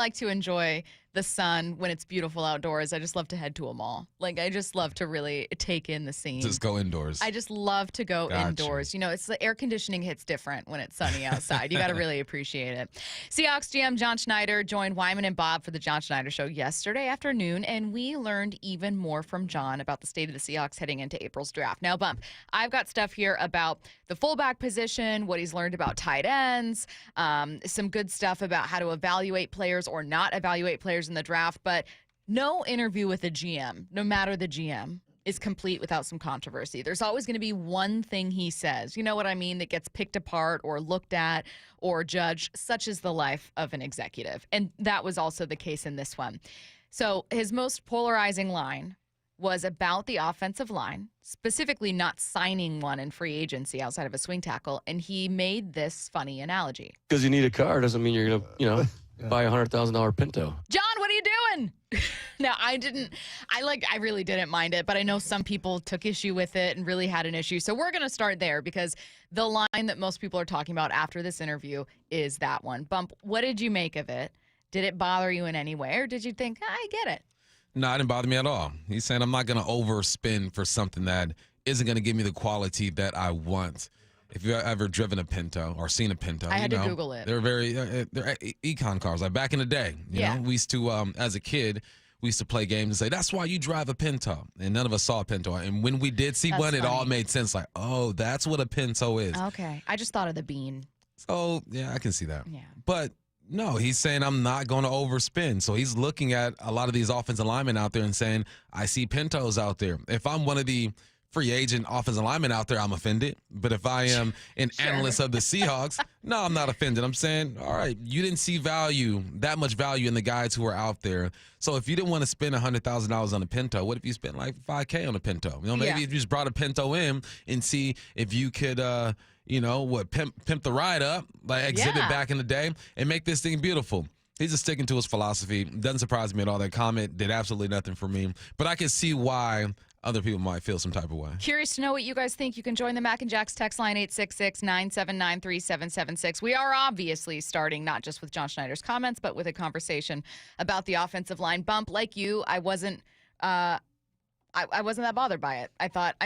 like to enjoy the sun when it's beautiful outdoors. I just love to head to a mall. Like, I just love to really take in the scene. Just go indoors. I just love to go indoors. You know, it's the air conditioning hits different when it's sunny outside. You got to really appreciate it. Seahawks GM John Schneider joined Wyman and Bob for the John Schneider Show yesterday afternoon, and we learned even more from John about the state of the Seahawks heading into April's draft. Now, Bump, I've got stuff here about the fullback position, what he's learned about tight ends, some good stuff about how to evaluate players or not evaluate players in the draft, but no interview with a GM, no matter the GM, is complete without some controversy. There's always going to be one thing he says, you know what I mean, that gets picked apart or looked at or judged, such as the life of an executive. And that was also the case in this one. So his most polarizing line was about the offensive line, specifically not signing one in free agency outside of a swing tackle, and he made this funny analogy. Because you need a car doesn't mean you're going to, buy a $100,000 Pinto. John, what are you doing? Now, I really didn't mind it, but I know some people took issue with it and really had an issue. So we're going to start there because the line that most people are talking about after this interview is that one. Bump, what did you make of it? Did it bother you in any way, or did you think, I get it? No, it didn't bother me at all. He's saying I'm not going to overspend for something that isn't going to give me the quality that I want. If you've ever driven a Pinto or seen a Pinto, I had to Google it. They're they're econ cars. Like back in the day, you know, we used to, as a kid, we used to play games and say, that's why you drive a Pinto. And none of us saw a Pinto. And when we did see one, it all made sense. Like, oh, that's what a Pinto is. Okay. I just thought of the bean. So, yeah, I can see that. Yeah. But no, he's saying I'm not going to overspend. So he's looking at a lot of these offensive linemen out there and saying, I see Pintos out there. If I'm one of the free agent offensive linemen out there, I'm offended. But if I am an analyst of the Seahawks, no, I'm not offended. I'm saying, all right, you didn't see that much value in the guys who are out there. So if you didn't want to spend $100,000 on a Pinto, what if you spent like $5K on a Pinto? You know, maybe if you just brought a Pinto in and see if you could pimp the ride up, like exhibit back in the day, and make this thing beautiful. He's just sticking to his philosophy. Doesn't surprise me at all. That comment did absolutely nothing for me. But I can see why other people might feel some type of way. Curious to know what you guys think. You can join the Mac and Jack's text line 866-979-3776. We are obviously starting not just with John Schneider's comments, but with a conversation about the offensive line. Bump, like you, I wasn't that bothered by it. I thought,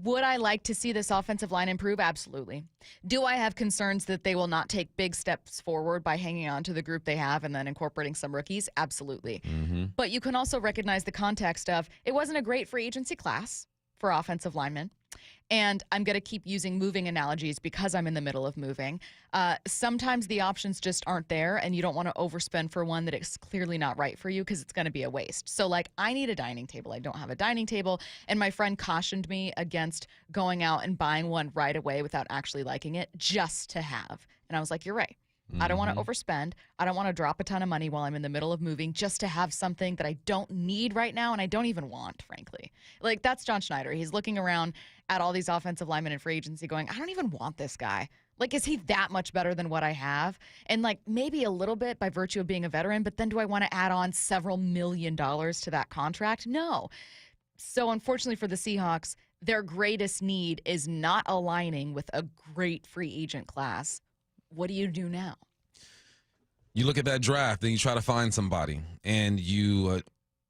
would I like to see this offensive line improve? Absolutely. Do I have concerns that they will not take big steps forward by hanging on to the group they have and then incorporating some rookies? Absolutely. Mm-hmm. But you can also recognize the context of it wasn't a great free agency class for offensive linemen. And I'm going to keep using moving analogies because I'm in the middle of moving. Sometimes the options just aren't there, and you don't want to overspend for one that is clearly not right for you because it's going to be a waste. So, I need a dining table. I don't have a dining table, and my friend cautioned me against going out and buying one right away without actually liking it just to have. And I was like, you're right. I don't want to overspend. I don't want to drop a ton of money while I'm in the middle of moving just to have something that I don't need right now and I don't even want, frankly. That's John Schneider. He's looking around at all these offensive linemen in free agency going, I don't even want this guy. Is he that much better than what I have? And, maybe a little bit by virtue of being a veteran, but then do I want to add on several $1 million to that contract? No. So, unfortunately for the Seahawks, their greatest need is not aligning with a great free agent class. What do you do now? You look at that draft and you try to find somebody, and you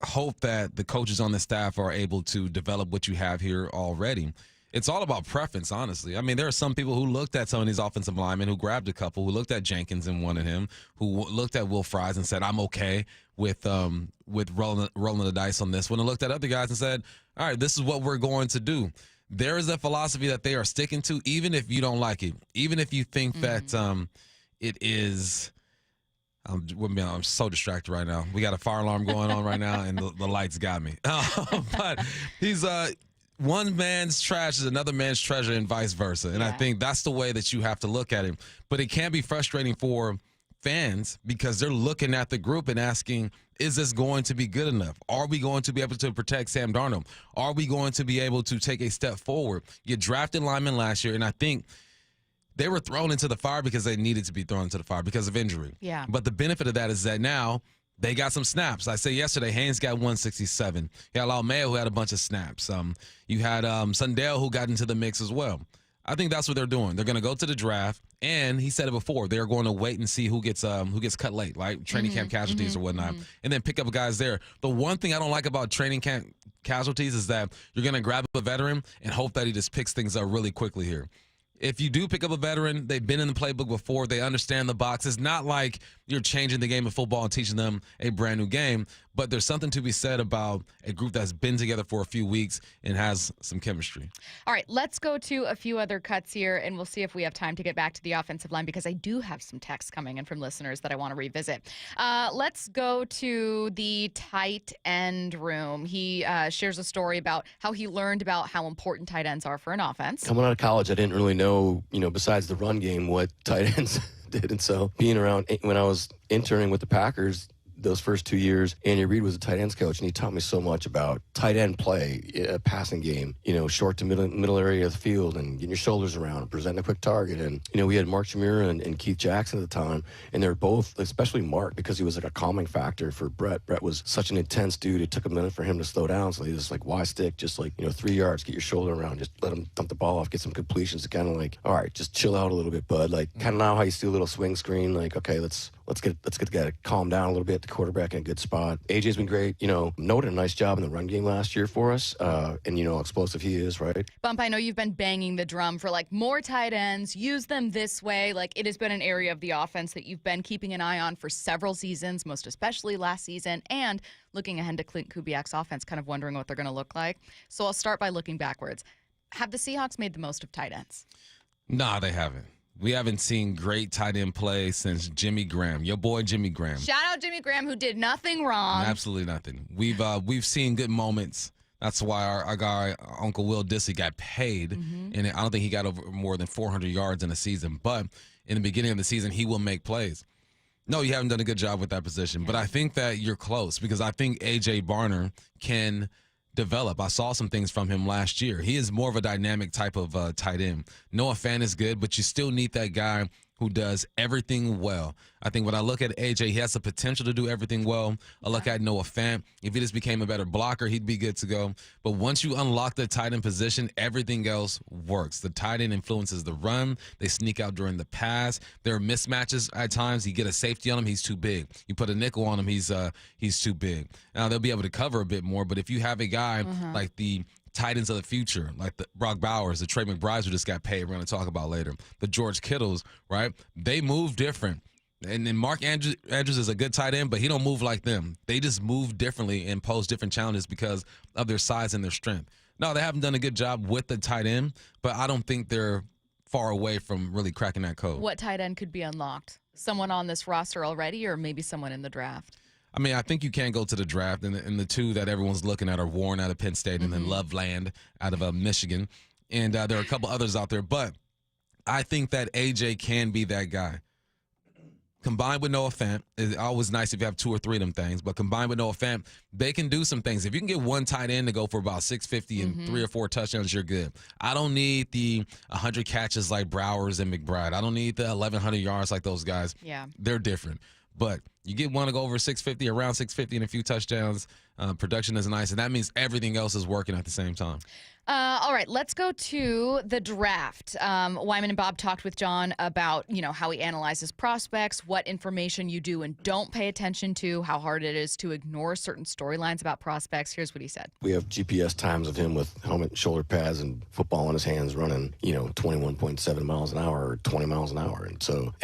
hope that the coaches on the staff are able to develop what you have here already. It's all about preference, honestly. There are some people who looked at some of these offensive linemen, who grabbed a couple, who looked at Jenkins and wanted him, who looked at Will Fries and said, I'm okay with rolling the dice on this one, and looked at other guys and said, all right, this is what we're going to do. There is a philosophy that they are sticking to, even if you don't like it, even if you think that it is. I'm so distracted right now. We got a fire alarm going on right now, and the lights got me. But he's one man's trash is another man's treasure, and vice versa. And I think that's the way that you have to look at it. But it can be frustrating for fans because they're looking at the group and asking, is this going to be good enough? Are we going to be able to protect Sam Darnold? Are we going to be able to take a step forward? You drafted linemen last year, and I think they were thrown into the fire because they needed to be thrown into the fire because of injury. Yeah. But the benefit of that is that now they got some snaps. I said yesterday, Haynes got 167. You had Laumea who had a bunch of snaps. You had Sundell who got into the mix as well. I think that's what they're doing. They're going to go to the draft, and he said it before. They're going to wait and see who gets cut late, like training camp casualties or whatnot, and then pick up guys there. The one thing I don't like about training camp casualties is that you're going to grab a veteran and hope that he just picks things up really quickly here. If you do pick up a veteran, they've been in the playbook before, they understand the box. It's not like you're changing the game of football and teaching them a brand new game, but there's something to be said about a group that's been together for a few weeks and has some chemistry. All right, let's go to a few other cuts here, and we'll see if we have time to get back to the offensive line because I do have some texts coming in from listeners that I want to revisit. Let's go to the tight end room. He shares a story about how he learned about how important tight ends are for an offense. Coming out of college, I didn't really know, besides the run game, what tight ends did. And so being around when I was interning with the Packers, those first 2 years, Andy Reid was a tight ends coach, and he taught me so much about tight end play, passing game, short to middle area of the field, and getting your shoulders around and presenting a quick target. And, we had Mark Chmura and Keith Jackson at the time, and they were both, especially Mark, because he was like a calming factor for Brett. Brett was such an intense dude. It took a minute for him to slow down, so he was like, why stick? Just 3 yards, get your shoulder around, just let him dump the ball off, get some completions to kind of all right, just chill out a little bit, bud. Kind of now how you see a little swing screen, okay, let's get the guy to calm down a little bit, the quarterback in a good spot. AJ's been great. Noah did a nice job in the run game last year for us, and how explosive he is, right? Bump, I know you've been banging the drum for more tight ends, use them this way. It has been an area of the offense that you've been keeping an eye on for several seasons, most especially last season, and looking ahead to Clint Kubiak's offense, kind of wondering what they're going to look like. So I'll start by looking backwards. Have the Seahawks made the most of tight ends? Nah, they haven't. We haven't seen great tight end play since Jimmy Graham, your boy Jimmy Graham. Shout out Jimmy Graham, who did nothing wrong. Absolutely nothing. We've seen good moments. That's why our guy, Uncle Will Dissy, got paid, and I don't think he got over more than 400 yards in a season. But in the beginning of the season, he will make plays. No, you haven't done a good job with that position, but I think that you're close because I think A.J. Barner can develop. I saw some things from him last year. He is more of a dynamic type of tight end. Noah Fant is good, but you still need that guy who does everything well. I think when I look at AJ, he has the potential to do everything well. I look at Noah Fant. If he just became a better blocker, he'd be good to go. But once you unlock the tight end position, everything else works. The tight end influences the run. They sneak out during the pass. There are mismatches at times. You get a safety on him, he's too big. You put a nickel on him, he's too big. Now, they'll be able to cover a bit more, but if you have a guy like the tight ends of the future, like the Brock Bowers, the Trey McBrides who just got paid, we're going to talk about later, the George Kittles, right? They move different. And then Mark Andrews is a good tight end, but he don't move like them. They just move differently and pose different challenges because of their size and their strength. No, they haven't done a good job with the tight end, but I don't think they're far away from really cracking that code. What tight end could be unlocked? Someone on this roster already or maybe someone in the draft? I mean, I think you can go to the draft, and the two that everyone's looking at are Warren out of Penn State and then Loveland out of Michigan. And there are a couple others out there, but I think that AJ can be that guy. Combined with Noah Fant, it's always nice if you have two or three of them things, but combined with Noah Fant, they can do some things. If you can get one tight end to go for about 650 and 3 or 4 touchdowns, you're good. I don't need the 100 catches like Browers and McBride. I don't need the 1,100 yards like those guys. Yeah. They're different. But you get one to go over 650, around 650 and a few touchdowns. Production is nice, and that means everything else is working at the same time. All right, let's go to the draft. Wyman and Bob talked with John about, how he analyzes prospects, what information you do and don't pay attention to, how hard it is to ignore certain storylines about prospects. Here's what he said. We have GPS times of him with helmet and shoulder pads and football in his hands running, 21.7 miles an hour or 20 miles an hour. And so,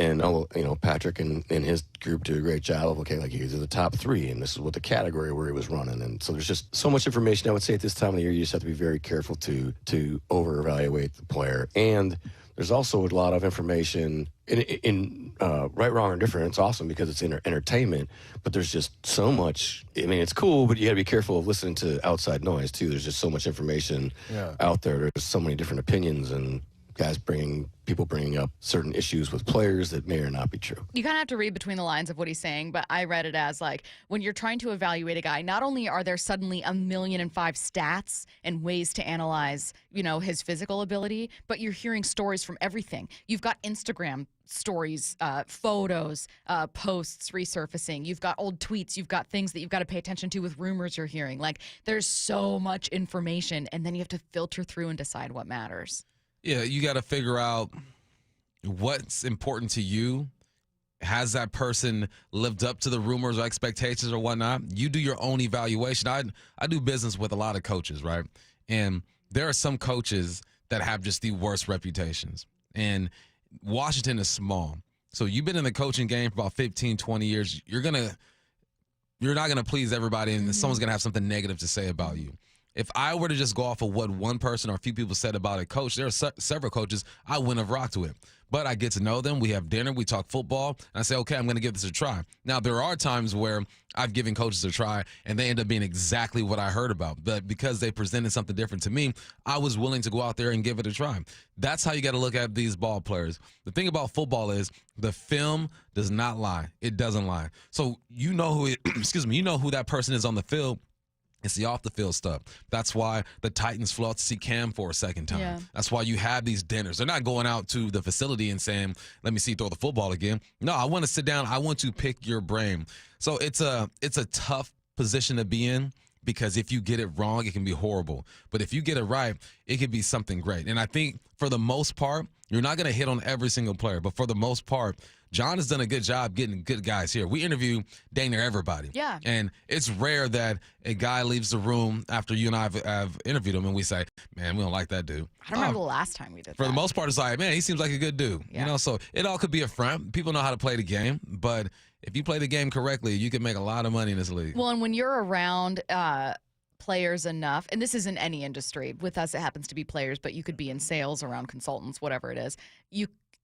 Patrick and his group do a great job of, these are the top 3, and this is what the category where he was running. And so there's just so much information. I would say at this time of the year, you just have to be very careful to over-evaluate the player. And there's also a lot of information in right, wrong, or different. It's awesome because it's entertainment, but there's just so much. I mean, it's cool, but you got to be careful of listening to outside noise, too. There's just so much information out there. There's so many different opinions and people bringing up certain issues with players that may or not be true. You kind of have to read between the lines of what he's saying, but I read it as when you're trying to evaluate a guy, not only are there suddenly 1,000,005 stats and ways to analyze, his physical ability, but you're hearing stories from everything. You've got Instagram stories, photos, posts resurfacing. You've got old tweets. You've got things that you've got to pay attention to with rumors you're hearing. There's so much information, and then you have to filter through and decide what matters. Yeah, you got to figure out what's important to you. Has that person lived up to the rumors or expectations or whatnot? You do your own evaluation. I do business with a lot of coaches, right? And there are some coaches that have just the worst reputations. And Washington is small. So you've been in the coaching game for about 15, 20 years. You're not going to please everybody, and someone's going to have something negative to say about you. If I were to just go off of what one person or a few people said about a coach, there are several coaches I wouldn't have rocked with. But I get to know them. We have dinner. We talk football. And I say, okay, I'm going to give this a try. Now, there are times where I've given coaches a try, and they end up being exactly what I heard about. But because they presented something different to me, I was willing to go out there and give it a try. That's how you got to look at these ball players. The thing about football is the film does not lie. It doesn't lie. So you know who you know who that person is on the field. It's the off-the-field stuff. That's why the Titans flew out to see Cam for a second time. Yeah. That's why you have these dinners. They're not going out to the facility and saying, let me see you throw the football again. No, I want to sit down. I want to pick your brain. So it's a tough position to be in, because if you get it wrong, it can be horrible. But if you get it right, it could be something great. And I think for the most part, you're not going to hit on every single player. But for the most part, John has done a good job getting good guys here. We interview dang near everybody. Yeah. And it's rare that a guy leaves the room after you and I have interviewed him and we say, man, we don't like that dude. I don't remember the last time we did that. For the most part, it's like, man, he seems like a good dude. Yeah. You know, so it all could be a front. People know how to play the game. But if you play the game correctly, you can make a lot of money in this league. Well, and when you're around players enough, and this isn't any industry. With us, it happens to be players, but you could be in sales, around consultants, whatever it is.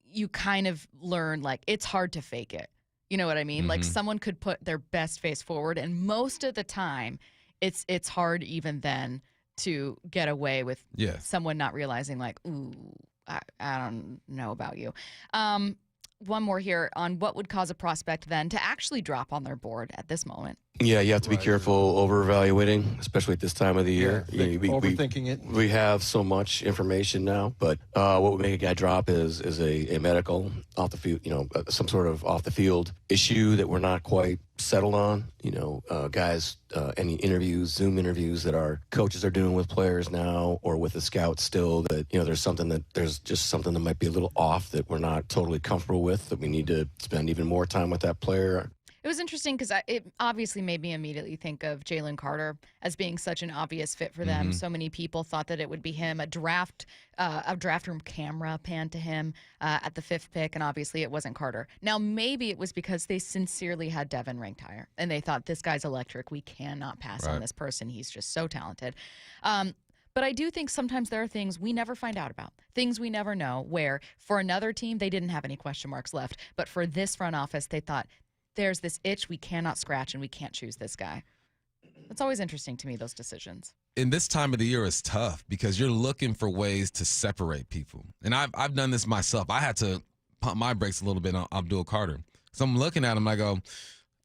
You kind of learn, like, it's hard to fake it. You know what I mean? Mm-hmm. Like, someone could put their best face forward, and most of the time, it's hard even then to get away with someone not realizing, like, ooh, I don't know about you. One more here on what would cause a prospect then to actually drop on their board at this moment. Yeah, you have to be careful over-evaluating, especially at this time of the year. Yeah, overthinking it. We have so much information now, but what would make a guy drop is a medical off the field, some sort of off the field issue that we're not quite settled on. Guys, any interviews, Zoom interviews that our coaches are doing with players now, or with the scouts still, that there's just something that might be a little off that we're not totally comfortable with, that we need to spend even more time with that player. It was interesting because it obviously made me immediately think of Jalen Carter as being such an obvious fit for them. So many people thought that it would be him. A draft room camera panned to him at the 5th pick, and obviously it wasn't Carter. Now, maybe it was because they sincerely had Devin ranked higher, and they thought, this guy's electric. We cannot pass on this person. He's just so talented. But I do think sometimes there are things we never find out about, things we never know, where for another team, they didn't have any question marks left. But for this front office, they thought, there's this itch we cannot scratch, and we can't choose this guy. It's always interesting to me, those decisions. And this time of the year is tough because you're looking for ways to separate people. And I've done this myself. I had to pump my brakes a little bit on Abdul Carter. So I'm looking at him, I go,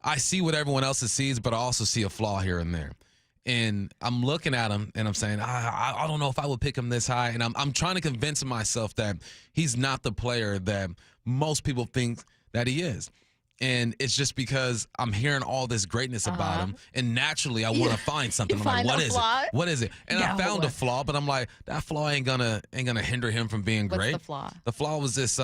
I see what everyone else sees, but I also see a flaw here and there. And I'm looking at him, and I'm saying, I don't know if I would pick him this high. And I'm trying to convince myself that he's not the player that most people think that he is. And it's just because I'm hearing all this greatness about him, and naturally I want to find something. I'm like, what is it? What is it? And I found a flaw, but I'm like, that flaw ain't gonna hinder him from being great. What's the flaw? The flaw was this: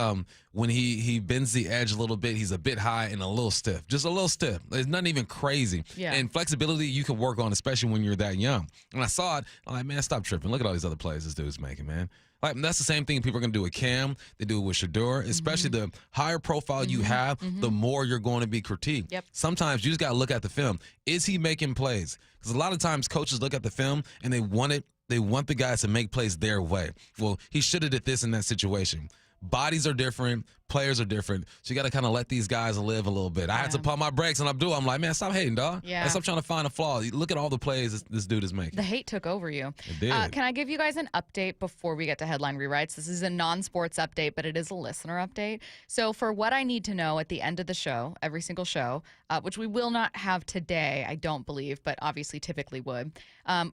when he bends the edge a little bit, he's a bit high and a little stiff, just a little stiff. It's nothing even crazy. Yeah. And flexibility you can work on, especially when you're that young. And I saw it, I'm like, man, stop tripping. Look at all these other plays this dude's making, man. Like, that's the same thing people are going to do with Cam. They do it with Shador. Especially the higher profile you have, the more you're going to be critiqued. Yep. Sometimes you just got to look at the film. Is he making plays? Because a lot of times coaches look at the film and they want the guys to make plays their way. Well, he should have did this in that situation. Bodies are different. Players are different. So you got to kind of let these guys live a little bit. I had to pump my brakes on Abdul. I'm like, man, stop hating, dog. Yeah. And stop trying to find a flaw. Look at all the plays this dude is making. The hate took over you. It did. Can I give you guys an update before we get to headline rewrites? This is a non-sports update, but it is a listener update. So for what I need to know at the end of the show, every single show, which we will not have today, I don't believe, but obviously typically would,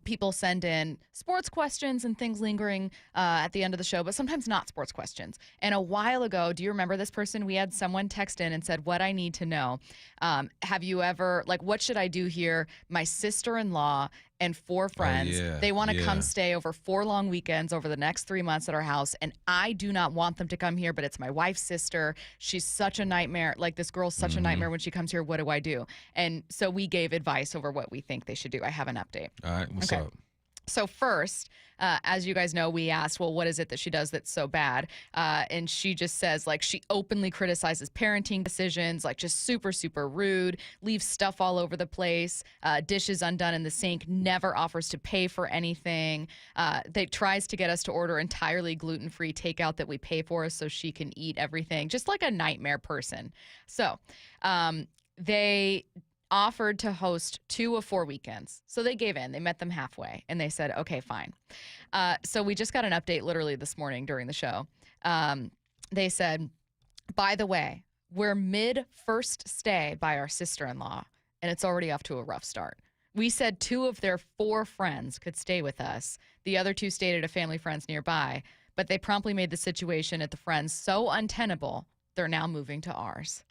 people send in sports questions and things lingering at the end of the show, but sometimes not sports questions. And a while ago, do you remember remember this person? We had someone text in and said, what I need to know. Have you ever, like, what should I do here? My sister-in-law and 4 friends, they want to come stay over 4 long weekends over the next 3 months at our house. And I do not want them to come here, but it's my wife's sister. She's such a nightmare. Like, this girl's such a nightmare when she comes here. What do I do? And so we gave advice over what we think they should do. I have an update. All right, what's up? So first, as you guys know, we asked, well, what is it that she does that's so bad? And she just says, like, she openly criticizes parenting decisions, like just super, super rude, leaves stuff all over the place, dishes undone in the sink, never offers to pay for anything. They tries to get us to order entirely gluten-free takeout that we pay for so she can eat everything, just like a nightmare person. So they offered to host 2 of 4 weekends. So they gave in. They met them halfway, and they said, okay, fine. So we just got an update literally this morning during the show. They said, by the way, we're mid-first stay by our sister-in-law, and it's already off to a rough start. We said 2 of their 4 friends could stay with us. The other 2 stayed at a family friend's nearby, but they promptly made the situation at the friends so untenable, they're now moving to ours.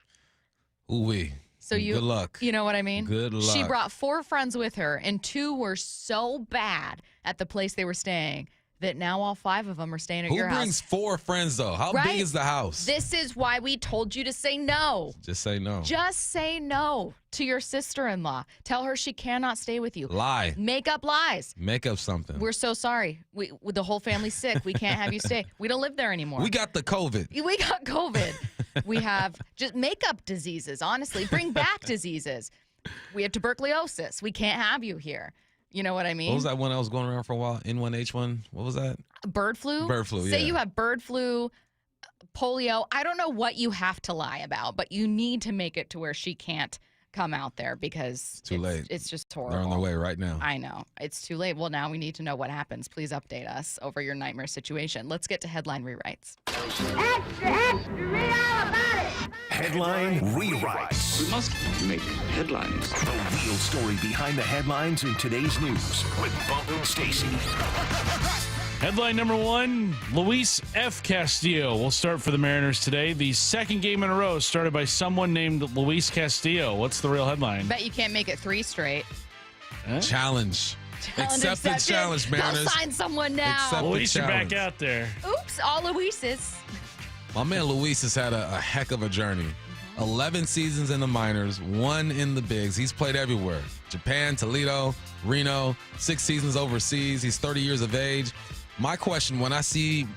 Ooh-wee. So good luck. You know what I mean? Good luck. She brought 4 friends with her, and 2 were so bad at the place they were staying that now all 5 of them are staying at your house. Who brings 4 friends, though? How big is the house? This is why we told you to say no. Just say no. Just say no to your sister-in-law. Tell her she cannot stay with you. Lie. Make up lies. Make up something. We're so sorry. The whole family's sick. We can't have you stay. We don't live there anymore. We got the COVID. We got COVID. We have just makeup diseases, honestly. Bring back diseases. We have tuberculosis. We can't have you here. You know what I mean? What was that one that was going around for a while? N1H1? What was that? Bird flu? Bird flu, Say you have bird flu, polio. I don't know what you have to lie about, but you need to make it to where she can't come out there because too late. It's just horrible. They're on their way right now. I know. It's too late. Well, now we need to know what happens. Please update us over your nightmare situation. Let's get to headline rewrites. Extra, extra, read all about it. Headline rewrites. We must make headlines. The real story behind the headlines in today's news with Bump and Stacy. Headline number 1, Luis F. Castillo will start for the Mariners today. The second game in a row started by someone named Luis Castillo. What's the real headline? Bet you can't make it 3 straight. Challenge. Accept the challenge, Mariners. Go sign someone now. Accept Luis, the you're back challenge. out there. Oops, all Luises. My man Luis has had a heck of a journey. 11 seasons in the minors, 1 in the bigs. He's played everywhere. Japan, Toledo, Reno, 6 seasons overseas. He's 30 years of age. My question, when I see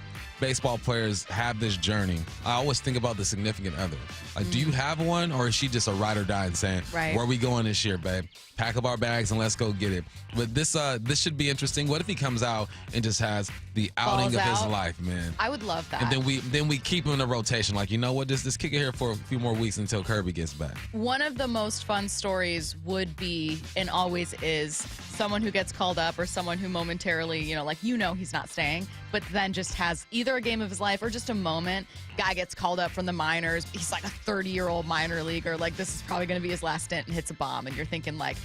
baseball players have this journey, I always think about the significant other. Like, do you have one, or is she just a ride or die and saying, where are we going this year, babe? Pack up our bags and let's go get it. But this should be interesting. What if he comes out and just has the outing of his life, man? I would love that. And then we keep him in a rotation. Like, you know what? Just kick it here for a few more weeks until Kirby gets back. One of the most fun stories would be, and always is, someone who gets called up or someone who momentarily, he's not staying, but then just has either a game of his life or just a moment. Guy gets called up from the minors. He's like a 30-year-old minor leaguer. Like, this is probably going to be his last stint, and hits a bomb. And you're thinking, like,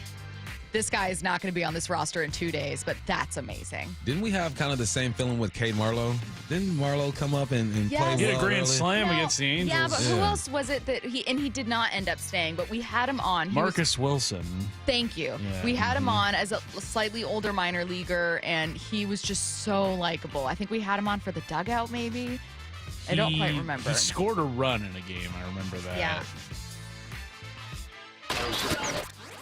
this guy is not going to be on this roster in 2 days, but that's amazing. Didn't we have kind of the same feeling with Cade Marlowe? Didn't Marlowe come up and play well? Get a grand early? slam against the Angels. Yeah, but who else was it that he did not end up staying, but we had him on. Marcus Wilson. Thank you. Yeah. We had him on as a slightly older minor leaguer, and he was just so likable. I think we had him on for the dugout, maybe. I don't quite remember. He scored a run in a game. I remember that. Yeah.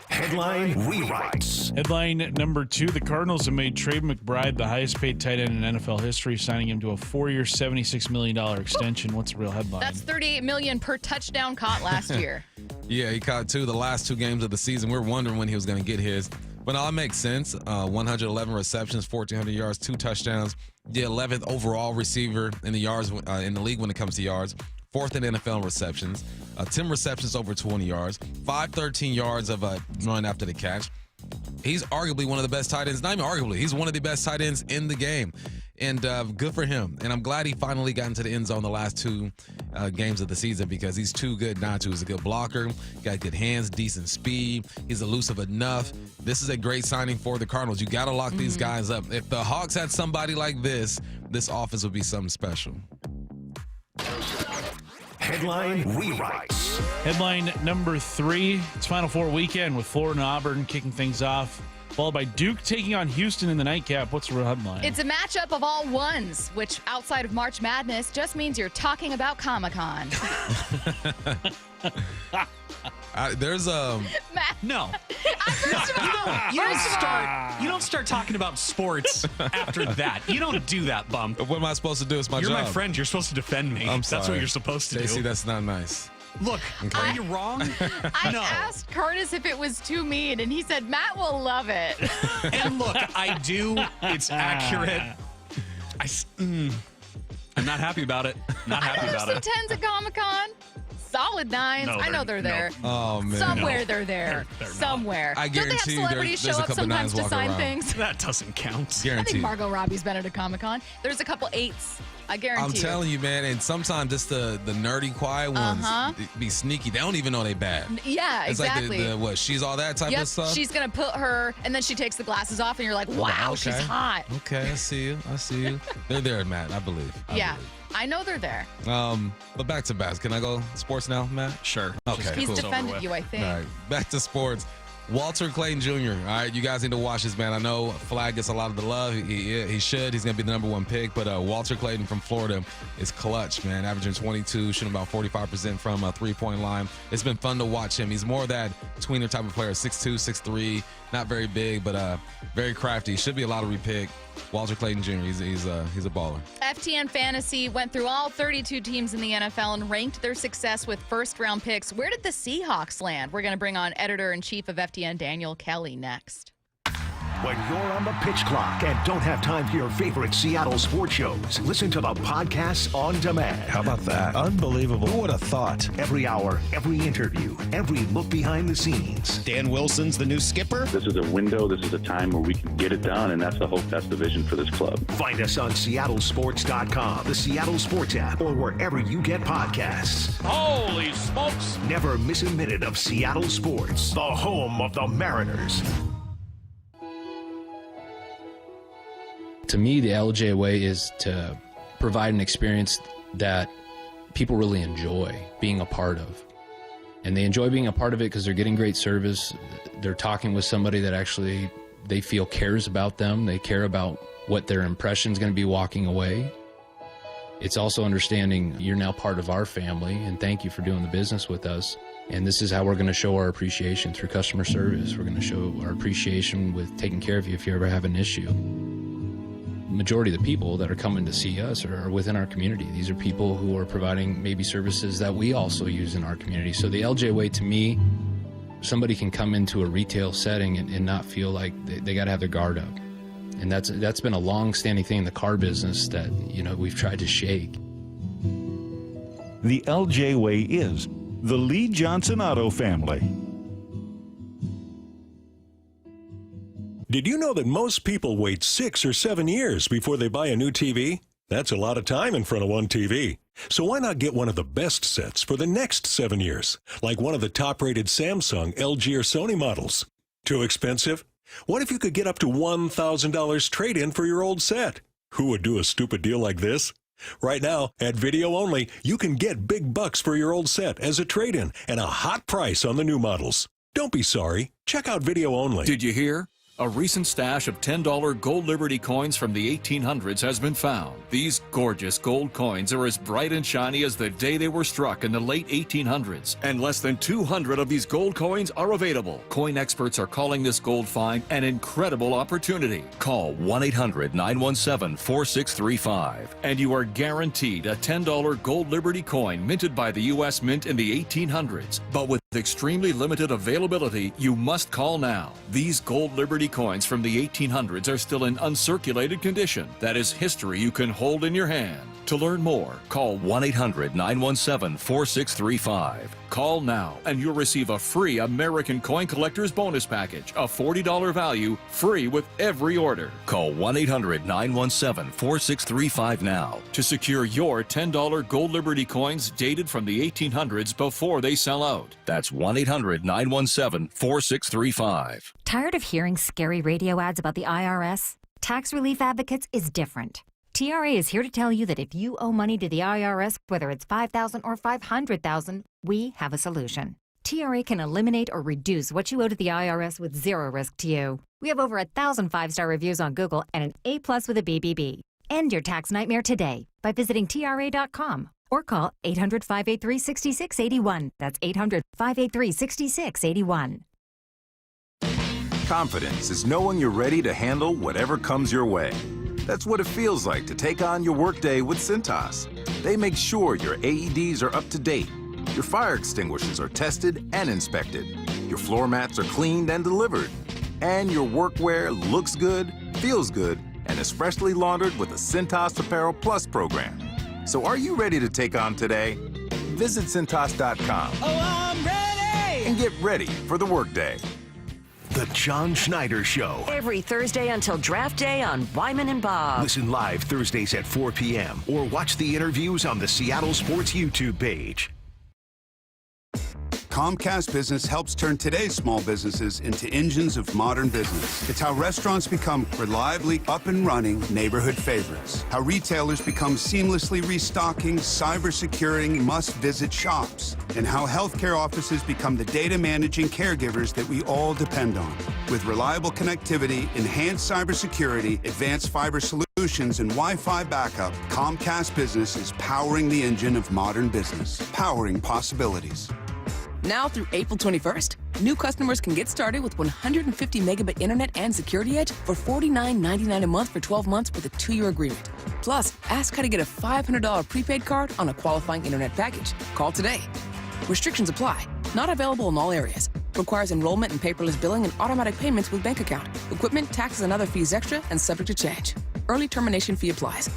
Headline rewrites. Headline number 2, the Cardinals have made Trey McBride the highest paid tight end in NFL history, signing him to a 4-year, $76 million extension. What's the real headline? That's $38 million per touchdown caught last year. Yeah, he caught 2 the last 2 games of the season. We were wondering when he was going to get his. But all makes sense. 111 receptions, 1,400 yards, 2 touchdowns. The 11th overall receiver in the league when it comes to yards. 4th in NFL in receptions. 10 receptions over 20 yards. 513 yards of a run after the catch. He's arguably one of the best tight ends. Not even arguably. He's one of the best tight ends in the game. And good for him. And I'm glad he finally got into the end zone the last 2 games of the season, because he's too good not to. He's a good blocker, got good hands, decent speed. He's elusive enough. This is a great signing for the Cardinals. You got to lock these guys up. If the Hawks had somebody like this offense would be something special. Headline Rewrites. Headline number 3. It's Final Four weekend with Florida and Auburn kicking things off, followed by Duke taking on Houston in the nightcap. What's the real headline? It's a matchup of all ones, which outside of March Madness just means you're talking about Comic-Con. There's Matt, No. first of all, You don't start talking about sports after that. You don't do that, Bump. what am I supposed to do? It's my You're job. my friend. You're supposed to defend me. I'm That's sorry. what you're supposed to Stacy, do. that's not nice. Look, are you wrong? I No. asked Curtis if it was too mean, and he said Matt will love it. And look, I do. It's accurate. I'm not happy about it. Not I happy know there's about some it. 10s at Comic-Con. Solid 9s. No, I know they're no. there. Oh, man. Somewhere they're there. They're not. Somewhere. I Don't they have guarantee you celebrities there's show a up couple sometimes 9s to walking sign around. things? That doesn't count. I think Guaranteed. Margot Robbie's been at a Comic-Con. There's a couple 8s. I guarantee I'm telling you, man, and sometimes just the nerdy, quiet ones be sneaky. They don't even know they bad. Yeah, It's exactly. like the what? She's all that type Yep, of stuff. she's going to put her, and then she takes the glasses off, and you're like, wow, she's Okay. hot. Okay, I see you. I see you. They're there, Matt. I believe. Yeah, I know they're there. But back to basketball. Can I go sports now, Matt? Sure. Okay. Just get He's this over defended with. you, I think. All right, back to sports. Walter Clayton Jr. All right, you guys need to watch this, man. I know Flag gets a lot of the love. He should. He's going to be the number 1 pick. But Walter Clayton from Florida is clutch, man. Averaging 22, shooting about 45% from a three-point line. It's been fun to watch him. He's more of that tweener type of player, 6'2", 6'3", not very big, but very crafty. Should be a lottery pick. Walter Clayton Jr. He's a baller. FTN Fantasy went through all 32 teams in the NFL and ranked their success with first-round picks. Where did the Seahawks land? We're going to bring on editor-in-chief of FTN Daniel Kelley next. When you're on the pitch clock and don't have time for your favorite Seattle sports shows, listen to the podcasts on demand. How about that? Unbelievable. Who would have thought? Every hour, every interview, every look behind the scenes. Dan Wilson's the new skipper? This is a window. This is a time where we can get it done, and that's the hope. That's the vision for this club. Find us on seattlesports.com, the Seattle Sports app, or wherever you get podcasts. Holy smokes! Never miss a minute of Seattle sports, the home of the Mariners. To me, the LJ way is to provide an experience that people really enjoy being a part of. And they enjoy being a part of it because they're getting great service. They're talking with somebody that actually they feel cares about them. They care about what their impression is going to be walking away. It's also understanding you're now part of our family, and thank you for doing the business with us. And this is how we're going to show our appreciation through customer service. We're going to show our appreciation with taking care of you if you ever have an issue. Majority of the people that are coming to see us are within our community. These are people who are providing maybe services that we also use in our community. So the LJ way, to me, somebody can come into a retail setting and not feel like they got to have their guard up. And that's been a long-standing thing in the car business that, you know, we've tried to shake. The LJ way is the Lee Johnson Auto family. Did you know that most people wait 6 or 7 years before they buy a new TV? That's a lot of time in front of one TV. So why not get one of the best sets for the next 7 years, like one of the top-rated Samsung, LG, or Sony models? Too expensive? What if you could get up to $1,000 trade-in for your old set? Who would do a stupid deal like this? Right now, at Video Only, you can get big bucks for your old set as a trade-in and a hot price on the new models. Don't be sorry. Check out Video Only. Did you hear? A recent stash of $10 gold Liberty coins from the 1800s has been found. These gorgeous gold coins are as bright and shiny as the day they were struck in the late 1800s, and less than 200 of these gold coins are available. Coin experts are calling this gold find an incredible opportunity. Call 1-800-917-4635, and you are guaranteed a $10 gold Liberty coin minted by the U.S. Mint in the 1800s. But with extremely limited availability, you must call now. These gold Liberty coins from the 1800s are still in uncirculated condition. That is history you can hold in your hand. To learn more, call 1-800-917-4635. Call now and you'll receive a free American Coin Collector's Bonus Package, a $40 value, free with every order. Call 1-800-917-4635 now to secure your $10 gold Liberty coins dated from the 1800s before they sell out. That's 1-800-917-4635. Tired of hearing scary radio ads about the IRS? Tax Relief Advocates is different. TRA is here to tell you that if you owe money to the IRS, whether it's $5,000 or $500,000, we have a solution. TRA can eliminate or reduce what you owe to the IRS with zero risk to you. We have over 1,000 5-star reviews on Google and an A+ with a BBB. End your tax nightmare today by visiting TRA.com or call 800-583-6681. That's 800-583-6681. Confidence is knowing you're ready to handle whatever comes your way. That's what it feels like to take on your workday with Cintas. They make sure your AEDs are up to date, your fire extinguishers are tested and inspected, your floor mats are cleaned and delivered, and your workwear looks good, feels good, and is freshly laundered with the Cintas Apparel Plus program. So are you ready to take on today? Visit Cintas.com. Oh, I'm ready! And get ready for the workday. The John Schneider Show. Every Thursday until draft day on Wyman and Bob. Listen live Thursdays at 4 p.m. or watch the interviews on the Seattle Sports YouTube page. Comcast Business helps turn today's small businesses into engines of modern business. It's how restaurants become reliably up and running neighborhood favorites. How retailers become seamlessly restocking, cyber-securing, must-visit shops. And how healthcare offices become the data managing caregivers that we all depend on. With reliable connectivity, enhanced cybersecurity, advanced fiber solutions, and Wi-Fi backup, Comcast Business is powering the engine of modern business. Powering possibilities. Now through April 21st, new customers can get started with 150 megabit internet and security edge for $49.99 a month for 12 months with a 2-year agreement. Plus, ask how to get a $500 prepaid card on a qualifying internet package. Call today. Restrictions apply. Not available in all areas. Requires enrollment in paperless billing and automatic payments with bank account. Equipment, taxes, and other fees extra and subject to change. Early termination fee applies.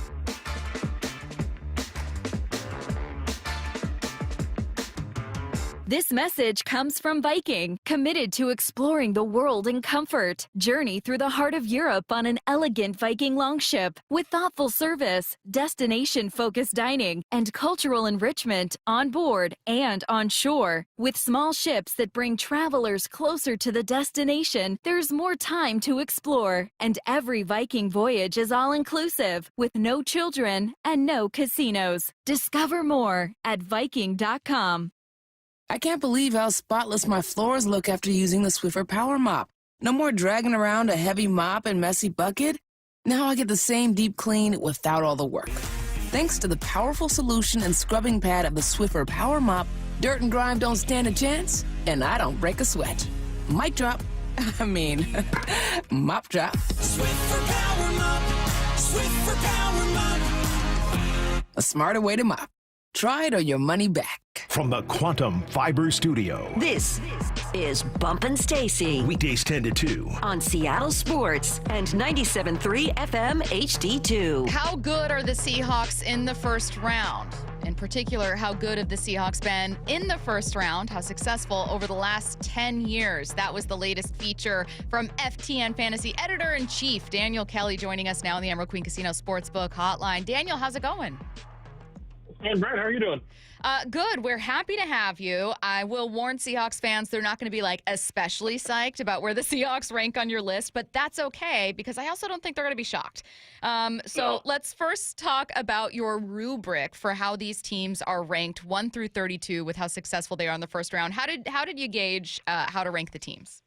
This message comes from Viking, committed to exploring the world in comfort. Journey through the heart of Europe on an elegant Viking longship with thoughtful service, destination-focused dining, and cultural enrichment on board and on shore. With small ships that bring travelers closer to the destination, there's more time to explore. And every Viking voyage is all-inclusive, with no children and no casinos. Discover more at Viking.com. I can't believe how spotless my floors look after using the Swiffer Power Mop. No more dragging around a heavy mop and messy bucket. Now I get the same deep clean without all the work. Thanks to the powerful solution and scrubbing pad of the Swiffer Power Mop, dirt and grime don't stand a chance, and I don't break a sweat. Mic drop. Mop drop. Swiffer Power Mop. Swiffer Power Mop. A smarter way to mop. Try it or your money back. From the Quantum Fiber Studio. This is Bumpin' Stacy. Weekdays 10 to 2. On Seattle Sports and 97.3 FM HD2. How good are the Seahawks in the first round? In particular, how good have the Seahawks been in the first round? How successful over the last 10 years? That was the latest feature from FTN Fantasy Editor-in-Chief Daniel Kelley joining us now on the Emerald Queen Casino Sportsbook Hotline. Daniel, how's it going? Hey, Brett, how are you doing? Good. We're happy to have you. I will warn Seahawks fans they're not going to be especially psyched about where the Seahawks rank on your list, but that's okay because I also don't think they're going to be shocked. Let's first talk about your rubric for how these teams are ranked 1 through 32 with how successful they are in the first round. How did you gauge how to rank the teams?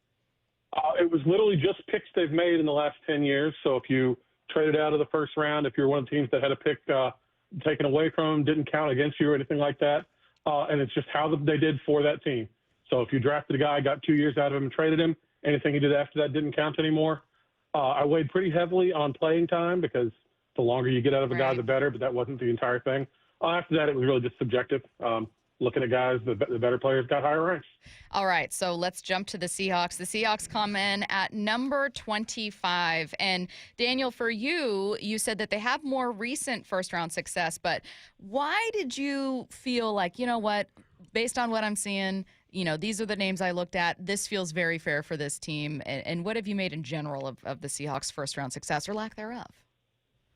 It was literally just picks they've made in the last 10 years. So if you traded out of the first round, if you're one of the teams that had a pick taken away from them, didn't count against you or anything like that. And it's just how they did for that team. So if you drafted a guy, got 2 years out of him and traded him, anything he did after that didn't count anymore. I weighed pretty heavily on playing time because the longer you get out of a guy, the better, but that wasn't the entire thing. After that, it was really just subjective. Looking at guys, the better players got higher ranks. All right, so let's jump to the Seahawks. The Seahawks come in at number 25. And Daniel, for you, you said that they have more recent first-round success, but why did you feel like, you know what, based on what I'm seeing, these are the names I looked at, this feels very fair for this team, and what have you made in general of the Seahawks' first-round success or lack thereof?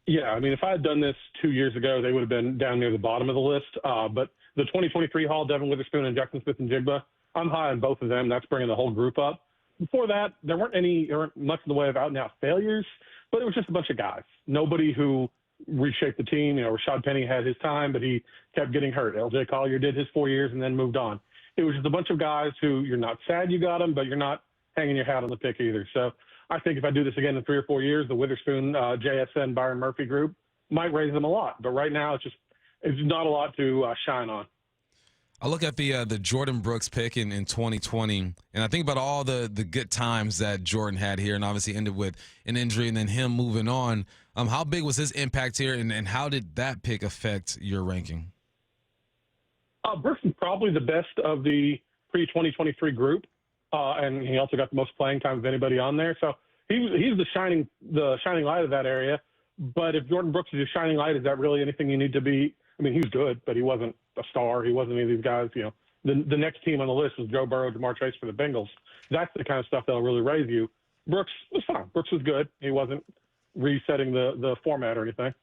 Yeah, I mean, if I had done this 2 years ago, they would have been down near the bottom of the list. But the 2023 Hall, Devin Witherspoon and Jackson Smith-Njigba, I'm high on both of them. That's bringing the whole group up. Before that, there weren't much in the way of out-and-out failures, but it was just a bunch of guys. Nobody who reshape the team. Rashad Penny had his time, but he kept getting hurt. LJ Collier did his 4 years and then moved on. It was just a bunch of guys who you're not sad you got them, but you're not hanging your hat on the pick either. So I think if I do this again in 3 or 4 years, the Witherspoon, JSN, Byron Murphy group might raise them a lot. But right now, it's not a lot to shine on. I look at the Jordan Brooks pick in 2020, and I think about all the good times that Jordan had here, and obviously ended with an injury and then him moving on. How big was his impact here, and how did that pick affect your ranking? Brooks is probably the best of the pre-2023 group, and he also got the most playing time of anybody on there. So he's the shining light of that area. But if Jordan Brooks is a shining light, is that really anything you need to be? I mean, he was good, but he wasn't a star. He wasn't any of these guys. The next team on the list was Joe Burrow, Jamar Chase for the Bengals. That's the kind of stuff that'll really raise you. Brooks was fine. Brooks was good. He wasn't resetting the format or anything.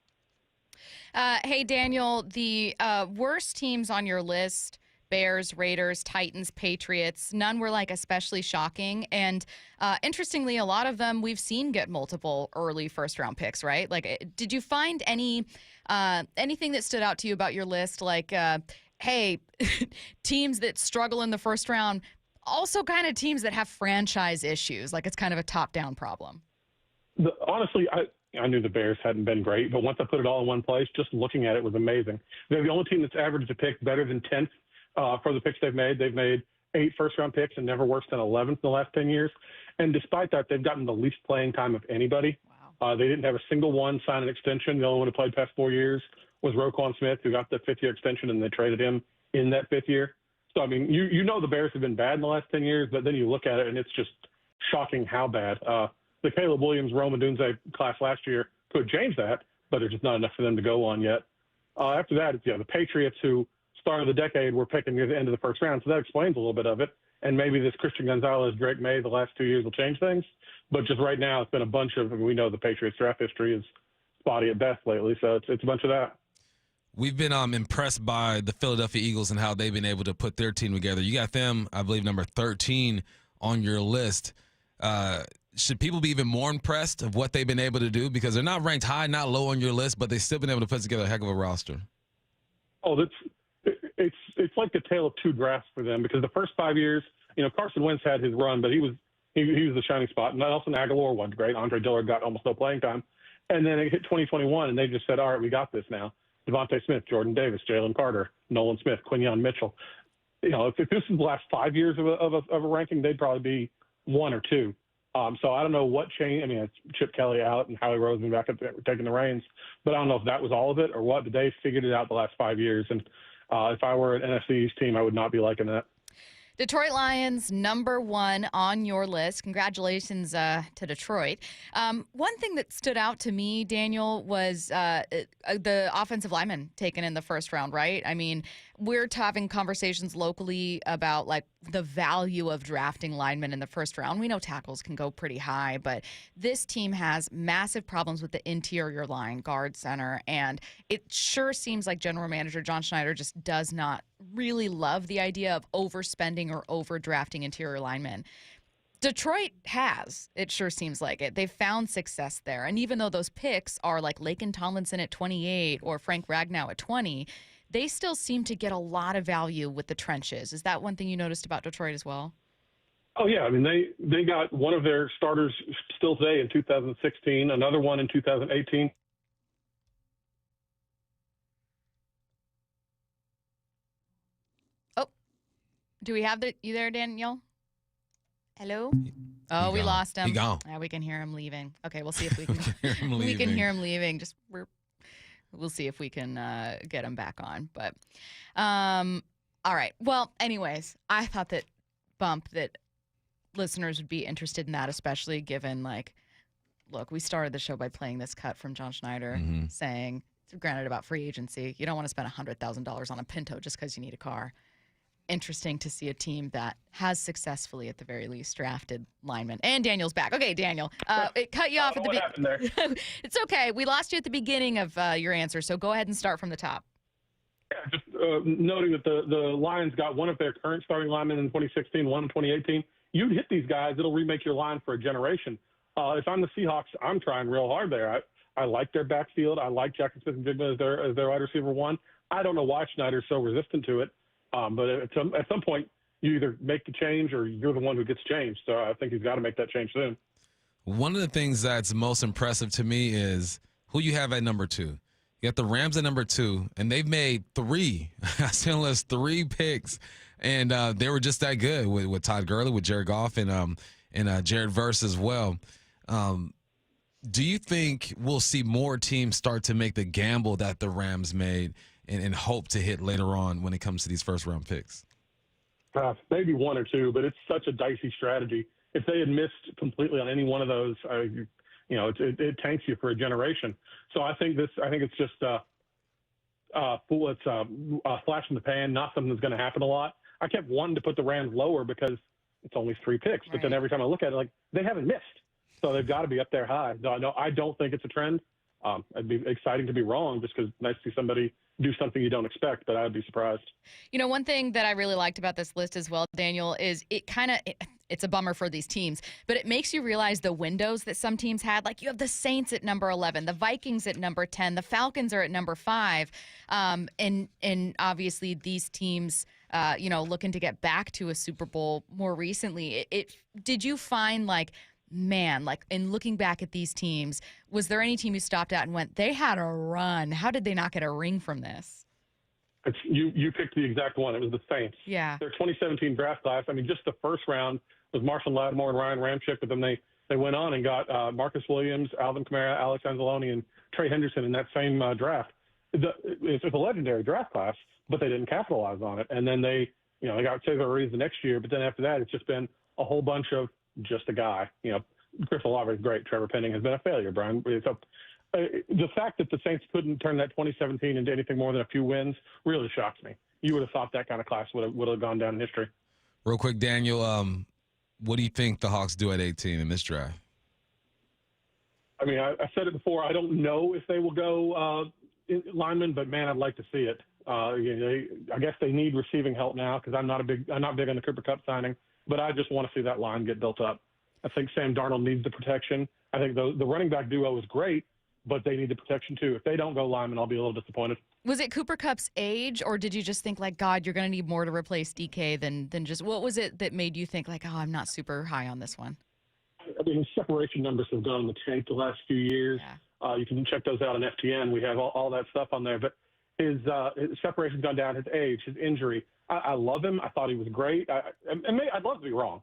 Hey, Daniel, the worst teams on your list, Bears, Raiders, Titans, Patriots, none were especially shocking. And interestingly, a lot of them we've seen get multiple early first-round picks, right? Did you find anything that stood out to you about your list? Hey, teams that struggle in the first round, also kind of teams that have franchise issues, it's kind of a top-down problem. Honestly, I knew the Bears hadn't been great, but once I put it all in one place, just looking at it was amazing. They're the only team that's averaged a pick better than 10th for the picks they've made. They've made 8 first-round picks and never worse than 11th in the last 10 years. And despite that, they've gotten the least playing time of anybody. Wow. They didn't have a single one sign an extension. The only one who played past 4 years was Roquan Smith, who got the 5th-year extension, and they traded him in that 5th year. So, I mean, you know the Bears have been bad in the last 10 years, but then you look at it, and it's just shocking how bad. The Caleb Williams, Rome Odunze class last year could change that, but there's just not enough for them to go on yet. After that, it's the Patriots, who started the decade were picking near the end of the first round, so that explains a little bit of it. And maybe this Christian Gonzalez, Drake May, the last 2 years will change things. But just right now, it's been a bunch of, we know the Patriots draft history is spotty at best lately, so it's a bunch of that. We've been impressed by the Philadelphia Eagles and how they've been able to put their team together. You got them, I believe, number 13 on your list. Should people be even more impressed of what they've been able to do? Because they're not ranked high, not low on your list, but they've still been able to put together a heck of a roster. Oh, it's like the tale of two drafts for them, because the first 5 years, Carson Wentz had his run, but he was the shining spot. And Nelson Aguilar was great. Andre Dillard got almost no playing time. And then it hit 2021, and they just said, all right, we got this now. Devontae Smith, Jordan Davis, Jalen Carter, Nolan Smith, Quinyon Mitchell. If this is the last 5 years of a ranking, they'd probably be 1 or 2. So I don't know what changed. I mean, it's Chip Kelly out and Howie Roseman back up taking the reins, but I don't know if that was all of it or what. But they figured it out the last 5 years, and if I were an NFC East team, I would not be liking that. Detroit Lions, number 1 on your list. Congratulations to Detroit. One thing that stood out to me, Daniel, was the offensive lineman taken in the first round, right? I mean, we're having conversations locally about the value of drafting linemen in the first round. We know tackles can go pretty high, but this team has massive problems with the interior line, guard, center, and it sure seems like General Manager John Schneider just does not really love the idea of overspending or overdrafting interior linemen. Detroit has. It sure seems like it. They've found success there. And even though those picks are like Laken Tomlinson at 28 or Frank Ragnow at 20, they still seem to get a lot of value with the trenches. Is that one thing you noticed about Detroit as well? Oh, yeah. I mean, they got one of their starters still today in 2016, another one in 2018. Oh, do we have you there, Daniel? Hello? Oh, we lost him. He gone. Yeah, we can hear him leaving. Okay, we'll see if we can. We can hear him leaving. We'll see if we can get him back on. But all right. Well, anyways, I thought that listeners would be interested in that, especially given look, we started the show by playing this cut from John Schneider saying, granted about free agency, you don't want to spend $100,000 on a Pinto just because you need a car. Interesting to see a team that has successfully, at the very least, drafted linemen. And Daniel's back. Okay, Daniel, it cut you off at the beginning. It's okay. We lost you at the beginning of your answer, so go ahead and start from the top. Yeah, just noting that the Lions got one of their current starting linemen in 2016, one in 2018. You'd hit these guys, it'll remake your line for a generation. If I'm the Seahawks, I'm trying real hard there. I like their backfield. I like Jackson Smith-Njigba as their wide receiver one. I don't know why Schneider's so resistant to it, but at some point, you either make the change or you're the one who gets changed. So I think he's got to make that change soon. One of the things that's most impressive to me is who you have at number 2. You got the Rams at number 2, and they've made 3, as little as 3 picks, and they were just that good with Todd Gurley, with Jared Goff, and Jared Verse as well. Do you think we'll see more teams start to make the gamble that the Rams made and hope to hit later on when it comes to these first-round picks? Maybe 1 or 2, but it's such a dicey strategy. If they had missed completely on any one of those, it tanks you for a generation. So I think it's just a flash in the pan, not something that's going to happen a lot. I kept wanting to put the Rams lower because it's only 3 picks, but then every time I look at it, they haven't missed, so they've got to be up there high. No, I don't think it's a trend. It'd be exciting to be wrong, just because it's nice to see somebody do something you don't expect, but I'd be surprised. One thing that I really liked about this list as well, Daniel, is it's a bummer for these teams, but it makes you realize the windows that some teams had. Like, you have the Saints at number 11, the Vikings at number 10, the Falcons are at number 5, and obviously these teams, looking to get back to a Super Bowl more recently. Did you find in looking back at these teams, was there any team you stopped at and went, they had a run? How did they not get a ring from this? You picked the exact one. It was the Saints. Yeah. Their 2017 draft class, just the first round was Marshall Lattimore and Ryan Ramczyk, but then they went on and got Marcus Williams, Alvin Kamara, Alex Anzalone, and Trey Henderson in that same draft. It's a legendary draft class, but they didn't capitalize on it. And then they got Cesar Ruiz the next year, but then after that, it's just been a whole bunch of just a guy. Chris Olave is great. Trevor Penning has been a failure, Brian. The fact that the Saints couldn't turn that 2017 into anything more than a few wins really shocks me. You would have thought that kind of class would have gone down in history. Real quick, Daniel, what do you think the Hawks do at 18 in this draft? I said it before. I don't know if they will go lineman, but man, I'd like to see it. I guess they need receiving help now because I'm not big on the Cooper Kupp signing, but I just want to see that line get built up. I think Sam Darnold needs the protection. I think the running back duo is great, but they need the protection too. If they don't go lineman, I'll be a little disappointed. Was it Cooper Kupp's age, or did you just think God, you're going to need more to replace DK than just, what was it that made you think I'm not super high on this one? His separation numbers have gone in the tank the last few years. Yeah. You can check those out on FTN. We have all that stuff on there, but his separation's gone down, his age, his injury. I love him. I thought he was great. I'd love to be wrong.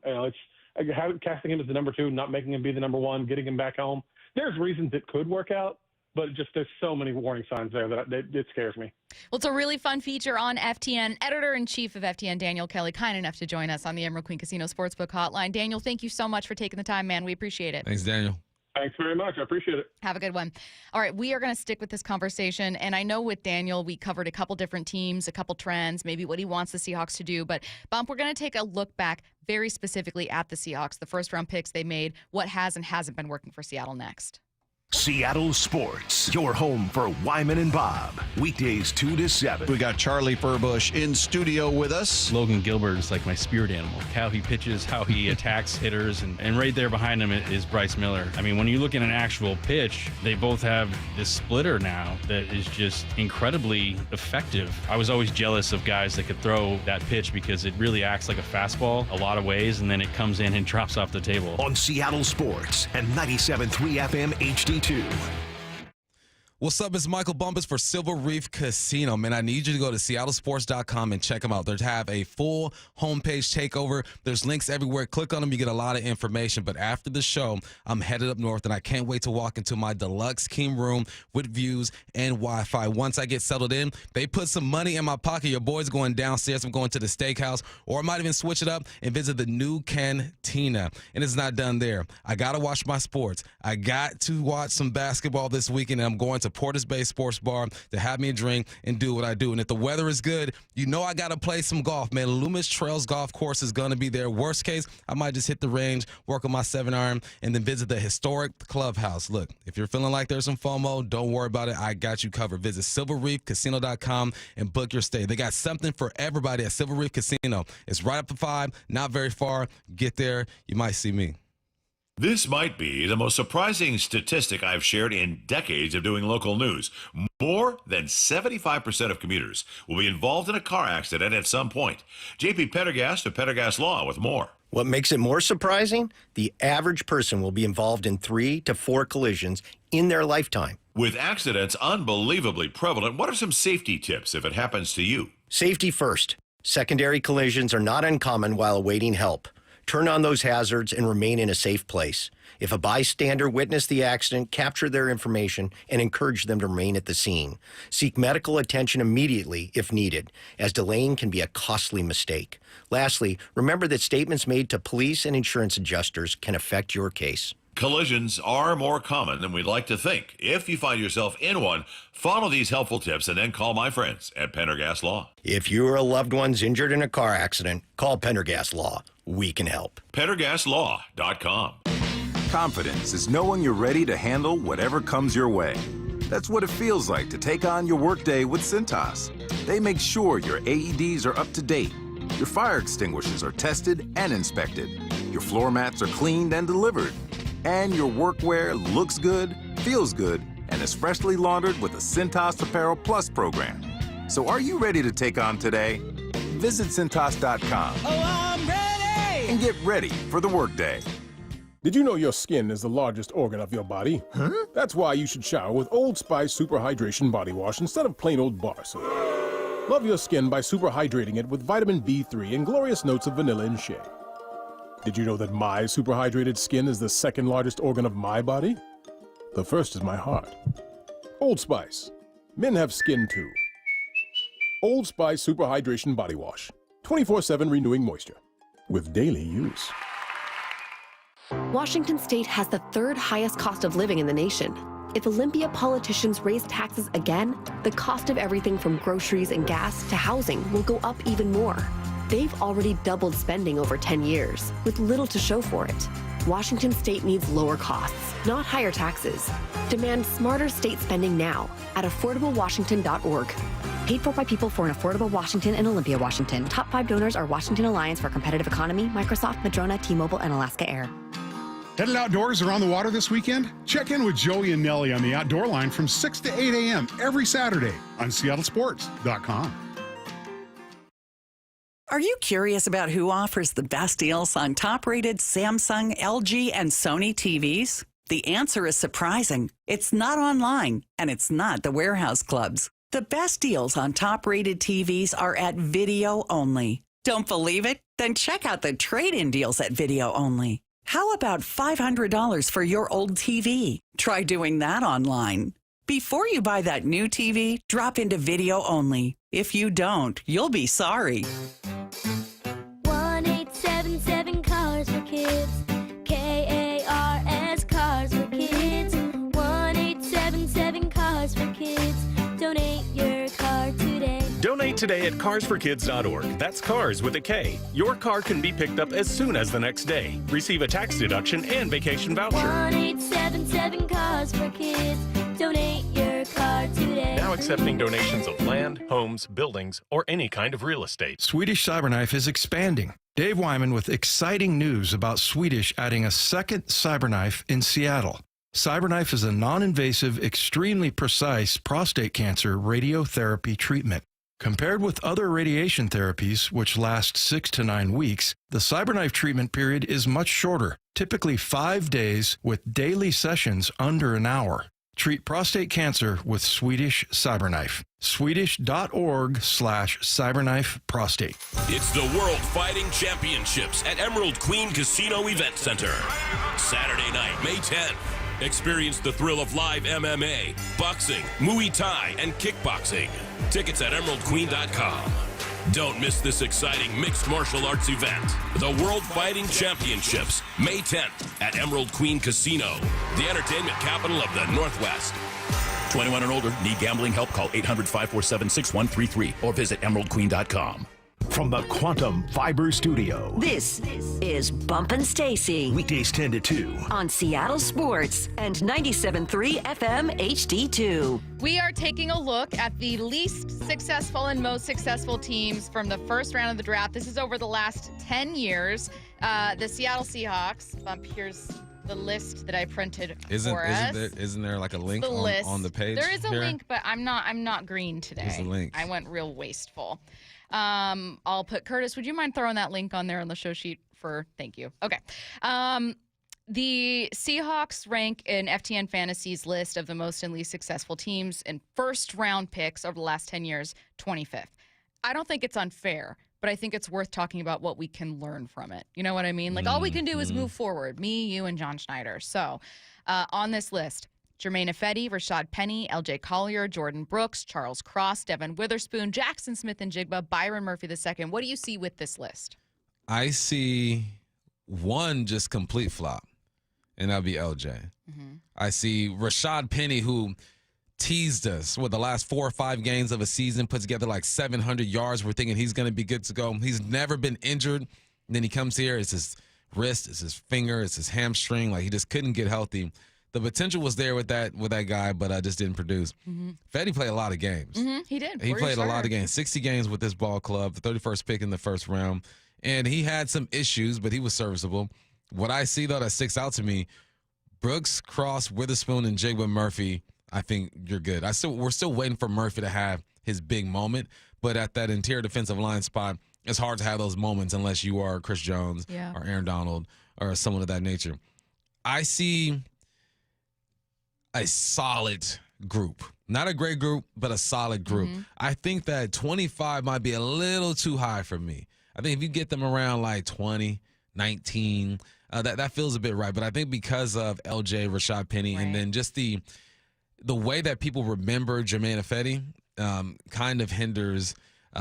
Casting him as the number 2, not making him be the number 1, getting him back home. There's reasons it could work out, but there's so many warning signs there that it scares me. Well, it's a really fun feature on FTN. Editor-in-Chief of FTN Daniel Kelley, kind enough to join us on the Emerald Queen Casino Sportsbook Hotline. Daniel, thank you so much for taking the time, man. We appreciate it. Thanks, Daniel. Thanks very much. I appreciate it. Have a good one. All right, we are going to stick with this conversation. And I know with Daniel, we covered a couple different teams, a couple trends, maybe what he wants the Seahawks to do. But, Bump, we're going to take a look back very specifically at the Seahawks, the first-round picks they made, what has and hasn't been working for Seattle next. Seattle Sports, your home for Wyman and Bob. Weekdays 2 to 7. We got Charlie Furbush in studio with us. Logan Gilbert is like my spirit animal. How he pitches, how he attacks hitters, and right there behind him is Bryce Miller. When you look at an actual pitch, they both have this splitter now that is just incredibly effective. I was always jealous of guys that could throw that pitch because it really acts like a fastball a lot of ways, and then it comes in and drops off the table. On Seattle Sports and 97.3 FM HD2. What's up? It's Michael Bumpus for Silver Reef Casino. Man, I need you to go to seattlesports.com and check them out. They have a full homepage takeover. There's links everywhere. Click on them. You get a lot of information. But after the show, I'm headed up north, and I can't wait to walk into my deluxe King room with views and Wi-Fi. Once I get settled in, they put some money in my pocket. Your boy's going downstairs. I'm going to the steakhouse, or I might even switch it up and visit the new cantina. And it's not done there. I got to watch my sports. I got to watch some basketball this weekend, and I'm going to Porter's Bay Sports Bar to have me a drink and do what I do. And if the weather is good, I got to play some golf, man. Loomis Trails Golf Course is going to be there. Worst case, I might just hit the range, work on my 7-iron, and then visit the historic clubhouse. Look, if you're feeling like there's some FOMO, don't worry about it. I got you covered. Visit silverreefcasino.com and book your stay. They got something for everybody at Silver Reef Casino. It's right up to 5, not very far. Get there. You might see me. This might be the most surprising statistic I've shared in decades of doing local news. More than 75% of commuters will be involved in a car accident at some point. JP Pendergast of Pendergast Law with more. What makes it more surprising? The average person will be involved in 3 to 4 collisions in their lifetime. With accidents unbelievably prevalent, what are some safety tips if it happens to you? Safety first. Secondary collisions are not uncommon while awaiting help. Turn on those hazards and remain in a safe place. If a bystander witnessed the accident, capture their information and encourage them to remain at the scene. Seek medical attention immediately if needed, as delaying can be a costly mistake. Lastly, remember that statements made to police and insurance adjusters can affect your case. Collisions are more common than we'd like to think. If you find yourself in one, follow these helpful tips and then call my friends at Pendergast Law. If you or a loved one's injured in a car accident, call Pendergast Law. We can help. PendergastLaw.com. Confidence is knowing you're ready to handle whatever comes your way. That's what it feels like to take on your workday with Cintas. They make sure your AEDs are up to date, your fire extinguishers are tested and inspected, your floor mats are cleaned and delivered, and your workwear looks good, feels good, and is freshly laundered with the Cintas Apparel Plus program. So are you ready to take on today? Visit Cintas.com. Oh, I'm ready! And get ready for the workday. Did you know your skin is the largest organ of your body? Huh? That's why you should shower with Old Spice Super Hydration Body Wash instead of plain old bar soap. Love your skin by super hydrating it with vitamin B3 and glorious notes of vanilla and shea. Did you know that my super hydrated skin is the second largest organ of my body? The first is my heart. Old Spice. Men have skin too. Old Spice Super Hydration Body Wash. 24/7 renewing moisture. With daily use. Washington state has the 3rd highest cost of living in the nation. If Olympia politicians raise taxes again, the cost of everything from groceries and gas to housing will go up even more. They've already doubled spending over 10 years, with little to show for it. Washington state needs lower costs, not higher taxes. Demand smarter state spending now at affordablewashington.org. Paid for by people for an affordable Washington and Olympia, Washington. Top 5 donors are Washington Alliance for Competitive Economy, Microsoft, Madrona, T-Mobile, and Alaska Air. Headed outdoors or on the water this weekend? Check in with Joey and Nellie on the Outdoor Line from 6 to 8 a.m. every Saturday on SeattleSports.com. Are you curious about who offers the best deals on top-rated Samsung, LG, and Sony TVs? The answer is surprising. It's not online, and it's not the warehouse clubs. The best deals on top-rated TVs are at Video Only. Don't believe it? Then check out the trade-in deals at Video Only. How about $500 for your old TV? Try doing that online. Before you buy that new TV, drop into Video Only. If you don't, you'll be sorry. 1-877 Cars for Kids. KARS Cars for Kids. 1-877 Cars for Kids. Donate your car today. Donate today at carsforkids.org. That's cars with a K. Your car can be picked up as soon as the next day. Receive a tax deduction and vacation voucher. 1-877 Cars for Kids. Donate your car today. Now accepting donations of land, homes, buildings, or any kind of real estate. Swedish Cyberknife is expanding. Dave Wyman with exciting news about Swedish adding a second Cyberknife in Seattle. Cyberknife is a non-invasive, extremely precise prostate cancer radiotherapy treatment. Compared with other radiation therapies, which last 6 to 9 weeks, the Cyberknife treatment period is much shorter, typically 5 days with daily sessions under an hour. Treat prostate cancer with Swedish Cyberknife. Swedish.org/Cyberknife Prostate. It's the World Fighting Championships at Emerald Queen Casino Event Center. Saturday night, May 10th. Experience the thrill of live MMA, boxing, Muay Thai, and kickboxing. Tickets at emeraldqueen.com. Don't miss this exciting mixed martial arts event. The World Fighting Championships, May 10th at Emerald Queen Casino, the entertainment capital of the Northwest. 21 and older, need gambling help? Call 800-547-6133 or visit emeraldqueen.com. From the Quantum Fiber Studio. This is Bumpin' Stacy. Weekdays 10 to 2. On Seattle Sports and 97.3 FM HD2. We are taking a look at the least successful and most successful teams from the first round of the draft. This is over the last 10 years. The Seattle Seahawks. Here's the list that I printed Isn't for us. isn't there like a link The list. on the page? There is a here? link, but I'm not green today. Here's the link. I went real wasteful. I'll put Curtis. Would you mind throwing that link on there on the show sheet for? Thank you. Okay. The Seahawks rank in FTN Fantasy's list of the most and least successful teams in first-round picks over the last 10 years, 25th. I don't think it's unfair, but I think it's worth talking about what we can learn from it. You know what I mean? Like, all we can do is move forward. Me, you, and John Schneider. So, on this list, Jermaine Ifedi, Rashad Penny, LJ Collier, Jordan Brooks, Charles Cross, Devin Witherspoon, Jackson Smith and Jigba, Byron Murphy II. What do you see with this list? I see one just complete flop, and that'll be LJ. I see Rashad Penny, who teased us with the last 4 or 5 games of a season, put together like 700 yards. We're thinking he's going to be good to go. He's never been injured. And then he comes here, it's his wrist, it's his finger, it's his hamstring. Like, he just couldn't get healthy. The potential was there with that guy, but just didn't produce. Fetty played a lot of games. He did. He played a lot of games, 60 games with this ball club, the 31st pick in the first round. And he had some issues, but he was serviceable. What I see, though, that sticks out to me, Brooks, Cross, Witherspoon, and Jigba Murphy, I think you're good. We're still waiting for Murphy to have his big moment, but at that interior defensive line spot, it's hard to have those moments unless you are Chris Jones or Aaron Donald or someone of that nature. I see a solid group. Not a great group, but a solid group. I think that 25 might be a little too high for me. I think if you get them around like 20, 19, that feels a bit right. But I think because of LJ, Rashad Penny, and then just the way that people remember Jermaine Ifedi kind of hinders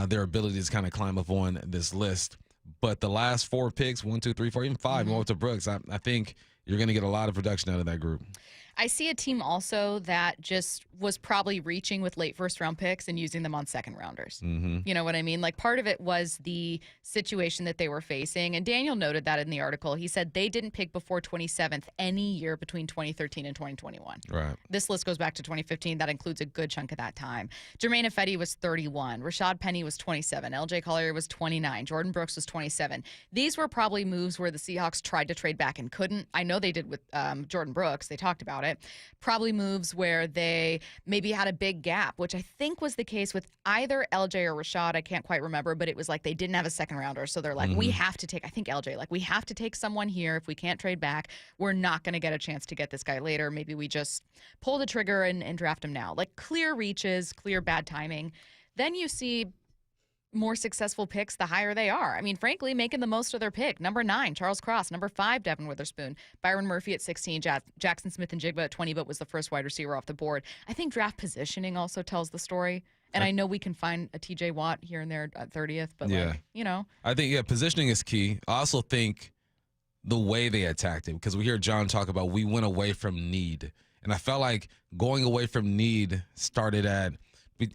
their ability to kind of climb up on this list. But the last 4 picks, 1, 2, 3, 4, even 5, more to Brooks, I think you're going to get a lot of production out of that group. I see a team also that just was probably reaching with late first-round picks and using them on second-rounders. You know what I mean? Like, part of it was the situation that they were facing, and Daniel noted that in the article. He said they didn't pick before 27th any year between 2013 and 2021. Right. This list goes back to 2015. That includes a good chunk of that time. Jermaine Ifedi was 31. Rashad Penny was 27. LJ Collier was 29. Jordan Brooks was 27. These were probably moves where the Seahawks tried to trade back and couldn't. I know they did with Jordan Brooks. They talked about it. Probably moves where they maybe had a big gap, which I think was the case with either LJ or Rashad. I can't quite remember, but it was like they didn't have a second rounder. So they're like, we have to take, I think LJ, like, we have to take someone here. If we can't trade back, we're not going to get a chance to get this guy later. Maybe we just pull the trigger and draft him now. Like, clear reaches, clear bad timing. Then you see more successful picks the higher they are. I mean, frankly, making the most of their pick. Number 9, Charles Cross. Number 5, Devin Witherspoon. Byron Murphy at 16. Jackson Smith and Jigba at 20, but was the first wide receiver off the board. I think draft positioning also tells the story. And I know we can find a TJ Watt here and there at 30th, but like, you know. I think, positioning is key. I also think the way they attacked it, because we hear John talk about we went away from need. And I felt like going away from need started at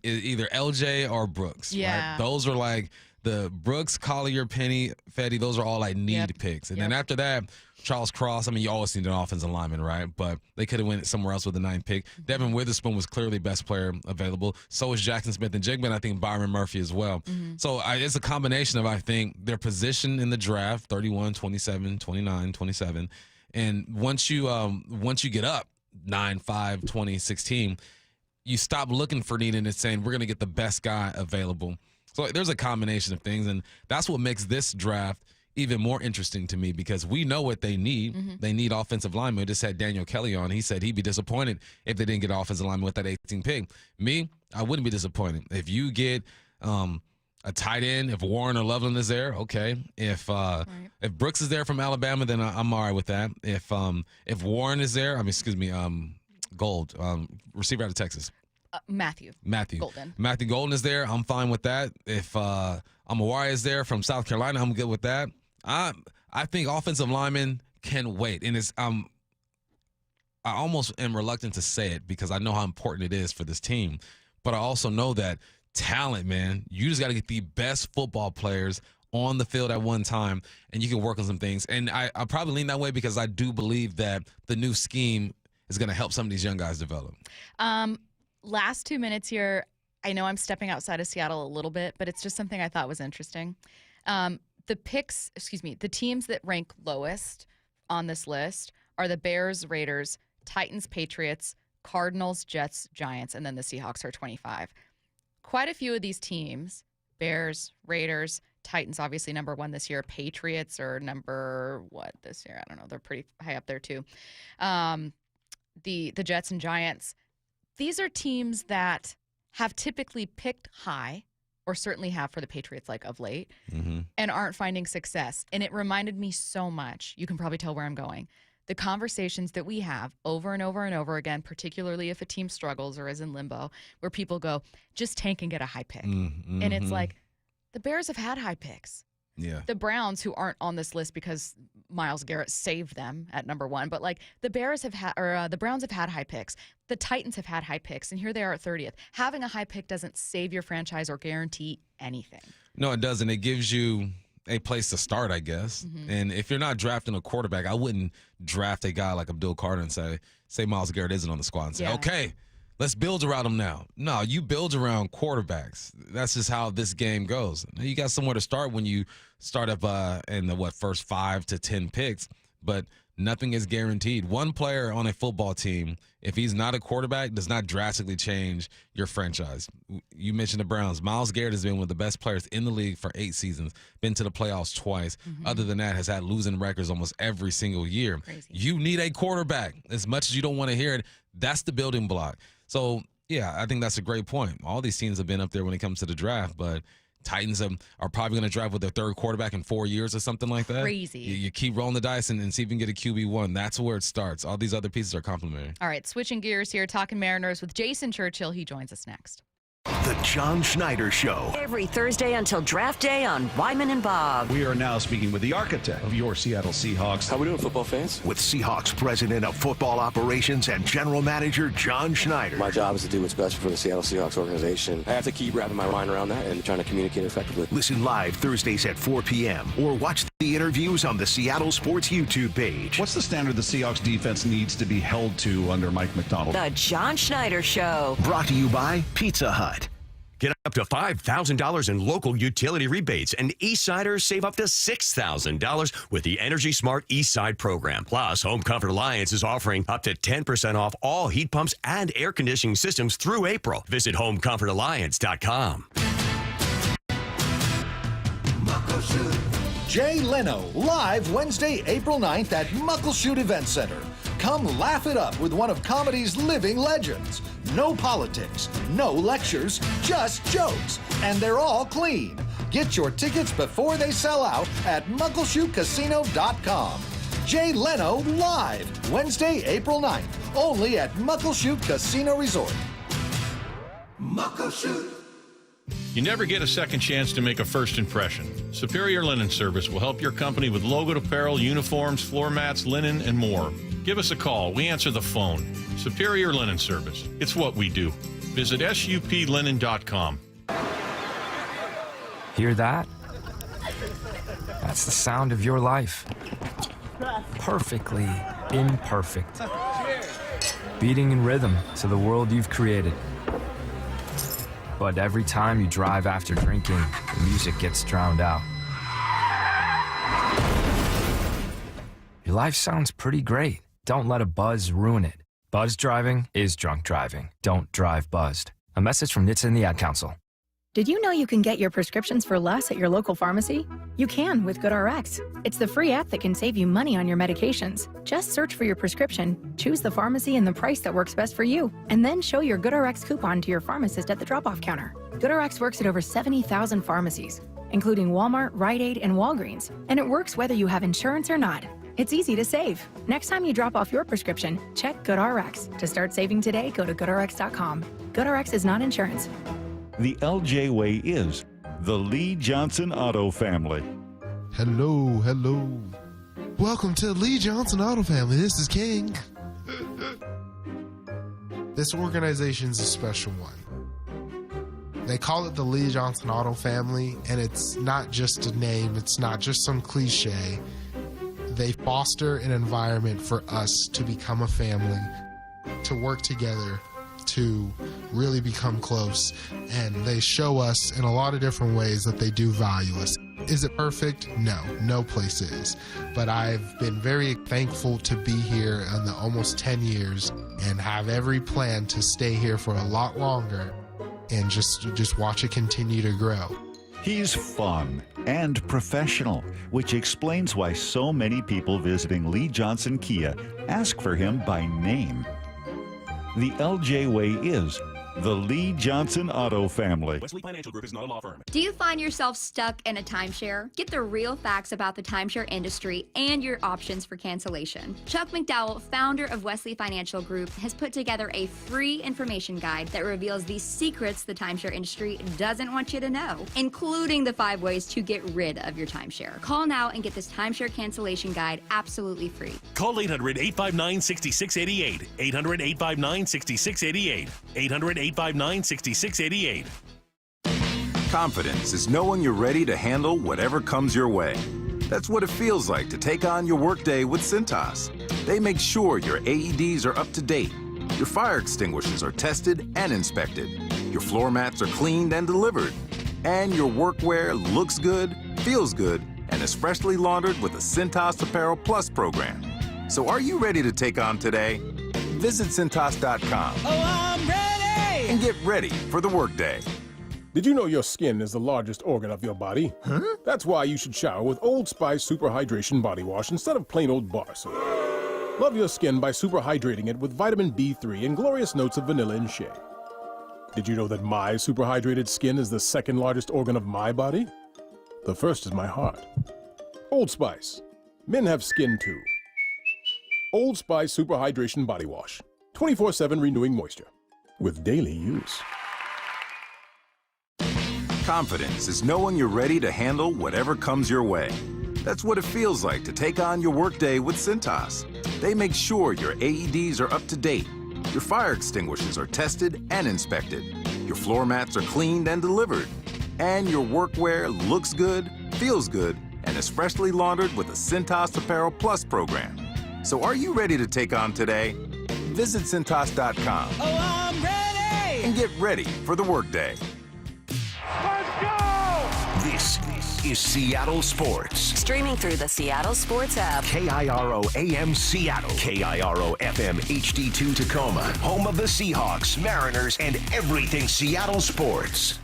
either LJ or Brooks. Yeah. Right? Those are like the Brooks, Collier, Penny, Fetty. Those are all like need picks. And then after that, Charles Cross. I mean, you always need an offensive lineman, right? But they could have went somewhere else with the 9th pick. Devin Witherspoon was clearly best player available. So is Jackson Smith and Jigba, and I think Byron Murphy as well. So it's a combination of, I think, their position in the draft, 31, 27, 29, 27. And once you get up 9, 5, 20, 16, you stop looking for need and it's saying we're going to get the best guy available. So there's a combination of things, and that's what makes this draft even more interesting to me, because we know what they need. They need offensive linemen. We just had Daniel Kelley on. He said he'd be disappointed if they didn't get offensive lineman with that 18th pick. Me, I wouldn't be disappointed. If you get a tight end, if Warren or Loveland is there, okay. If Brooks is there from Alabama, then I'm all right with that. If Warren is there, Gold, receiver out of Texas. Matthew Golden. Matthew Golden is there. I'm fine with that. If Amawari is there from South Carolina, I'm good with that. I think offensive linemen can wait. And I almost am reluctant to say it because I know how important it is for this team. But I also know that talent, man, you just got to get the best football players on the field at one time, and you can work on some things. And I probably lean that way because I do believe that the new scheme is going to help some of these young guys develop. Last 2 minutes here. I know I'm stepping outside of Seattle a little bit, but it's just something I thought was interesting. The teams that rank lowest on this list are the Bears, Raiders, Titans, Patriots, Cardinals, Jets, Giants, and then the Seahawks are 25. Quite a few of these teams, Bears, Raiders, Titans, obviously number 1 this year. Patriots are number what this year? I don't know. They're pretty high up there too. The Jets and Giants, these are teams that have typically picked high, or certainly have for the Patriots like of late, and aren't finding success. And it reminded me so much, you can probably tell where I'm going, the conversations that we have over and over and over again, particularly if a team struggles or is in limbo, where people go, just tank and get a high pick. And it's like, the Bears have had high picks. Yeah. The Browns, who aren't on this list because Myles Garrett saved them at number 1, but like the Bears have had, or the Browns have had high picks. The Titans have had high picks, and here they are at 30th. Having a high pick doesn't save your franchise or guarantee anything. No, it doesn't. It gives you a place to start, I guess. And if you're not drafting a quarterback, I wouldn't draft a guy like Abdul Carter and say Myles Garrett isn't on the squad and say, okay, let's build around him now. No, you build around quarterbacks. That's just how this game goes. You got somewhere to start when you start up in the first 5 to 10 picks, but nothing is guaranteed. One player on a football team, if he's not a quarterback, does not drastically change your franchise. You mentioned the Browns. Myles Garrett has been one of the best players in the league for 8 seasons, been to the playoffs twice. Other than that, has had losing records almost every single year. Crazy. You need a quarterback. As much as you don't want to hear it, that's the building block. So, yeah, I think that's a great point. All these teams have been up there when it comes to the draft, but Titans are probably going to draft with their 3rd quarterback in 4 years or something like that. Crazy. You keep rolling the dice and see if you can get a QB1. That's where it starts. All these other pieces are complementary. All right, switching gears here, talking Mariners with Jason Churchill. He joins us next. The John Schneider Show. Every Thursday until draft day on Wyman and Bob. We are now speaking with the architect of your Seattle Seahawks. How we doing, football fans? With Seahawks President of Football Operations and General Manager John Schneider. My job is to do what's best for the Seattle Seahawks organization. I have to keep wrapping my mind around that and trying to communicate effectively. Listen live Thursdays at 4 p.m. or watch the interviews on the Seattle Sports YouTube page. What's the standard the Seahawks defense needs to be held to under Mike McDonald? The John Schneider Show. Brought to you by Pizza Hut. Get up to $5,000 in local utility rebates, and Eastsiders save up to $6,000 with the Energy Smart Eastside program. Plus, Home Comfort Alliance is offering up to 10% off all heat pumps and air conditioning systems through April. Visit HomeComfortAlliance.com. Jay Leno, live Wednesday, April 9th at Muckleshoot Event Center. Come laugh it up with one of comedy's living legends. No politics, no lectures, just jokes, and they're all clean. Get your tickets before they sell out at MuckleshootCasino.com. Jay Leno live Wednesday, April 9th, only at Muckleshoot Casino Resort. Muckleshoot. You never get a second chance to make a first impression. Superior Linen Service will help your company with logoed apparel, uniforms, floor mats, linen, and more. Give us a call. We answer the phone. Superior Linen Service. It's what we do. Visit SUPLinen.com. Hear that? That's the sound of your life. Perfectly imperfect. Beating in rhythm to the world you've created. But every time you drive after drinking, the music gets drowned out. Your life sounds pretty great. Don't let a buzz ruin it. Buzz driving is drunk driving. Don't drive buzzed. A message from NHTSA and the Ad Council. Did you know you can get your prescriptions for less at your local pharmacy? You can with GoodRx. It's the free app that can save you money on your medications. Just search for your prescription, choose the pharmacy and the price that works best for you, and then show your GoodRx coupon to your pharmacist at the drop-off counter. GoodRx works at over 70,000 pharmacies, including Walmart, Rite Aid, and Walgreens, and it works whether you have insurance or not. It's easy to save. Next time you drop off your prescription, check GoodRx. To start saving today, go to GoodRx.com. GoodRx is not insurance. The LJ way is the Lee Johnson Auto Family. Hello, hello. Welcome to Lee Johnson Auto Family. This is King. This organization's a special one. They call it the Lee Johnson Auto Family, and it's not just a name. It's not just some cliche. They foster an environment for us to become a family, to work together, to really become close, and they show us in a lot of different ways that they do value us. Is it perfect? No, no place is. But I've been very thankful to be here in the almost 10 years and have every plan to stay here for a lot longer and just watch it continue to grow. He's fun and professional, which explains why so many people visiting Lee Johnson Kia ask for him by name. The LJ way is the Lee Johnson Auto family. Wesley Financial Group is not a law firm. Do you find yourself stuck in a timeshare? Get the real facts about the timeshare industry and your options for cancellation. Chuck McDowell, founder of Wesley Financial Group, has put together a free information guide that reveals the secrets the timeshare industry doesn't want you to know, including the 5 ways to get rid of your timeshare. Call now and get this timeshare cancellation guide absolutely free. Call 800-859-6688. 800-859-6688. 800-859-6688. Confidence is knowing you're ready to handle whatever comes your way. That's what it feels like to take on your workday with Cintas. They make sure your AEDs are up to date, your fire extinguishers are tested and inspected, your floor mats are cleaned and delivered, and your workwear looks good, feels good, and is freshly laundered with the Cintas Apparel Plus program. So are you ready to take on today? Visit Cintas.com. Oh, I'm ready! And get ready for the workday. Did you know your skin is the largest organ of your body? Huh? That's why you should shower with Old Spice Super Hydration Body Wash instead of plain old bar soap. Love your skin by super hydrating it with vitamin B3 and glorious notes of vanilla and shea. Did you know that my super hydrated skin is the second largest organ of my body? The first is my heart. Old Spice. Men have skin too. Old Spice Super Hydration Body Wash. 24/7 renewing moisture. With daily use. Confidence is knowing you're ready to handle whatever comes your way. That's what it feels like to take on your workday with Cintas. They make sure your AEDs are up to date, your fire extinguishers are tested and inspected, your floor mats are cleaned and delivered, and your workwear looks good, feels good, and is freshly laundered with the Cintas Apparel Plus program. So are you ready to take on today? Visit Cintas.com. Oh, I'm ready! And get ready for the workday. Let's go! This is Seattle Sports. Streaming through the Seattle Sports app. KIRO AM Seattle. KIRO FM HD2 Tacoma. Home of the Seahawks, Mariners, and everything Seattle sports.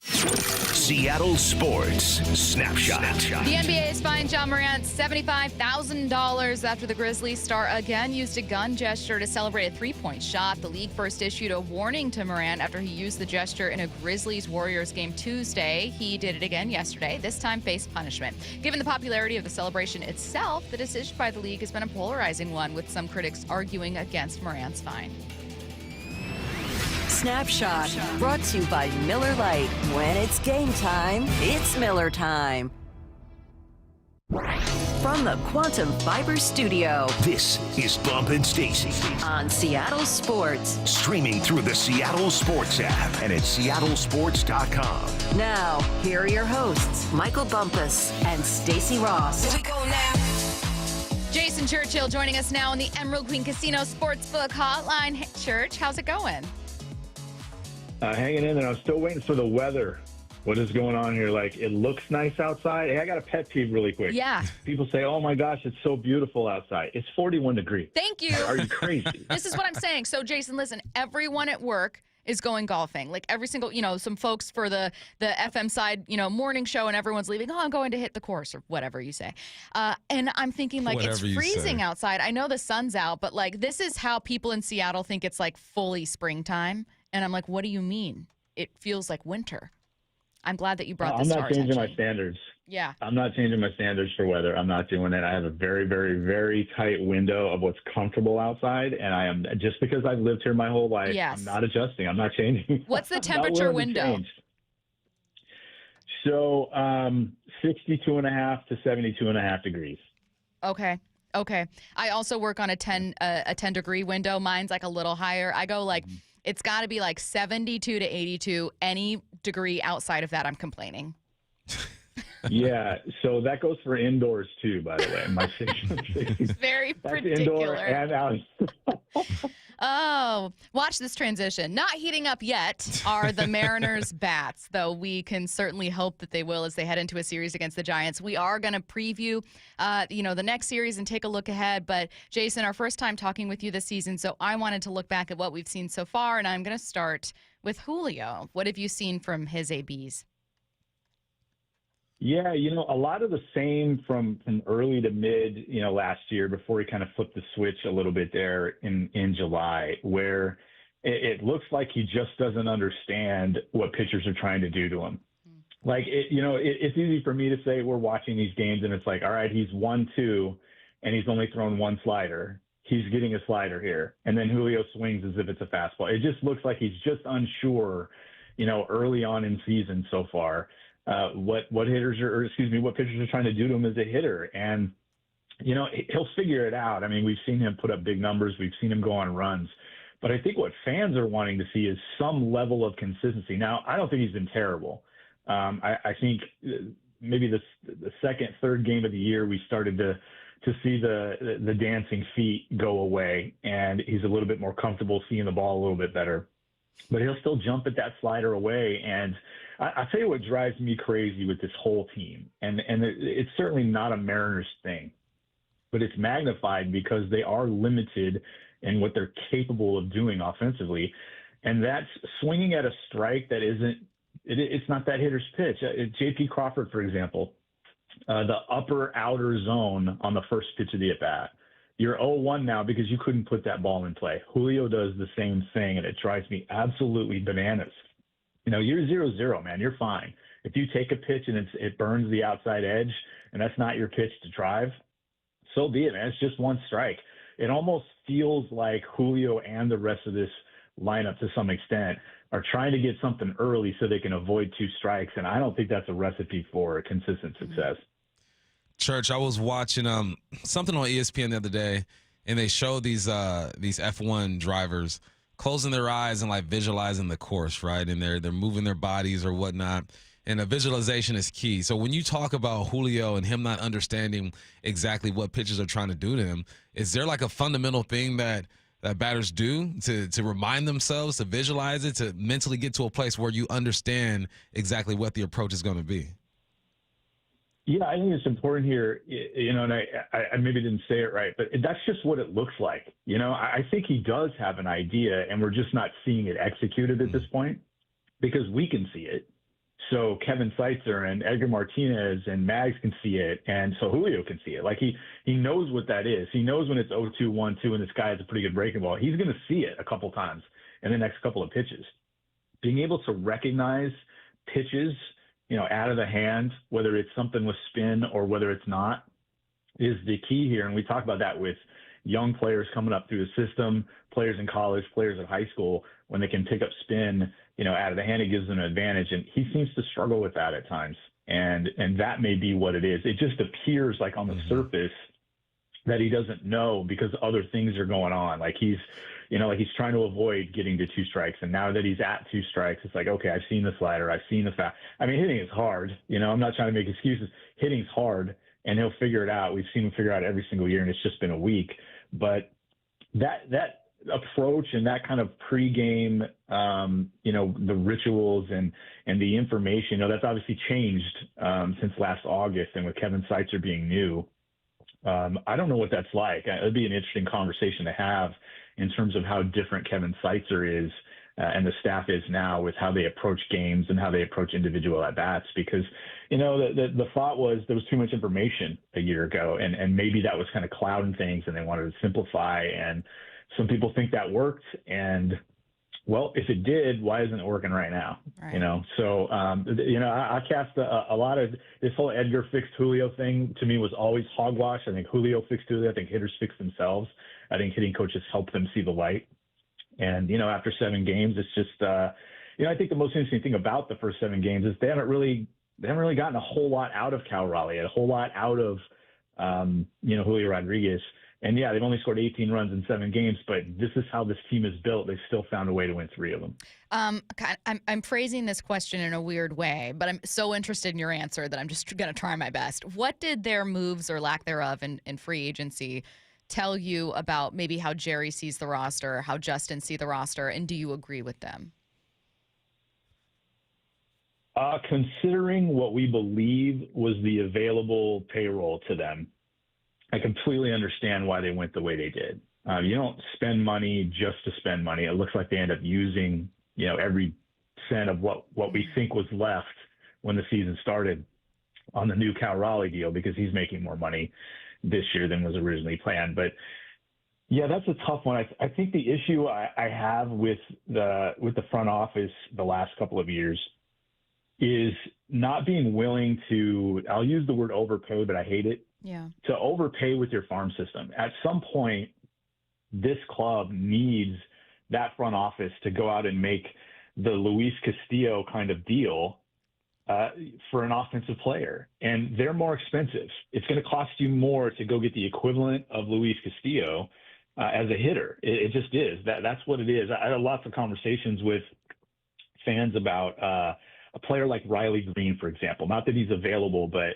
Seattle Sports Snapshot. The NBA has fined John Morant $75,000 after the Grizzlies star again used a gun gesture to celebrate a three-point shot. The league first issued a warning to Morant after he used the gesture in a Grizzlies-Warriors game Tuesday. He did it again yesterday, this time faced punishment. Given the popularity of the celebration itself, the decision by the league has been a polarizing one, with some critics arguing against Morant's fine. Snapshot, brought to you by Miller Lite. When it's game time, it's Miller time. From the Quantum Fiber Studio, this is Bump and Stacy on Seattle Sports. Streaming through the Seattle Sports app and at seattlesports.com. Now, here are your hosts, Michael Bumpus and Stacy Ross. Here we go now. Jason Churchill joining us now on the Emerald Queen Casino Sportsbook Hotline. Hey, Church, how's it going? Hanging in there. I'm still waiting for the weather. What is going on here? Like, it looks nice outside. Hey, I got a pet peeve really quick. Yeah. People say, oh, my gosh, it's so beautiful outside. It's 41 degrees. Thank you. Are you crazy? This is what I'm saying. So, Jason, listen, everyone at work is going golfing. Like, every single, some folks for the FM side, morning show, and everyone's leaving. Oh, I'm going to hit the course, or whatever you say. And I'm thinking, like, Whatever it's freezing outside. I know the sun's out, but, like, this is how people in Seattle think it's, like, fully springtime. And I'm like, what do you mean? It feels like winter. I'm glad that you brought this to our attention. I'm not changing my standards. Yeah. I'm not changing my standards for weather. I'm not doing it. I have a very, very, very tight window of what's comfortable outside. And I am, just because I've lived here my whole life, yes. I'm not adjusting. I'm not changing. What's the temperature window? So 62.5 to 72.5 degrees. Okay. I also work on a 10 degree window. Mine's like a little higher. I go like, it's got to be like 72 to 82. Any degree outside of that, I'm complaining. Yeah, so that goes for indoors too, by the way. My 60, it's very that's particular. Indoor and out. Oh, watch this transition. Not heating up yet are the Mariners' bats, though we can certainly hope that they will as they head into a series against the Giants. We are going to preview, the next series and take a look ahead. But, Jason, our first time talking with you this season, so I wanted to look back at what we've seen so far, and I'm going to start with Julio. What have you seen from his ABs? Yeah, a lot of the same from early to mid, last year before he kind of flipped the switch a little bit there in July, where it looks like he just doesn't understand what pitchers are trying to do to him. Like, it's easy for me to say we're watching these games and it's like, all right, he's 1-2 and he's only thrown one slider. He's getting a slider here. And then Julio swings as if it's a fastball. It just looks like he's just unsure, early on in season so far. What pitchers are trying to do to him as a hitter. And, he'll figure it out. I mean, we've seen him put up big numbers. We've seen him go on runs. But I think what fans are wanting to see is some level of consistency. Now, I don't think he's been terrible. I think maybe the second, third game of the year, we started to see the dancing feet go away, and he's a little bit more comfortable seeing the ball a little bit better. But he'll still jump at that slider away, and I'll tell you what drives me crazy with this whole team, and it's certainly not a Mariners thing, but it's magnified because they are limited in what they're capable of doing offensively, and that's swinging at a strike that it's not that hitter's pitch. J.P. Crawford, for example, the upper outer zone on the first pitch of the at-bat. You're 0-1 now because you couldn't put that ball in play. Julio does the same thing, and it drives me absolutely bananas. You're 0-0, man. You're fine. If you take a pitch and it burns the outside edge and that's not your pitch to drive, so be it, man. It's just one strike. It almost feels like Julio and the rest of this lineup to some extent are trying to get something early so they can avoid two strikes, and I don't think that's a recipe for consistent success. Church, I was watching something on ESPN the other day, and they showed these F1 drivers closing their eyes and like visualizing the course, right? And they're moving their bodies or whatnot. And a visualization is key. So when you talk about Julio and him not understanding exactly what pitchers are trying to do to him, is there like a fundamental thing that batters do to remind themselves, to visualize it, to mentally get to a place where you understand exactly what the approach is going to be? Yeah, I think it's important here, and I maybe didn't say it right, but that's just what it looks like. I think he does have an idea, and we're just not seeing it executed at this point because we can see it. So Kevin Seitzer and Edgar Martinez and Mags can see it, and so Julio can see it. Like he knows what that is. He knows when it's 0-2, 1-2, and this guy has a pretty good breaking ball. He's going to see it a couple times in the next couple of pitches. Being able to recognize pitches out of the hand, whether it's something with spin or whether it's not, is the key here. And we talk about that with young players coming up through the system, players in college, players at high school, when they can pick up spin, out of the hand, it gives them an advantage. And he seems to struggle with that at times. And that may be what it is. It just appears like on the surface that he doesn't know because other things are going on. Like he's trying to avoid getting to two strikes. And now that he's at two strikes, it's like, okay, I've seen the slider. I've seen the hitting is hard. I'm not trying to make excuses. Hitting's hard, and he'll figure it out. We've seen him figure it out every single year, and it's just been a week. But that approach and that kind of pregame, the rituals and the information, that's obviously changed since last August. And with Kevin Seitzer being new, I don't know what that's like. It'd be an interesting conversation to have in terms of how different Kevin Seitzer is and the staff is now with how they approach games and how they approach individual at-bats. Because, the thought was there was too much information a year ago, and maybe that was kind of clouding things, and they wanted to simplify. And some people think that worked. And, well, if it did, why isn't it working right now? Right. So, I cast a lot of this whole Edgar fixed Julio thing to me was always hogwash. I think Julio fixed Julio. I think hitters fix themselves. I think hitting coaches help them see the light. And, after 7 games, it's just, I think the most interesting thing about the first 7 games is they haven't really gotten a whole lot out of Cal Raleigh, a whole lot out of, Julio Rodriguez. And, yeah, they've only scored 18 runs in 7 games, but this is how this team is built. They've still found a way to win 3 of them. I'm phrasing this question in a weird way, but I'm so interested in your answer that I'm just going to try my best. What did their moves or lack thereof in free agency tell you about maybe how Jerry sees the roster, how Justin sees the roster, and do you agree with them? Considering what we believe was the available payroll to them, I completely understand why they went the way they did. You don't spend money just to spend money. It looks like they end up using, every cent of what we think was left when the season started on the new Cal Raleigh deal, because he's making more money this year than was originally planned. But yeah, that's a tough one. I think the issue I have with the front office the last couple of years is not being willing to, I'll use the word overpay, but I hate it. Yeah. To overpay with your farm system. At some point, this club needs that front office to go out and make the Luis Castillo kind of deal for an offensive player. And they're more expensive. It's going to cost you more to go get the equivalent of Luis Castillo as a hitter. It just is. That's what it is. I had lots of conversations with fans about a player like Riley Green, for example. Not that he's available, but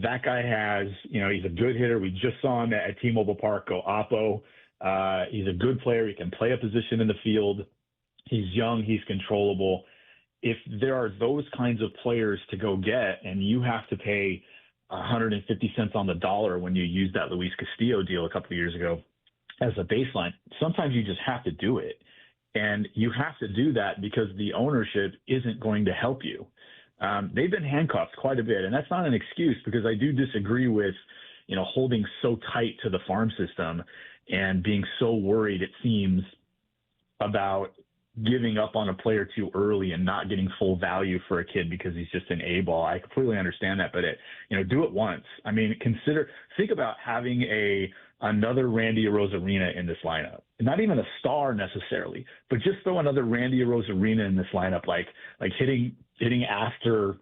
that guy has, he's a good hitter. We just saw him at T-Mobile Park go oppo. He's a good player. He can play a position in the field. He's young. He's controllable. If there are those kinds of players to go get, and you have to pay 150 cents on the dollar when you use that Luis Castillo deal a couple of years ago as a baseline, sometimes you just have to do it. And you have to do that because the ownership isn't going to help you. They've been handcuffed quite a bit, and that's not an excuse, because I do disagree with, holding so tight to the farm system and being so worried, it seems, about giving up on a player too early and not getting full value for a kid because he's just an A-ball. I completely understand that, but do it once. I mean, think about having another Randy Arozarena in this lineup. Not even a star necessarily, but just throw another Randy Arozarena in this lineup, like hitting after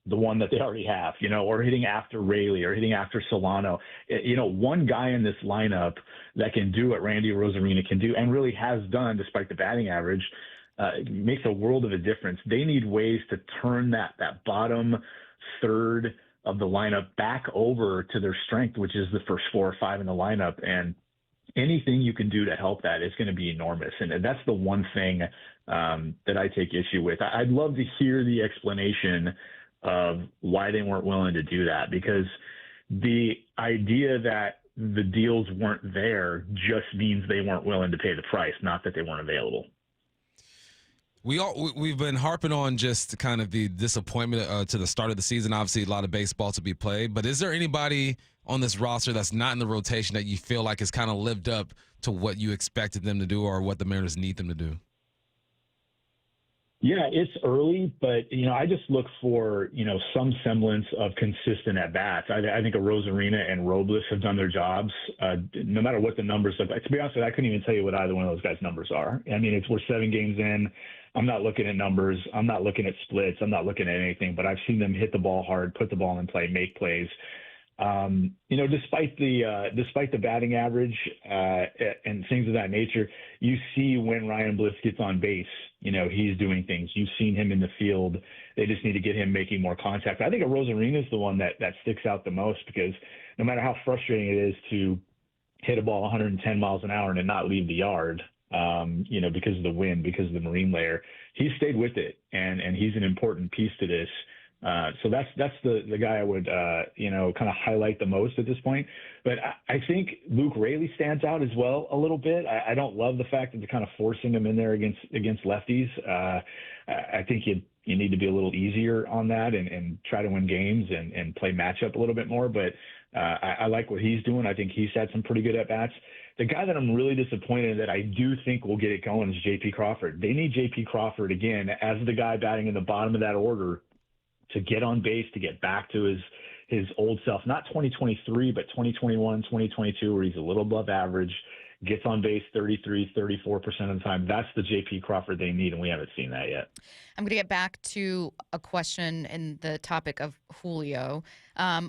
the one that they already have, or hitting after Raley or hitting after Solano. One guy in this lineup that can do what Randy Arozarena can do and really has done despite the batting average makes a world of a difference. They need ways to turn that bottom third of the lineup back over to their strength, which is the first 4 or 5 in the lineup. And anything you can do to help that is going to be enormous. And that's the one thing that I take issue with. I'd love to hear the explanation of why they weren't willing to do that, because the idea that the deals weren't there just means they weren't willing to pay the price, not that they weren't available. We've been harping on just kind of the disappointment to the start of the season. Obviously, a lot of baseball to be played. But is there anybody on this roster that's not in the rotation that you feel like has kind of lived up to what you expected them to do or what the Mariners need them to do? Yeah, it's early, but, I just look for, some semblance of consistent at-bats. I think Arozarena and Robles have done their jobs, no matter what the numbers are. To be honest with you, I couldn't even tell you what either one of those guys' numbers are. I mean, we're 7 games in. I'm not looking at numbers. I'm not looking at splits. I'm not looking at anything, but I've seen them hit the ball hard, put the ball in play, make plays. Despite the batting average and things of that nature, you see when Ryan Bliss gets on base, he's doing things. You've seen him in the field. They just need to get him making more contact. I think Arozarena is the one that sticks out the most, because no matter how frustrating it is to hit a ball 110 miles an hour and not leave the yard, because of the wind, because of the marine layer, he stayed with it, and he's an important piece to this. So that's the guy I would, kind of highlight the most at this point. But I think Luke Raley stands out as well a little bit. I don't love the fact that they're kind of forcing him in there against lefties. I think you need to be a little easier on that and try to win games and play matchup a little bit more. But I like what he's doing. I think he's had some pretty good at-bats. The guy that I'm really disappointed in that I do think will get it going is J.P. Crawford. They need J.P. Crawford, again, as the guy batting in the bottom of that order, to get on base, to get back to his old self, not 2023, but 2021, 2022, where he's a little above average, gets on base 33, 34% of the time. That's the J.P. Crawford they need, and we haven't seen that yet. I'm going to get back to a question in the topic of Julio.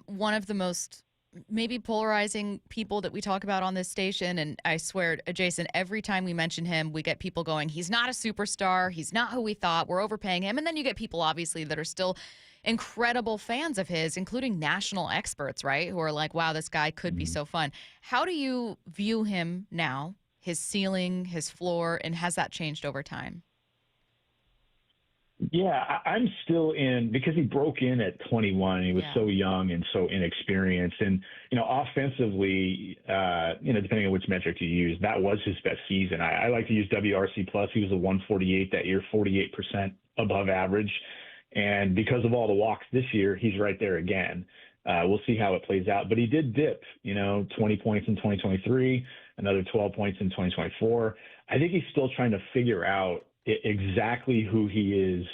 One of the most maybe polarizing people that we talk about on this station. And I swear, Jason, every time we mention him, we get people going, he's not a superstar. He's not who we thought. We're overpaying him. And then you get people, obviously, that are still incredible fans of his, including national experts, right? Who are like, wow, this guy could be so fun. How do you view him now, his ceiling, his floor, and has that changed over time? Yeah, I'm still in because he broke in at 21 and he was so young and so inexperienced. And, offensively, depending on which metric you use, that was his best season. I like to use WRC plus. He was a 148 that year, 48% above average. And because of all the walks this year, he's right there again. We'll see how it plays out. But he did dip, 20 points in 2023, another 12 points in 2024. I think he's still trying to figure out exactly who he is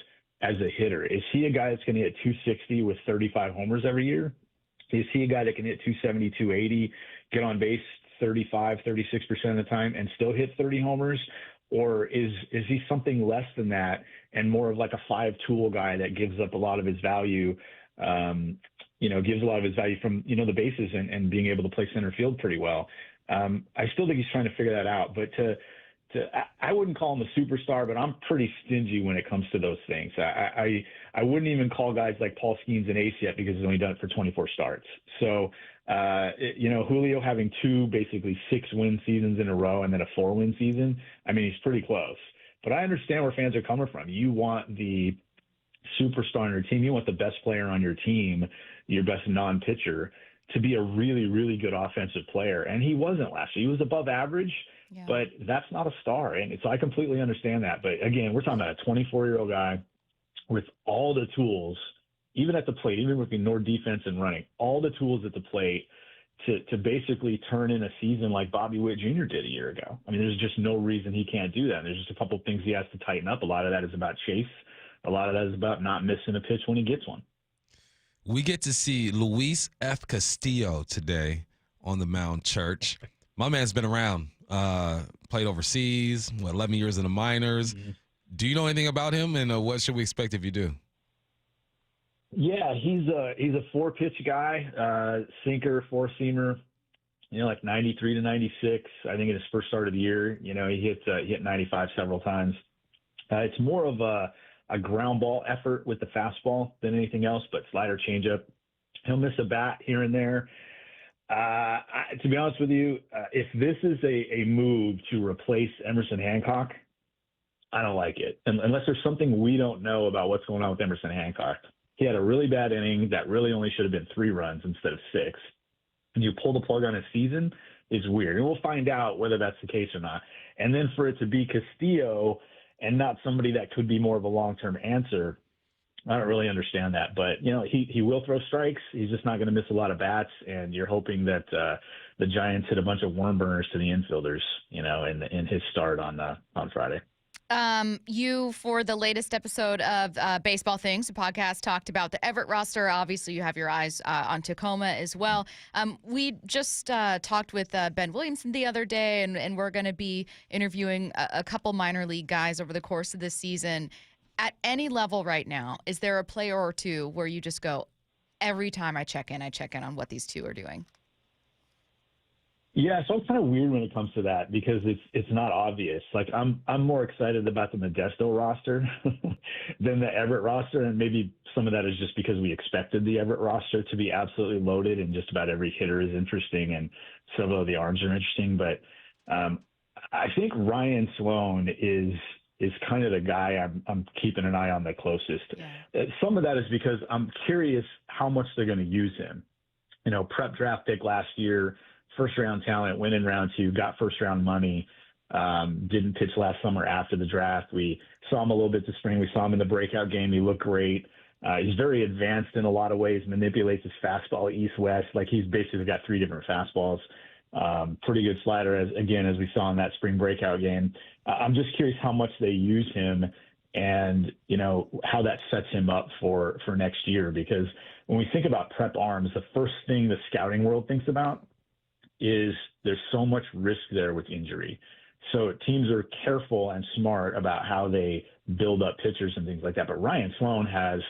as a hitter. Is he a guy that's going to hit 260 with 35 homers every year? Is he a guy that can hit 270, 280, get on base 35, 36% of the time and still hit 30 homers? Or is he something less than that and more of like a five-tool guy that gives up a lot of his value, gives a lot of his value from, the bases and being able to play center field pretty well? I still think he's trying to figure that out. But I wouldn't call him a superstar, but I'm pretty stingy when it comes to those things. I wouldn't even call guys like Paul Skeens an ace yet because he's only done it for 24 starts. So, Julio having two basically 6-win seasons in a row and then a 4-win season, I mean, he's pretty close. But I understand where fans are coming from. You want the superstar on your team. You want the best player on your team, your best non-pitcher, to be a really, really good offensive player. And he wasn't last year. He was above average. Yeah. But that's not a star. And so I completely understand that. But again, we're talking about a 24-year-old guy with all the tools, even at the plate, even with ignore defense and running, all the tools at the plate to basically turn in a season like Bobby Witt Jr. did a year ago. I mean, there's just no reason he can't do that. And there's just a couple of things he has to tighten up. A lot of that is about chase. A lot of that is about not missing a pitch when he gets one. We get to see Luis F. Castillo today on the mound, Church. My man's been around. Played overseas, 11 years in the minors. Mm-hmm. Do you know anything about him, and what should we expect if you do? Yeah, he's a four-pitch guy, sinker, four-seamer, like 93 to 96. I think in his first start of the year, he hit 95 several times. It's more of a ground ball effort with the fastball than anything else, but slider, changeup. He'll miss a bat here and there. To be honest with you, if this is a move to replace Emerson Hancock, I don't like it. Unless there's something we don't know about what's going on with Emerson Hancock. He had a really bad inning that really only should have been 3 runs instead of 6. And you pull the plug on his season is weird. And we'll find out whether that's the case or not. And then for it to be Castillo and not somebody that could be more of a long-term answer, I don't really understand that, but he will throw strikes. He's just not going to miss a lot of bats, and you're hoping that the Giants hit a bunch of worm burners to the infielders, in his start on Friday. You, for the latest episode of Baseball Things, the podcast, talked about the Everett roster. Obviously, you have your eyes on Tacoma as well. We just talked with Ben Williamson the other day, and we're going to be interviewing a couple minor league guys over the course of this season. At any level right now, is there a player or two where you just go, every time I check in on what these two are doing? Yeah, so it's kind of weird when it comes to that because it's not obvious. Like I'm more excited about the Modesto roster than the Everett roster, and maybe some of that is just because we expected the Everett roster to be absolutely loaded and just about every hitter is interesting and several of the arms are interesting. But I think Ryan Sloan is kind of the guy I'm keeping an eye on the closest. Yeah. Some of that is because I'm curious how much they're going to use him. Prep draft pick last year, first-round talent, went in round 2, got first-round money, didn't pitch last summer after the draft. We saw him a little bit this spring. We saw him in the breakout game. He looked great. He's very advanced in a lot of ways, manipulates his fastball east-west. Like he's basically got 3 different fastballs. Pretty good slider, as we saw in that spring breakout game. I'm just curious how much they use him and, how that sets him up for next year. Because when we think about prep arms, the first thing the scouting world thinks about is there's so much risk there with injury. So teams are careful and smart about how they build up pitchers and things like that. But Ryan Sloan has,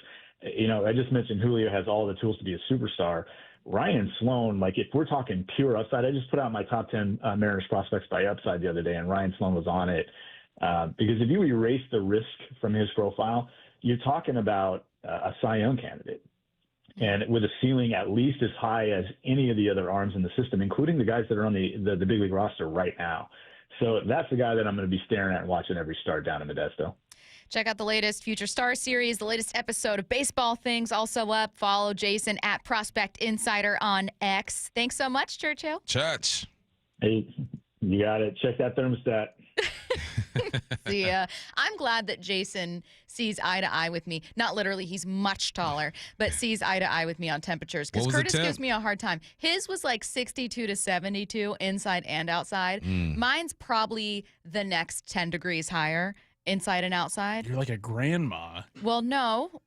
I just mentioned Julio has all the tools to be a superstar. Ryan Sloan, like if we're talking pure upside, I just put out my top 10 Mariners prospects by upside the other day, and Ryan Sloan was on it. Because if you erase the risk from his profile, you're talking about a Cy Young candidate. And with a ceiling at least as high as any of the other arms in the system, including the guys that are on the big league roster right now. So that's the guy that I'm going to be staring at and watching every start down in Modesto. Check out the latest Future Star series, the latest episode of Baseball Things also up. Follow Jason at Prospect Insider on X. Thanks so much, Churchill. Church. Hey, you got it. Check that thermostat. See ya. I'm glad that Jason sees eye to eye with me. Not literally, he's much taller, but sees eye to eye with me on temperatures. Because Curtis gives me a hard time. His was like 62 to 72 inside and outside. Mine's probably the next 10 degrees higher inside and outside. You're like a grandma. Well, no.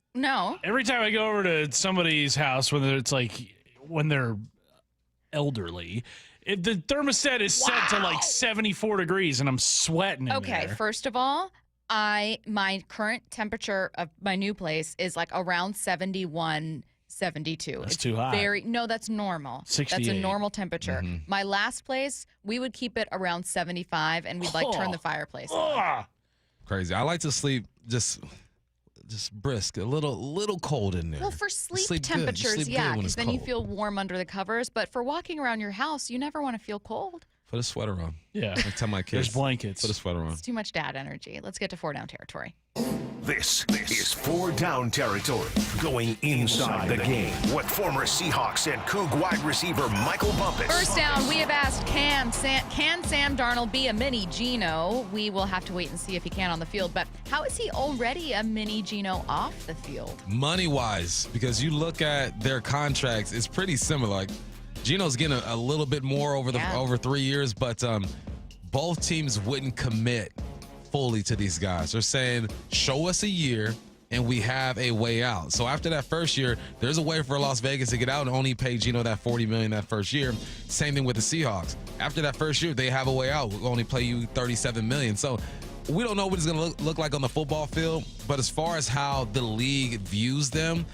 Every time I go over to somebody's house, when they're elderly, the thermostat is set to like 74 degrees and I'm sweating in Okay, there. first of all, my current temperature of my new place is like around 71, 72. That's too hot. No, that's normal. 68. That's a normal temperature. My last place, we would keep it around 75 and we'd like turn the fireplace on. Crazy. I like to sleep just brisk, a little cold in there. Well, for sleep good. You temperatures, sleep good yeah, when because it's then you cold. feel warm under the covers. But for walking around your house, you never want to feel cold. Put a sweater on. Yeah. I tell my kids. There's blankets. Put a sweater on. It's too much dad energy. Let's get to 4 down territory. This is 4 down territory, going inside the game with former Seahawks and Coug wide receiver Michael Bumpus. First down, we have asked can Sam Darnold be a mini Geno? We will have to wait and see if he can on the field, but how is he already a mini Geno off the field? Money-wise, because you look at their contracts, it's pretty similar. Like Geno's getting a little bit more over 3 years, but both teams wouldn't commit fully to these guys. They're saying, show us a year and we have a way out. So after that first year, there's a way for Las Vegas to get out and only pay Geno that $40 million that first year. Same thing with the Seahawks. After that first year, they have a way out. We'll only play you $37 million. So we don't know what it's going to look like on the football field, but as far as how the league views them,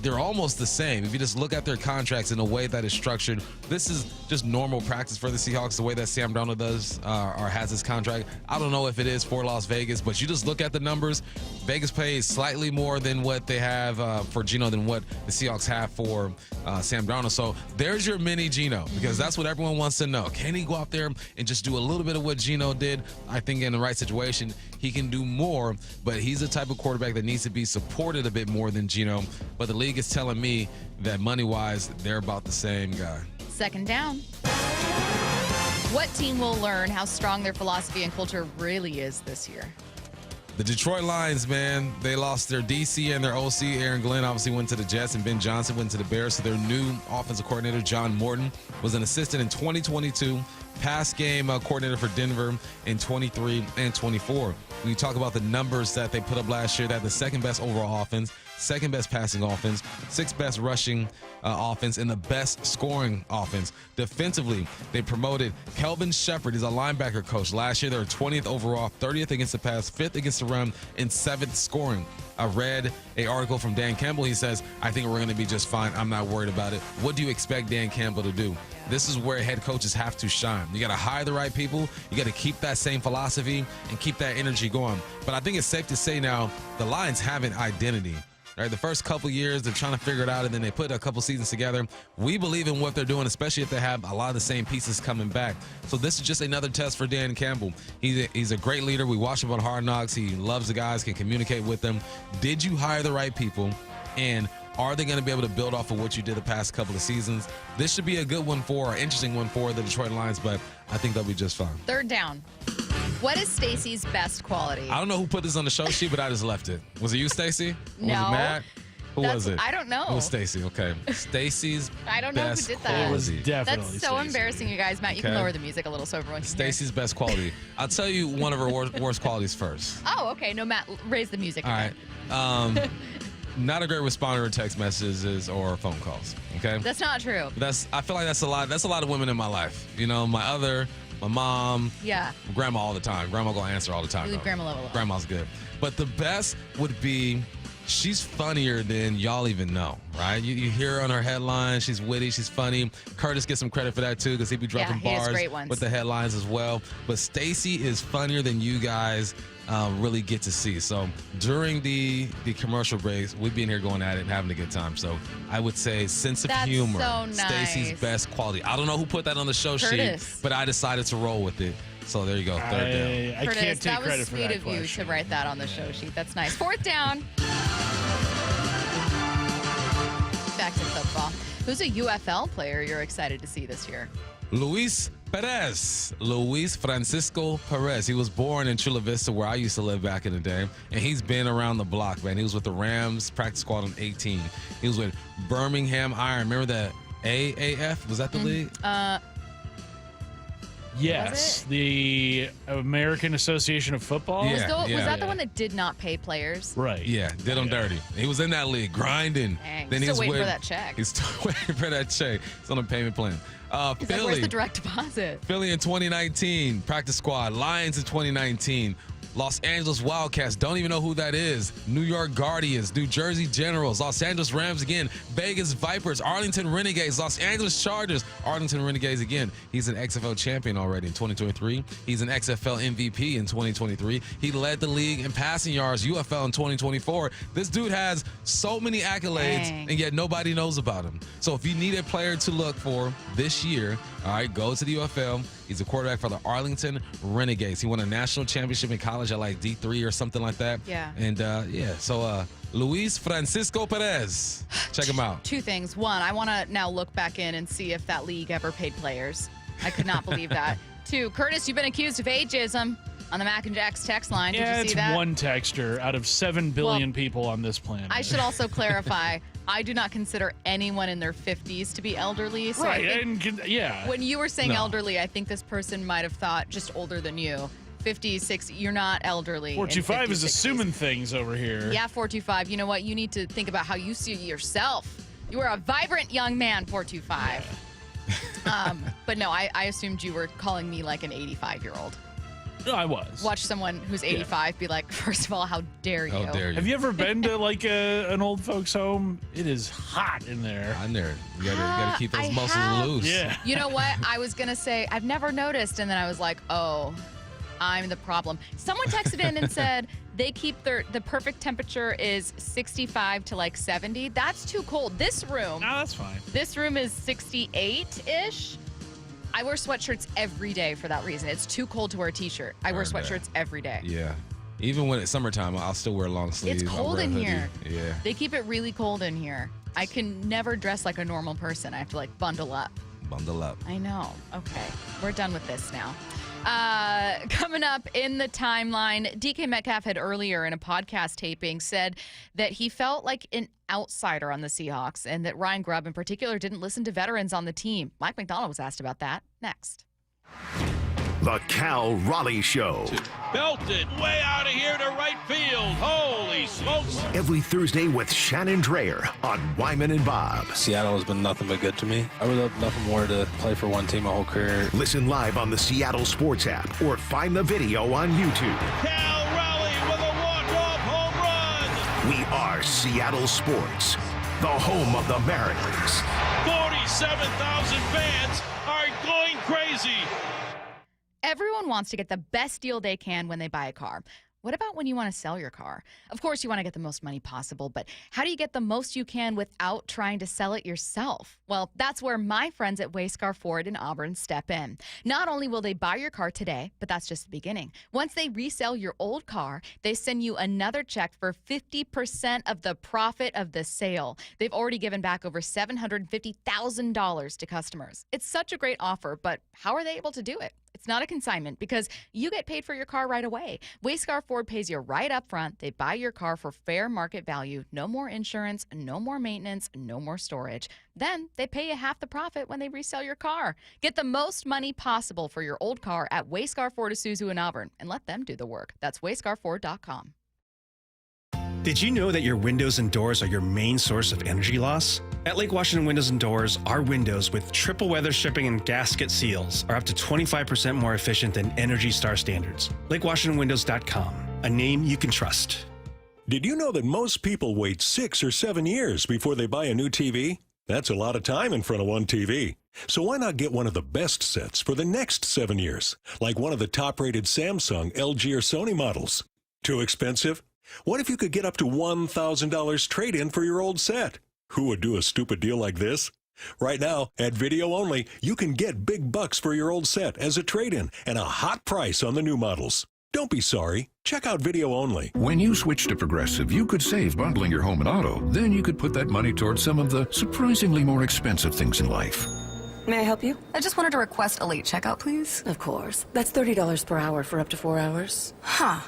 they're almost the same. If you just look at their contracts in a way that is structured, this is just normal practice for the Seahawks, the way that Sam Darnold does or has his contract. I don't know if it is for Las Vegas, but you just look at the numbers. Vegas pays slightly more than what they have for Geno than what the Seahawks have for Sam Darnold. So there's your mini Geno, because that's what everyone wants to know. Can he go out there and just do a little bit of what Geno did? I think in the right situation, he can do more, but he's the type of quarterback that needs to be supported a bit more than Geno. But the league is telling me that money-wise, they're about the same guy. Second down. What team will learn how strong their philosophy and culture really is this year? The Detroit Lions, man, they lost their DC and their OC. Aaron Glenn obviously went to the Jets, and Ben Johnson went to the Bears. So their new offensive coordinator, John Morton, was an assistant in 2022, pass game coordinator for Denver in 23 and 24. When you talk about the numbers that they put up last year, they had the second best overall offense, second best passing offense, sixth best rushing offense, and the best scoring offense. Defensively, they promoted Kelvin Shepard. He's a linebacker coach. Last year, they were 20th overall, 30th against the pass, 5th against the run, and 7th scoring. I read an article from Dan Campbell. He says, I think we're going to be just fine. I'm not worried about it. What do you expect Dan Campbell to do? This is where head coaches have to shine. You got to hire the right people. You got to keep that same philosophy and keep that energy going. But I think it's safe to say now the Lions have an identity. Right, the first couple years, they're trying to figure it out, and then they put a couple seasons together. We believe in what they're doing, especially if they have a lot of the same pieces coming back. So this is just another test for Dan Campbell. He's a great leader. We watch him on Hard Knocks. He loves the guys, can communicate with them. Did you hire the right people? And are they going to be able to build off of what you did the past couple of seasons? This should be a good one for, or interesting one for the Detroit Lions, but I think they'll be just fine. Third down. What is Stacy's best quality? I don't know who put this on the show sheet, but I just left it. Was it you, Stacy? No. Was it Matt? Who was it? I don't know. It was Stacy. Okay. Stacy's I don't know who best did that. It was quality. definitely That's so Stacy. embarrassing, you guys. Matt, you can Okay. lower the music a little so everyone can hear. Stacy's best quality. I'll tell you one of her worst qualities first. Oh, okay. No, Matt, raise the music All again. right. Not a great responder to text messages or phone calls. Okay. That's not true. I feel like that's a lot. That's a lot of women in my life. You know, my mom, Yeah. grandma all the time. Grandma gonna answer all the time. You leave though. Grandma alone. Grandma's good. But the best would be she's funnier than y'all even know, right? You hear her on her headlines. She's witty. She's funny. Curtis gets some credit for that, too, because he'd be dropping he has bars great ones. with the headlines as well. But Stacy is funnier than you guys really get to see. So during the commercial breaks, we'd be in here going at it and having a good time. So I would say sense of humor, so nice. Stacy's best quality. I don't know who put that on the show Curtis. sheet, but I decided to roll with it. So there you go, third down. I Curtis, can't take that credit was for sweet that of you question. to write that on the show sheet. That's nice. Fourth down. Back to football. Who's a UFL player you're excited to see this year? Luis Francisco Perez. He was born in Chula Vista, where I used to live back in the day, and he's been around the block, man. He was with the Rams practice squad on 18. He was with Birmingham Iron. Remember that AAF? Was that the league? Yes, the American Association of Football. Yeah. Was that the one that did not pay players? Right. Yeah, did him dirty. He was in that league, grinding. Dang. Then Still he's waiting for that check. He's still waiting for that check. It's on a payment plan. He's Philly. like, where's the direct deposit? Philly in 2019, practice squad. Lions in 2019. Los Angeles Wildcats, don't even know who that is. New York Guardians, New Jersey Generals, Los Angeles Rams again, Vegas Vipers, Arlington Renegades, Los Angeles Chargers, Arlington Renegades again. He's an XFL champion already in 2023. He's an XFL MVP in 2023. He led the league in passing yards, UFL in 2024. This dude has so many accolades, and yet nobody knows about him. So if you need a player to look for this year, all right, go to the UFL. He's a quarterback for the Arlington Renegades. He won a national championship in college at like D3 or something like that. Yeah. And so Luis Francisco Perez. Check him out. Two things. One, I want to now look back in and see if that league ever paid players. I could not believe that. Two, Curtis, you've been accused of ageism on the Mac and Jack's text line. Did you see that? It's one texter out of 7 billion people on this planet. I should also clarify, I do not consider anyone in their 50s to be elderly. So right, I think when you were saying elderly, I think this person might have thought just older than you. 50, 60, you're not elderly. 425 is assuming things over here. Yeah, 425. You know what? You need to think about how you see yourself. You are a vibrant young man, 425. Yeah. But no, I assumed you were calling me like an 85-year-old. No, I was. Watch someone who's 85 be like, first of all, how dare you? How dare you? Have you ever been to like an old folks home? It is hot in there. I'm there. You gotta keep those muscles loose. Yeah. You know what? I was going to say, I've never noticed. And then I was like, oh, I'm the problem. Someone texted in and said they keep the perfect temperature is 65 to like 70. That's too cold. This room. No, that's fine. This room is 68-ish. I wear sweatshirts every day for that reason. It's too cold to wear a t-shirt. I wear sweatshirts every day. Yeah. Even when it's summertime, I'll still wear long sleeves. It's I'll cold wear a in hoodie. here. Yeah. They keep it really cold in here. I can never dress like a normal person. I have to like bundle up. Bundle up. I know. Okay. We're done with this now. Coming up in the timeline, DK Metcalf had earlier in a podcast taping said that he felt like an outsider on the Seahawks and that Ryan Grubb in particular didn't listen to veterans on the team. Mike McDonald was asked about that next. The Cal Raleigh Show. Belted way out of here to right field. Holy smokes. Every Thursday with Shannon Dreyer on Wyman and Bob. Seattle has been nothing but good to me. I would love nothing more to play for one team my whole career. Listen live on the Seattle Sports app or find the video on YouTube. Cal Raleigh with a walk-off home run. We are Seattle Sports, the home of the Mariners. 47,000 fans are going crazy. Everyone wants to get the best deal they can when they buy a car. What about when you want to sell your car? Of course, you want to get the most money possible, but how do you get the most you can without trying to sell it yourself? Well, that's where my friends at Wayscar Ford in Auburn step in. Not only will they buy your car today, but that's just the beginning. Once they resell your old car, they send you another check for 50% of the profit of the sale. They've already given back over $750,000 to customers. It's such a great offer, but how are they able to do it? It's not a consignment because you get paid for your car right away. Wayscar Ford pays you right up front. They buy your car for fair market value. No more insurance, no more maintenance, no more storage. Then they pay you half the profit when they resell your car. Get the most money possible for your old car at Wayscar Ford Isuzu in Auburn and let them do the work. That's wayscarford.com. Did you know that your windows and doors are your main source of energy loss? At Lake Washington Windows and Doors, our windows with triple weather shipping and gasket seals are up to 25% more efficient than Energy Star standards. LakeWashingtonWindows.com, a name you can trust. Did you know that most people wait 6 or 7 years before they buy a new TV? That's a lot of time in front of one TV. So why not get one of the best sets for the next 7 years, like one of the top-rated Samsung, LG, or Sony models? Too expensive? What if you could get up to $1,000 trade-in for your old set? Who would do a stupid deal like this? Right now, at Video Only, you can get big bucks for your old set as a trade-in and a hot price on the new models. Don't be sorry. Check out Video Only. When you switch to Progressive, you could save bundling your home and auto. Then you could put that money towards some of the surprisingly more expensive things in life. May I help you? I just wanted to request a late checkout, please. Of course. That's $30 per hour for up to 4 hours. Huh.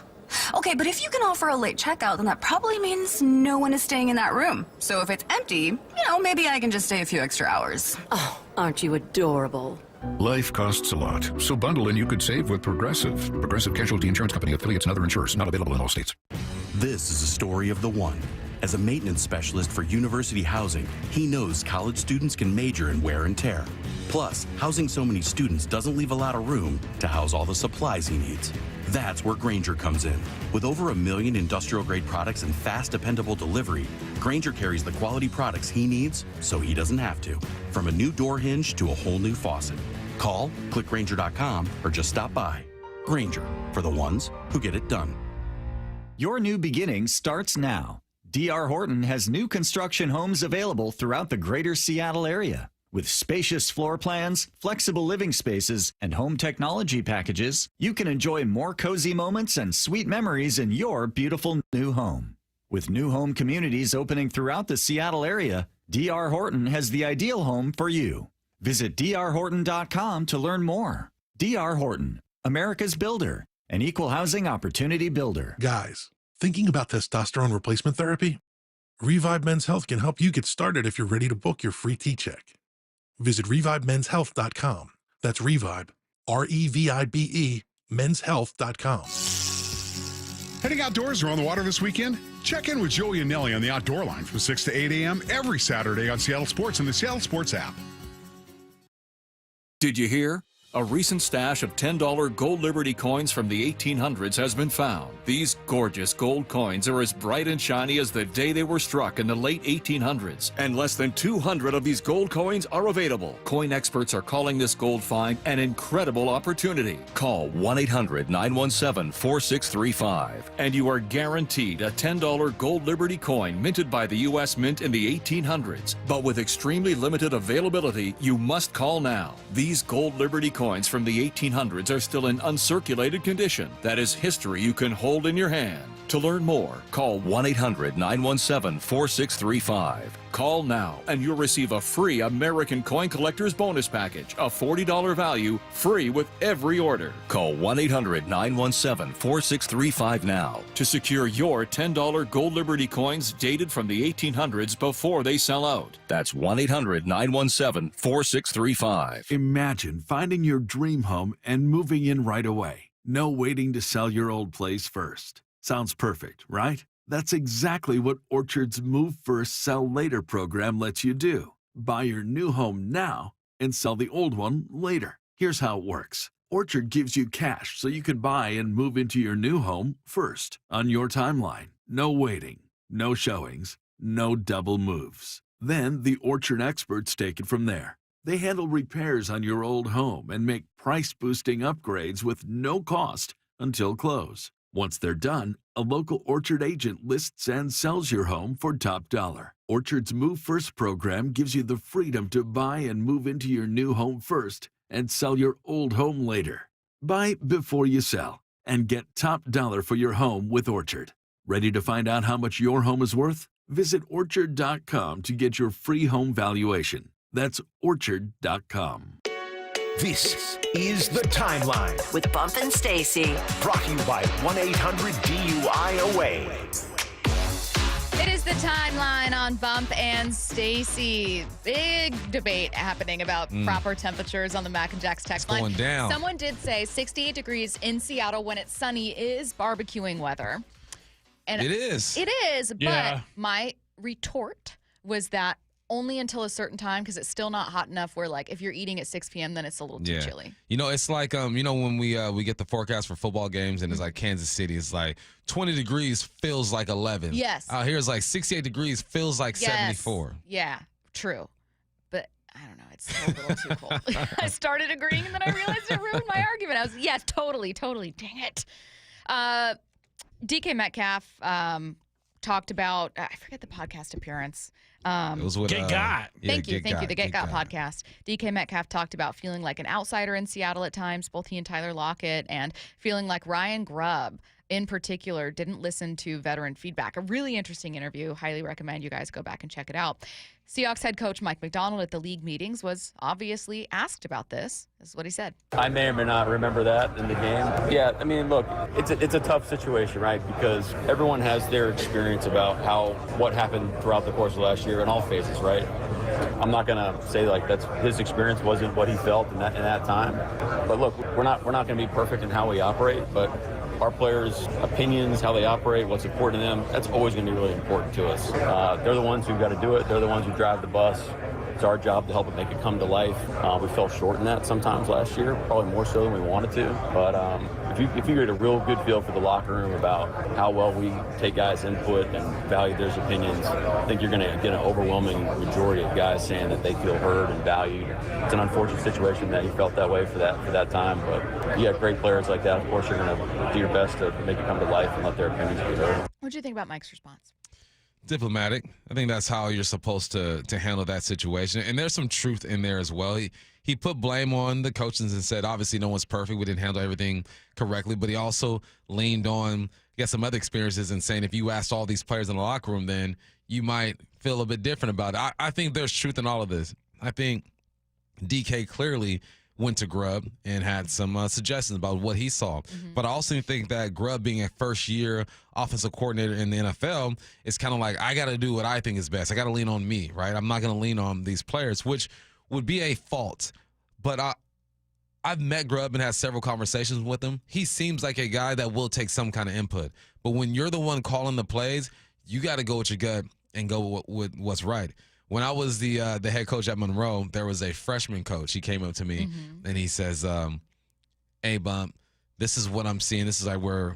Okay, but if you can offer a late checkout, then that probably means no one is staying in that room. So if it's empty, maybe I can just stay a few extra hours. Oh, aren't you adorable? Life costs a lot, so bundle and you could save with Progressive. Progressive Casualty Insurance Company, affiliates, and other insurers. Not available in all states. This is a story of the one. As a maintenance specialist for university housing, he knows college students can major in wear and tear. Plus, housing so many students doesn't leave a lot of room to house all the supplies he needs. That's where Grainger comes in. With over 1 million industrial-grade products and fast, dependable delivery, Grainger carries the quality products he needs so he doesn't have to. From a new door hinge to a whole new faucet. Call, click Grainger.com, or just stop by. Grainger, for the ones who get it done. Your new beginning starts now. D.R. Horton has new construction homes available throughout the greater Seattle area. With spacious floor plans, flexible living spaces, and home technology packages, you can enjoy more cozy moments and sweet memories in your beautiful new home. With new home communities opening throughout the Seattle area, D.R. Horton has the ideal home for you. Visit drhorton.com to learn more. D.R. Horton, America's builder, an equal housing opportunity builder. Guys, thinking about testosterone replacement therapy? Revive Men's Health can help you get started if you're ready to book your free T-check. Visit ReviveMen'sHealth.com. That's Revive, R-E-V-I-B-E, menshealth.com. Heading outdoors or on the water this weekend? Check in with Joey and Nelly on the Outdoor Line from 6 to 8 a.m. every Saturday on Seattle Sports and the Seattle Sports app. Did you hear? A recent stash of $10 gold Liberty coins from the 1800s has been found. These gorgeous gold coins are as bright and shiny as the day they were struck in the late 1800s. And less than 200 of these gold coins are available. Coin experts are calling this gold find an incredible opportunity. Call 1-800-917-4635 and you are guaranteed a $10 gold Liberty coin minted by the U.S. Mint in the 1800s. But with extremely limited availability, you must call now. These gold Liberty coins from the 1800s are still in uncirculated condition. That is history you can hold in your hand. To learn more, call 1-800-917-4635. Call now and you'll receive a free American Coin Collector's Bonus Package, a $40 value, free with every order. Call 1-800-917-4635 now to secure your $10 gold Liberty coins dated from the 1800s before they sell out. That's 1-800-917-4635. Imagine finding your dream home and moving in right away. No waiting to sell your old place first. Sounds perfect, right? That's exactly what Orchard's Move First, Sell Later program lets you do. Buy your new home now and sell the old one later. Here's how it works. Orchard gives you cash so you can buy and move into your new home first on your timeline. No waiting, no showings, no double moves. Then the Orchard experts take it from there. They handle repairs on your old home and make price-boosting upgrades with no cost until close. Once they're done, a local Orchard agent lists and sells your home for top dollar. Orchard's Move First program gives you the freedom to buy and move into your new home first and sell your old home later. Buy before you sell and get top dollar for your home with Orchard. Ready to find out how much your home is worth? Visit Orchard.com to get your free home valuation. That's Orchard.com. This is The Timeline with Bump and Stacy. Brought to you by 1-800-DUI-AWAY. It is The Timeline on Bump and Stacy. Big debate happening about proper temperatures on the Mac and Jack's text line. Going down. Someone did say 68 degrees in Seattle when it's sunny is barbecuing weather. And It is. It is, but Yeah. my retort was that only until a certain time because it's still not hot enough where, like, if you're eating at 6 p.m., then it's a little too chilly. You know, it's like, when we get the forecast for football games and it's like Kansas City, it's like 20 degrees feels like 11. Yes. Out here it's like 68 degrees feels like 74. Yeah, true. But I don't know. It's still a little too cold. I started agreeing and then I realized it ruined my argument. I was, yes, totally. Dang it. DK Metcalf talked about, I forget the podcast appearance. It was with Get Got. Thank you. The Get Got podcast. DK Metcalf talked about feeling like an outsider in Seattle at times, both he and Tyler Lockett, and feeling like Ryan Grubb in particular didn't listen to veteran feedback. A really interesting interview. Highly recommend you guys go back and check it out. Seahawks head coach Mike Macdonald at the league meetings was obviously asked about this. This is what he said. I may or may not remember that in the game. Yeah, I mean, look, it's a tough situation, right? Because everyone has their experience about what happened throughout the course of last year in all phases, right? I'm not gonna say like that's his experience wasn't what he felt in that time. But look, we're not gonna be perfect in how we operate, but our players' opinions, how they operate, what's important to them, that's always going to be really important to us. They're the ones who've got to do it. They're the ones who drive the bus. It's our job to help it make it come to life. We fell short in that sometimes last year, probably more so than we wanted to. But if you get a real good feel for the locker room about how well we take guys' input and value their opinions, I think you're going to get an overwhelming majority of guys saying that they feel heard and valued. It's an unfortunate situation that you felt that way for that time, but you have great players like that. Of course, you're going to do your best to make it come to life and let their opinions be heard. What did you think about Mike's response? Diplomatic. I think that's how you're supposed to handle that situation. And there's some truth in there as well. He put blame on the coaches and said, obviously, no one's perfect. We didn't handle everything correctly. But he also leaned on, some other experiences and saying if you asked all these players in the locker room, then you might feel a bit different about it. I think there's truth in all of this. I think DK clearly went to Grubb and had some suggestions about what he saw. But I also think that Grubb being a first-year offensive coordinator in the NFL is kind of like, I got to do what I think is best. I got to lean on me, right? I'm not going to lean on these players, which would be a fault. But I've met Grubb and had several conversations with him. He seems like a guy that will take some kind of input. But when you're the one calling the plays, you got to go with your gut and go with what's right. When I was the head coach at Monroe, there was a freshman coach. He came up to me and he says, "Hey, Bump, this is what I'm seeing. This is like we're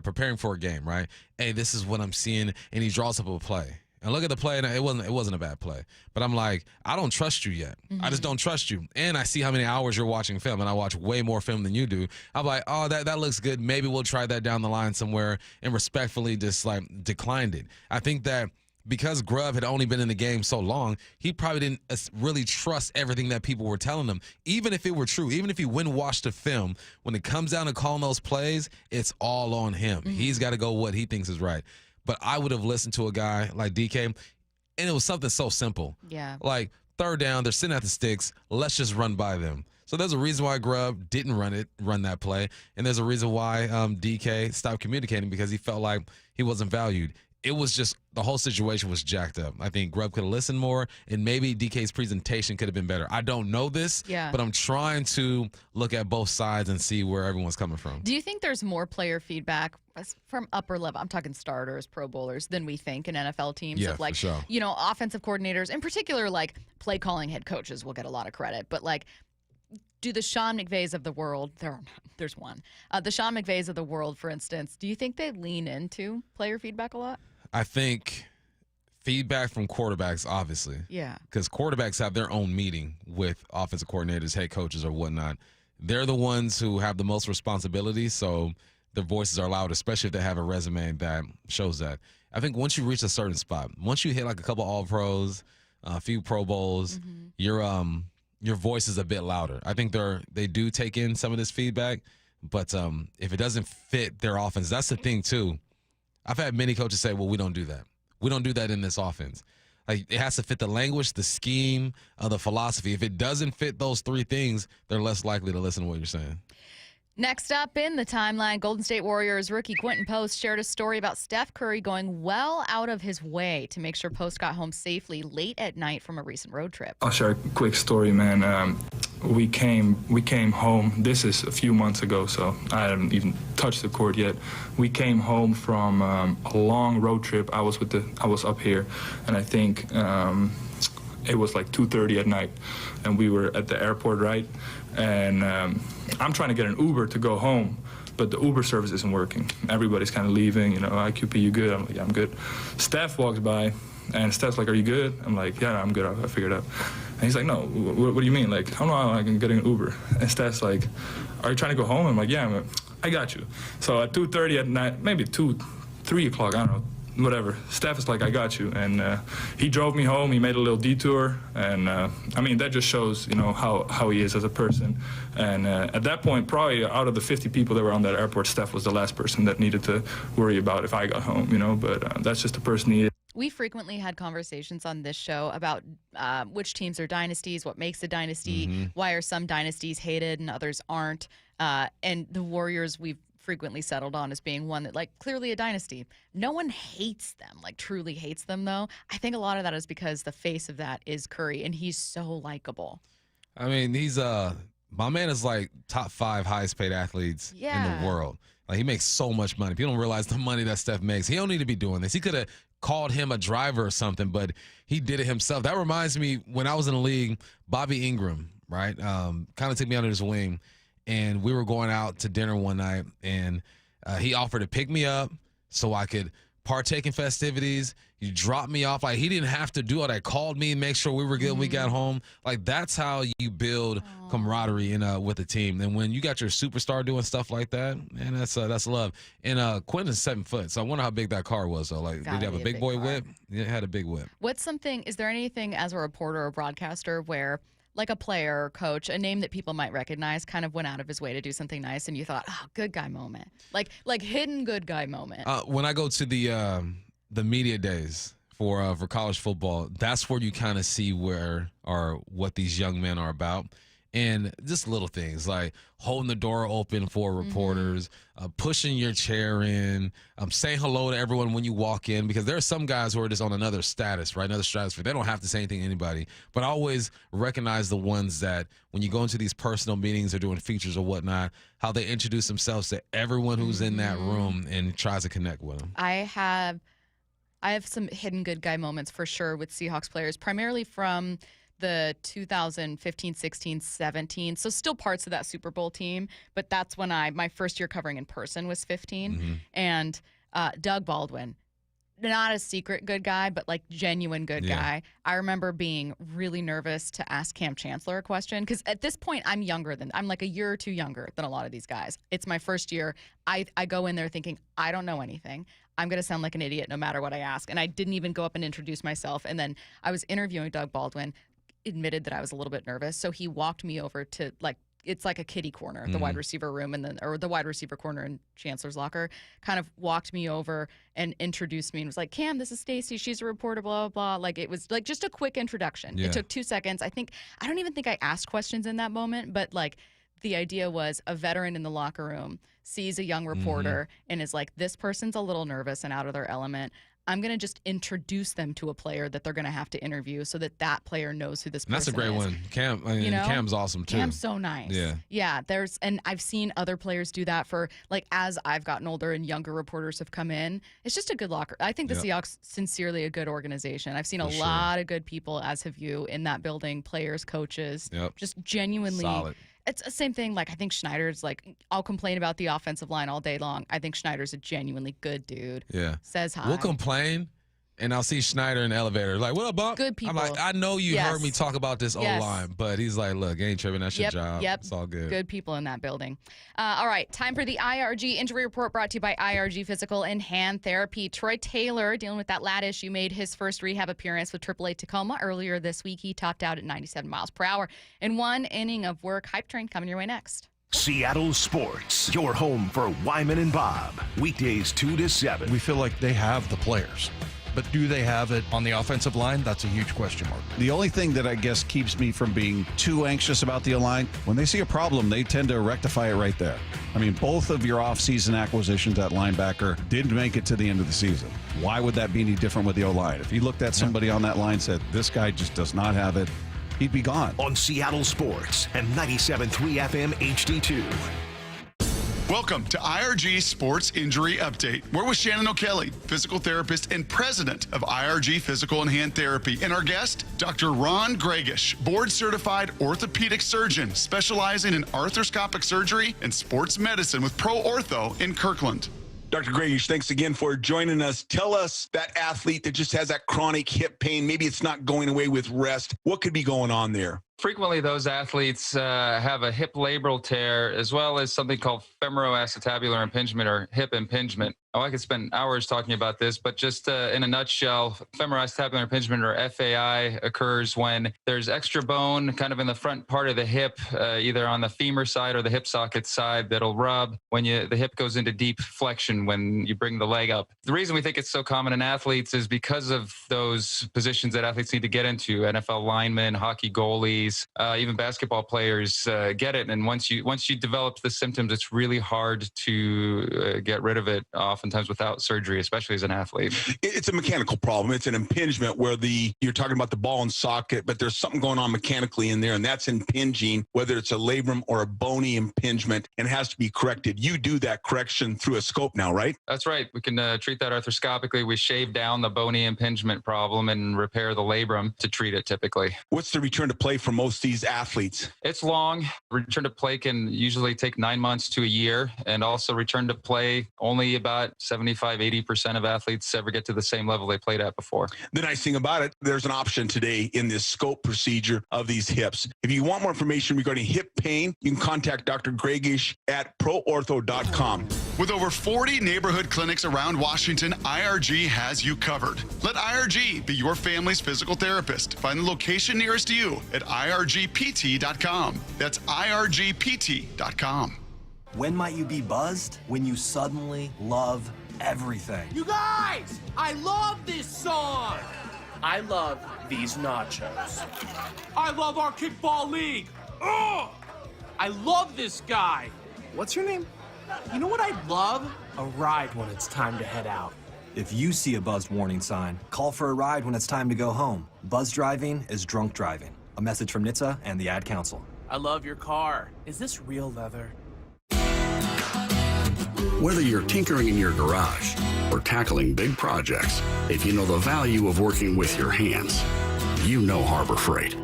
preparing for a game, right? Hey, this is what I'm seeing." And he draws up a play. And look at the play, and it wasn't a bad play. But I'm like, I don't trust you yet. I just don't trust you. And I see how many hours you're watching film, and I watch way more film than you do. I'm like, oh, that looks good. Maybe we'll try that down the line somewhere, and respectfully just like declined it. I think that because Grubb had only been in the game so long, he probably didn't really trust everything that people were telling him. Even if it were true, even if he went and watched the film, when it comes down to calling those plays, it's all on him. He's got to go what he thinks is right. But I would have listened to a guy like DK, and it was something so simple. Yeah. Like, third down, they're sitting at the sticks, let's just run by them. So there's a reason why Grubb didn't run that play, and there's a reason why DK stopped communicating because he felt like he wasn't valued. It was just the whole situation was jacked up. I think Grubb could have listened more, and maybe DK's presentation could have been better. I don't know this, but I'm trying to look at both sides and see where everyone's coming from. Do you think there's more player feedback from upper level? I'm talking starters, Pro Bowlers, than we think in NFL teams. Yeah, of like, for sure. Offensive coordinators, in particular, like play calling head coaches will get a lot of credit, but like, do the Sean McVays of the world, there's one, the Sean McVays of the world, for instance, do you think they lean into player feedback a lot? I think feedback from quarterbacks, obviously. Yeah. Because quarterbacks have their own meeting with offensive coordinators, head coaches, or whatnot. They're the ones who have the most responsibility, so their voices are loud, especially if they have a resume that shows that. I think once you reach a certain spot, once you hit like a couple All-Pros, a few Pro Bowls, your voice is a bit louder. I think they do take in some of this feedback, but if it doesn't fit their offense, that's the thing too. I've had many coaches say, well, we don't do that. We don't do that in this offense. Like, it has to fit the language, the scheme, the philosophy. If it doesn't fit those three things, they're less likely to listen to what you're saying. Next up in the timeline, Golden State Warriors rookie Quentin Post shared a story about Steph Curry going well out of his way to make sure Post got home safely late at night from a recent road trip. I'll share a quick story, man. We came home. This is a few months ago, so I haven't even touched the court yet. We came home from a long road trip. I was up here, and I think it was like 2:30 at night, and we were at the airport, right? And I'm trying to get an Uber to go home, but the Uber service isn't working. Everybody's kind of leaving, IQP, you good? I'm like, yeah, I'm good. Steph walks by, and Steph's like, are you good? I'm like, yeah, I'm good, I figured it out. And he's like, no, what do you mean? Like, how do I can get an Uber? And Steph's like, are you trying to go home? I'm like, yeah, I got you. So at 2:30 at night, maybe 3 o'clock, I don't know, whatever. Steph is like, I got you. And he drove me home. He made a little detour. And, that just shows, how he is as a person. And at that point, probably out of the 50 people that were on that airport, Steph was the last person that needed to worry about if I got home, But that's just the person he is. We frequently had conversations on this show about which teams are dynasties, what makes a dynasty, why are some dynasties hated and others aren't. And the Warriors, we've frequently settled on as being one that, like, clearly a dynasty. No one hates them, like truly hates them, though. I think a lot of that is because the face of that is Curry, and he's so likable. I mean, he's my man is like top 5 highest paid athletes in the world. Like, he makes so much money. People don't realize the money that Steph makes. He don't need to be doing this. He could have called him a driver or something, but he did it himself. That reminds me, when I was in the league, Bobby Ingram, right, kind of took me under his wing, and we were going out to dinner one night, and he offered to pick me up so I could partake in festivities. He dropped me off. Like, he didn't have to do all that. Called me, make sure we were good when we got home. Like, that's how you build camaraderie with a team. And when you got your superstar doing stuff like that, man, that's love. And Quentin's 7 foot, so I wonder how big that car was. So, like, did he have a big boy whip? Yeah, it had a big whip. Is there anything as a reporter or broadcaster where, like, a player or coach, a name that people might recognize, kind of went out of his way to do something nice, and you thought, oh, good guy moment, like hidden good guy moment? When I go to the media days for college football, that's where you kind of see what these young men are about. And just little things like holding the door open for reporters, pushing your chair in, saying hello to everyone when you walk in, because there are some guys who are just on another status, right? Another stratosphere. They don't have to say anything to anybody. But I always recognize the ones that when you go into these personal meetings or doing features or whatnot, how they introduce themselves to everyone who's in that room and tries to connect with them. I have some hidden good guy moments for sure with Seahawks players, primarily from the 2015, 16, 17. So still parts of that Super Bowl team, but that's when my first year covering in person was 15. And Doug Baldwin, not a secret good guy, but like genuine good guy. I remember being really nervous to ask Cam Chancellor a question, because at this point I'm like a year or two younger than a lot of these guys. It's my first year. I go in there thinking, I don't know anything. I'm going to sound like an idiot no matter what I ask. And I didn't even go up and introduce myself. And then I was interviewing Doug Baldwin, admitted that I was a little bit nervous. So he walked me over to, like, it's like a kiddie corner, the wide receiver room, or the wide receiver corner in Chancellor's locker, kind of walked me over and introduced me and was like, Cam, this is Stacy. She's a reporter, blah, blah, blah. Like, it was like just a quick introduction. Yeah. It took 2 seconds. I don't even think I asked questions in that moment, but like the idea was a veteran in the locker room sees a young reporter and is like, this person's a little nervous and out of their element. I'm going to just introduce them to a player that they're going to have to interview so that player knows who this person is. That's a great one. Cam, Cam's awesome too. Cam's so nice. Yeah. And I've seen other players do that for, like, as I've gotten older and younger reporters have come in. It's just a good locker. I think the Seahawks sincerely a good organization. I've seen a lot of good people, as have you, in that building. Players, coaches, just genuinely solid. It's the same thing. Like, I think Schneider's, like, I'll complain about the offensive line all day long. I think Schneider's a genuinely good dude. Yeah. Says hi. We'll complain, and I'll see Schneider in the elevator. Like, what up, Bob? Good people. I'm like, I know you heard me talk about this O-line, but he's like, look, ain't tripping. That's your job. It's all good. Good people in that building. All right, time for the IRG Injury Report, brought to you by IRG Physical and Hand Therapy. Troy Taylor, dealing with that lat issue, made his first rehab appearance with AAA Tacoma earlier this week. He topped out at 97 miles per hour in one inning of work. Hype Train coming your way next. Seattle Sports, your home for Wyman and Bob. Weekdays 2 to 7. We feel like they have the players. But do they have it on the offensive line? That's a huge question mark. The only thing that I guess keeps me from being too anxious about the O-line, when they see a problem, they tend to rectify it right there. I mean, both of your offseason acquisitions at linebacker didn't make it to the end of the season. Why would that be any different with the O-line? If you looked at somebody on that line and said, this guy just does not have it, he'd be gone. On Seattle Sports and 97.3 FM HD2. Welcome to IRG Sports Injury Update. We're with Shannon O'Kelly, physical therapist and president of IRG Physical and Hand Therapy. And our guest, Dr. Ron Gregish, board-certified orthopedic surgeon specializing in arthroscopic surgery and sports medicine with Pro Ortho in Kirkland. Dr. Gregish, thanks again for joining us. Tell us that athlete that just has that chronic hip pain, maybe it's not going away with rest. What could be going on there? Frequently, those athletes have a hip labral tear as well as something called femoroacetabular impingement or hip impingement. Oh, I could spend hours talking about this, but just in a nutshell, femoroacetabular impingement or FAI occurs when there's extra bone kind of in the front part of the hip, either on the femur side or the hip socket side, that'll rub when the hip goes into deep flexion when you bring the leg up. The reason we think it's so common in athletes is because of those positions that athletes need to get into. NFL linemen, hockey goalies, even basketball players get it. And once you develop the symptoms, it's really hard to get rid of it, oftentimes without surgery, especially as an athlete. It's a mechanical problem. It's an impingement where you're talking about the ball and socket, but there's something going on mechanically in there, and that's impinging, whether it's a labrum or a bony impingement, and it has to be corrected. You do that correction through a scope now, right? That's right. We can treat that arthroscopically. We shave down the bony impingement problem and repair the labrum to treat it typically. What's the return to play for most of these athletes? It's long. Return to play can usually take 9 months to a year, and also return to play only about 75-80% of athletes ever get to the same level they played at before. The nice thing about it, there's an option today in this scope procedure of these hips. If you want more information regarding hip pain, you can contact Dr. Gregish at proortho.com. With over 40 neighborhood clinics around Washington, IRG has you covered. Let IRG be your family's physical therapist. Find the location nearest you at irgpt.com. That's irgpt.com. When might you be buzzed? When you suddenly love everything. You guys, I love this song. I love these nachos. I love our kickball league. Ugh! I love this guy. What's your name? You know what I'd love? A ride when it's time to head out. If you see a buzzed warning sign, call for a ride when it's time to go home. Buzz driving is drunk driving. A message from NHTSA and the Ad Council. I love your car. Is this real leather? Whether you're tinkering in your garage or tackling big projects, if you know the value of working with your hands, you know Harbor Freight.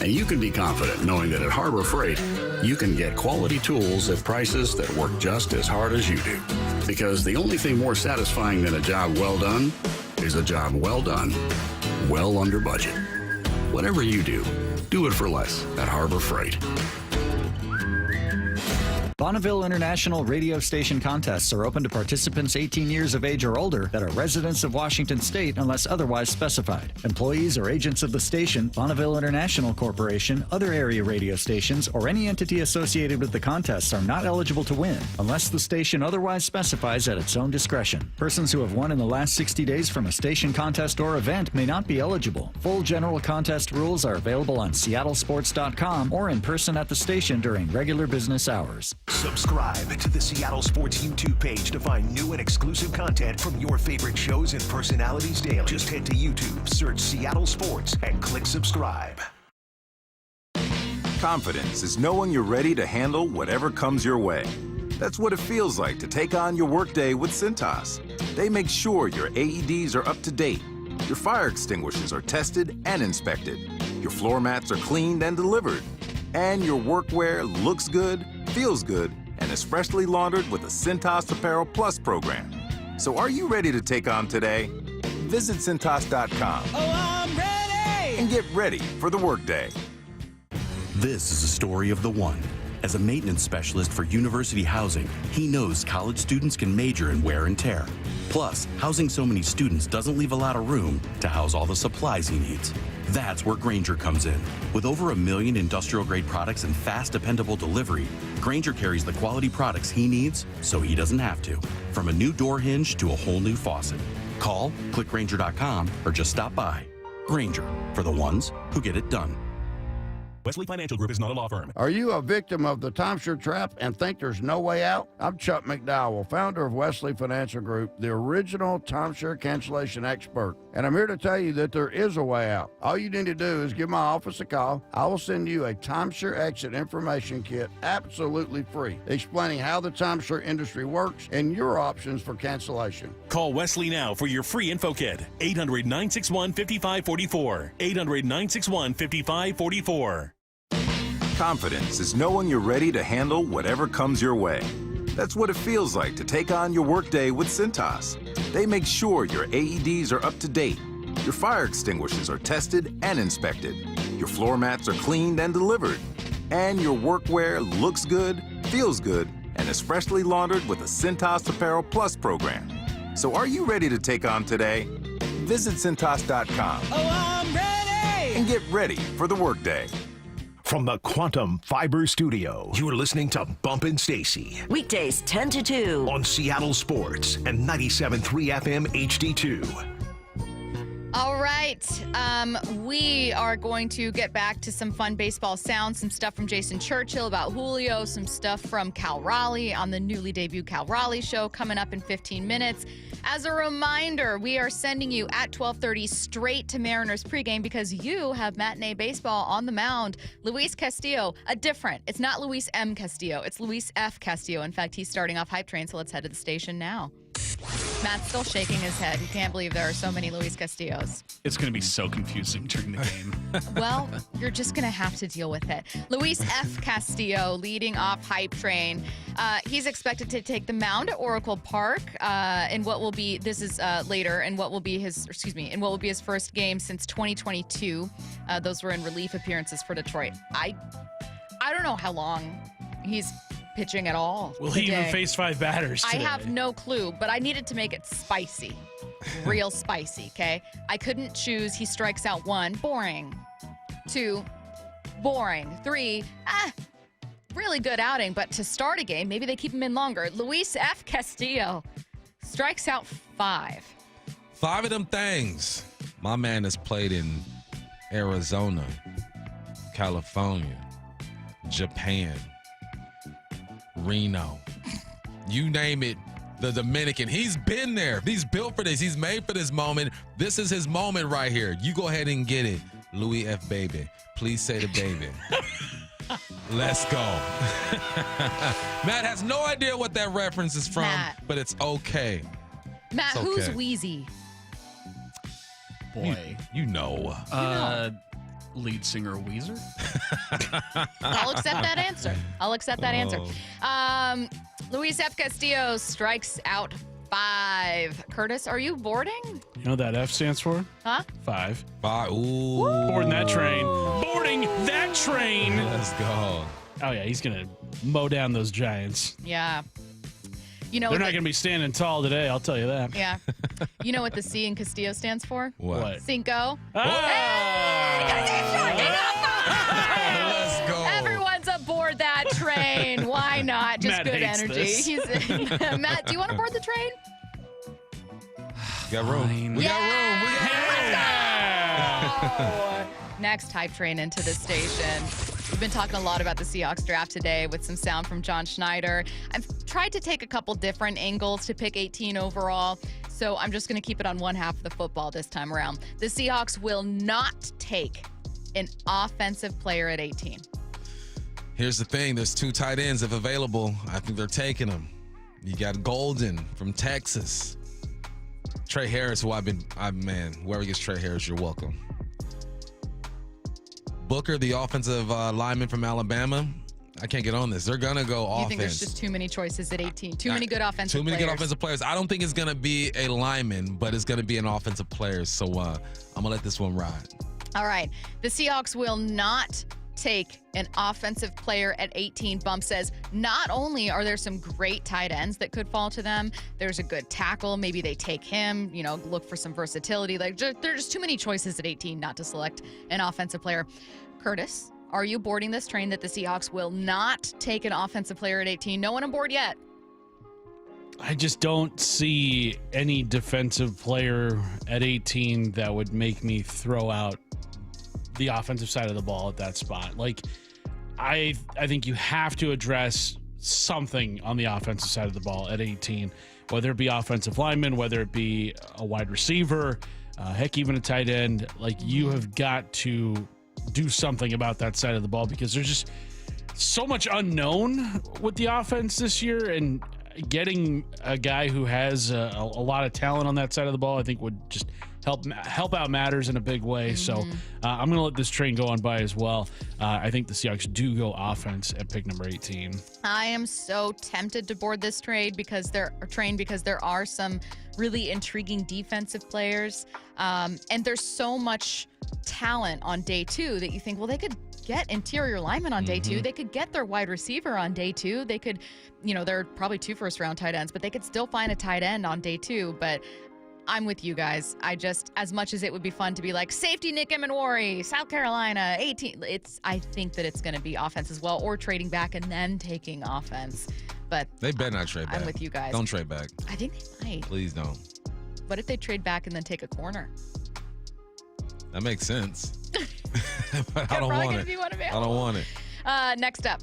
And you can be confident knowing that at Harbor Freight, you can get quality tools at prices that work just as hard as you do. Because the only thing more satisfying than a job well done is a job well done, well under budget. Whatever you do it for less at Harbor Freight. Bonneville International radio station contests are open to participants 18 years of age or older that are residents of Washington State unless otherwise specified. Employees or agents of the station, Bonneville International Corporation, other area radio stations, or any entity associated with the contests are not eligible to win unless the station otherwise specifies at its own discretion. Persons who have won in the last 60 days from a station contest or event may not be eligible. Full general contest rules are available on seattlesports.com or in person at the station during regular business hours. Subscribe to the Seattle Sports YouTube page to find new and exclusive content from your favorite shows and personalities daily. Just head to YouTube, search Seattle Sports, and click subscribe. Confidence is knowing you're ready to handle whatever comes your way. That's what it feels like to take on your workday with Cintas. They make sure your AEDs are up to date, your fire extinguishers are tested and inspected, your floor mats are cleaned and delivered, and your workwear looks good, feels good, and is freshly laundered with a Cintas Apparel Plus program. So are you ready to take on today? Visit Cintas.com. Oh, I'm ready! And get ready for the workday. This is a story of the one. As a maintenance specialist for university housing, he knows college students can major in wear and tear. Plus, housing so many students doesn't leave a lot of room to house all the supplies he needs. That's where Grainger comes in. With over 1 million industrial-grade products and fast, dependable delivery, Grainger carries the quality products he needs so he doesn't have to. From a new door hinge to a whole new faucet. Call, click Grainger.com, or just stop by. Grainger, for the ones who get it done. Wesley Financial Group is not a law firm. Are you a victim of the timeshare trap and think there's no way out? I'm Chuck McDowell, founder of Wesley Financial Group, the original timeshare cancellation expert. And I'm here to tell you that there is a way out. All you need to do is give my office a call. I will send you a timeshare exit information kit absolutely free, explaining how the timeshare industry works and your options for cancellation. Call Wesley now for your free info kit. 800-961-5544. 800-961-5544. Confidence is knowing you're ready to handle whatever comes your way. That's what it feels like to take on your workday with Cintas. They make sure your AEDs are up to date, your fire extinguishers are tested and inspected, your floor mats are cleaned and delivered, and your workwear looks good, feels good, and is freshly laundered with a Cintas Apparel Plus program. So are you ready to take on today? Visit Cintas.com. Oh, I'm ready! And get ready for the workday. From the Quantum Fiber Studio, you're listening to Bumpin' Stacy. Weekdays 10 to 2. On Seattle Sports and 97.3 FM HD2. All right. We are going to get back to some fun baseball sounds, some stuff from Jason Churchill about Julio, some stuff from Cal Raleigh on the newly debuted Cal Raleigh Show coming up in 15 minutes. As a reminder, we are sending you at 12:30 straight to Mariners pregame because you have matinee baseball on the mound. Luis Castillo, it's not Luis M. Castillo, it's Luis F. Castillo. In fact, he's starting off Hype Train, so let's head to the station now. Matt's still shaking his head. He can't believe there are so many Luis Castillos. It's going to be so confusing during the game. Well, you're just going to have to deal with it. Luis F. Castillo leading off Hype Train. He's expected to take the mound at Oracle Park in what will be, in what will be his first game since 2022. Those were in relief appearances for Detroit. I don't know how long he's pitching at all. Will he even face 5 batters today? I have no clue, but I needed to make it spicy. Real spicy, okay? I couldn't choose he strikes out 1, boring. 2, boring. 3, really good outing, but to start a game, maybe they keep him in longer. Luis F. Castillo strikes out 5. 5 of them things. My man has played in Arizona, California, Japan, Reno, you name it, the Dominican. He's been there. He's built for this. He's made for this moment. This is his moment right here. You go ahead and get it. Louis F. Baby. Please say the baby. Let's go. Matt has no idea what that reference is from, but it's okay. Matt, it's okay. Who's Wheezy? Boy. You know. Lead singer Weezer? I'll accept that answer. Luis F. Castillo strikes out 5. Curtis, are you boarding? You know what that F stands for? Huh? 5. 5. Ooh. Boarding that train. Boarding that train. Let's go. Oh, yeah. He's going to mow down those Giants. Yeah. You know they're not going to be standing tall today, I'll tell you that. Yeah. You know what the C in Castillo stands for? What? Cinco. Let's go. Everyone's aboard that train. Why not? Just Matt good hates energy. Matt, do you want to board the train? We got room. We got room. Next Hype Train into the station. We've been talking a lot about the Seahawks draft today with some sound from John Schneider. I've tried to take a couple different angles to pick 18 overall, so I'm just going to keep it on one half of the football this time around. The Seahawks will not take an offensive player at 18. Here's the thing. There's 2 tight ends if available. I think they're taking them. You got Golden from Texas. Trey Harris, who whoever gets Trey Harris, you're welcome. Booker, the offensive lineman from Alabama. I can't get on this. They're going to go offense. You think there's just too many choices at 18? Too many good offensive players? Too many good offensive players. I don't think it's going to be a lineman, but it's going to be an offensive player. So I'm going to let this one ride. All right. The Seahawks will not take an offensive player at 18. Bump says not only are there some great tight ends that could fall to them, there's a good tackle. Maybe they take him, look for some versatility. There's just too many choices at 18 not to select an offensive player. Curtis, are you boarding this train that the Seahawks will not take an offensive player at 18? No one on board yet. I just don't see any defensive player at 18 that would make me throw out the offensive side of the ball at that spot. Like, I think you have to address something on the offensive side of the ball at 18, whether it be offensive lineman, whether it be a wide receiver, heck, even a tight end. Like, you have got to do something about that side of the ball because there's just so much unknown with the offense this year, and getting a guy who has a lot of talent on that side of the ball, I think would just help out matters in a big way. So I'm going to let this train go on by as well. I think the Seahawks do go offense at pick number 18. I am so tempted to board this trade because there are some really intriguing defensive players. And there's so much talent on day 2 that you think, well, they could get interior linemen on day 2. They could get their wide receiver on day 2. They could, there are probably 2 first-round tight ends, but they could still find a tight end on day 2. But I'm with you guys. As much as it would be fun to be like safety Nick Emenwari, South Carolina, 18, I think that it's going to be offense as well, or trading back and then taking offense. But they better not trade back. I'm with you guys. Don't trade back. I think they might. Please don't. What if they trade back and then take a corner? That makes sense. But I don't want it. I don't want it. Next up.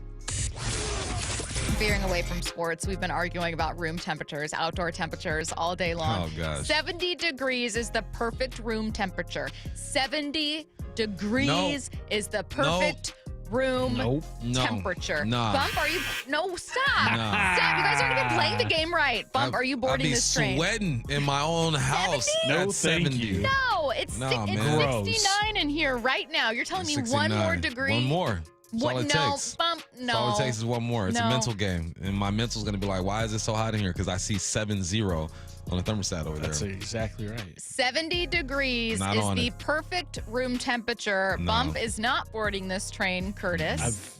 Veering away from sports, we've been arguing about room temperatures, outdoor temperatures all day long. Oh, gosh. 70 degrees is the perfect room temperature. 70 degrees is the perfect room temperature. Bump, are you? No, stop. Stop. You guys aren't even playing the game right. Bump, are you boarding this train? I'd be sweating in my own house. 70? No, 70. No, it's 69 in here right now. You're telling me 69. one more degree? One more. That's all it takes. Bump, no. That's all it takes is one more. It's a mental game. And my mental's going to be like, why is it so hot in here? Because I see 70 on the thermostat over there. That's exactly right. 70 degrees is the perfect room temperature. No. Bump is not boarding this train, Curtis. I've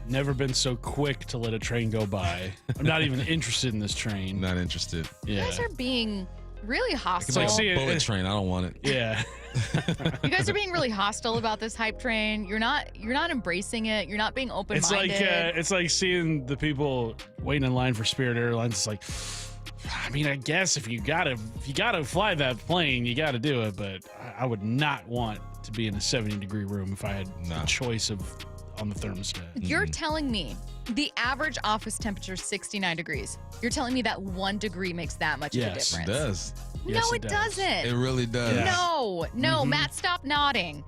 never been so quick to let a train go by. I'm not even interested in this train. Not interested. You Yeah. guys are being really hostile. It's like a bullet train. I don't want it. Yeah. You guys are being really hostile about this hype train. You're not embracing it. You're not being open-minded. It's like seeing the people waiting in line for Spirit Airlines. It's like, I mean, I guess if you gotta fly that plane, you gotta do it. But I would not want to be in a 70-degree room if I had the choice on the thermostat. You're telling me the average office temperature is 69 degrees. You're telling me that 1 degree makes that much of a difference? Yes, it does. No, it doesn't. It really does. No, Matt, stop nodding.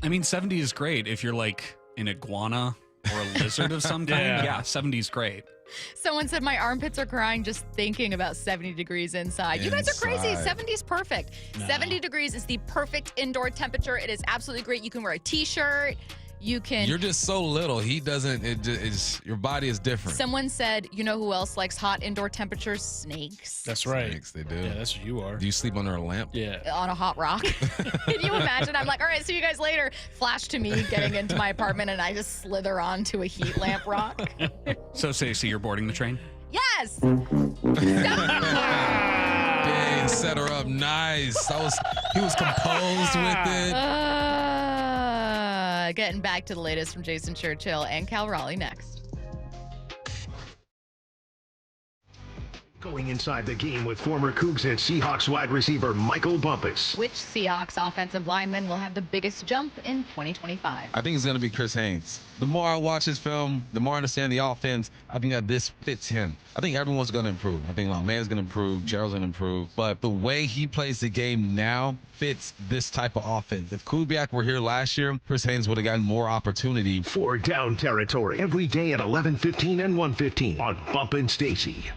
I mean, 70 is great if you're like an iguana or a lizard of some kind. Yeah, 70 is great. Someone said my armpits are crying just thinking about 70 degrees inside. You guys are crazy. 70 is perfect. No. 70 degrees is the perfect indoor temperature. It is absolutely great. You can wear a t-shirt. You're just so little. He doesn't. Your body is different. Someone said, you know who else likes hot indoor temperatures? Snakes. That's right. Snakes, they do. Yeah, that's what you are. Do you sleep under a lamp? Yeah. On a hot rock. Can you imagine? I'm like, all right, see you guys later. Flash to me getting into my apartment and I just slither onto a heat lamp rock. So, Stacy, you're boarding the train? Yes. Dang, set her up nice. He was composed with it. Getting back to the latest from Jason Churchill and Cal Raleigh next. Going inside the game with former Cougs and Seahawks wide receiver Michael Bumpus. Which Seahawks offensive lineman will have the biggest jump in 2025? I think it's going to be Chris Haynes. The more I watch his film, the more I understand the offense, I think that this fits him. I think everyone's going to improve. I think Man's going to improve, Gerald's going to improve. But the way he plays the game now fits this type of offense. If Kubiak were here last year, Chris Haynes would have gotten more opportunity. For Down Territory, every day at 11:15 and 1:15 on Bump and Stacy.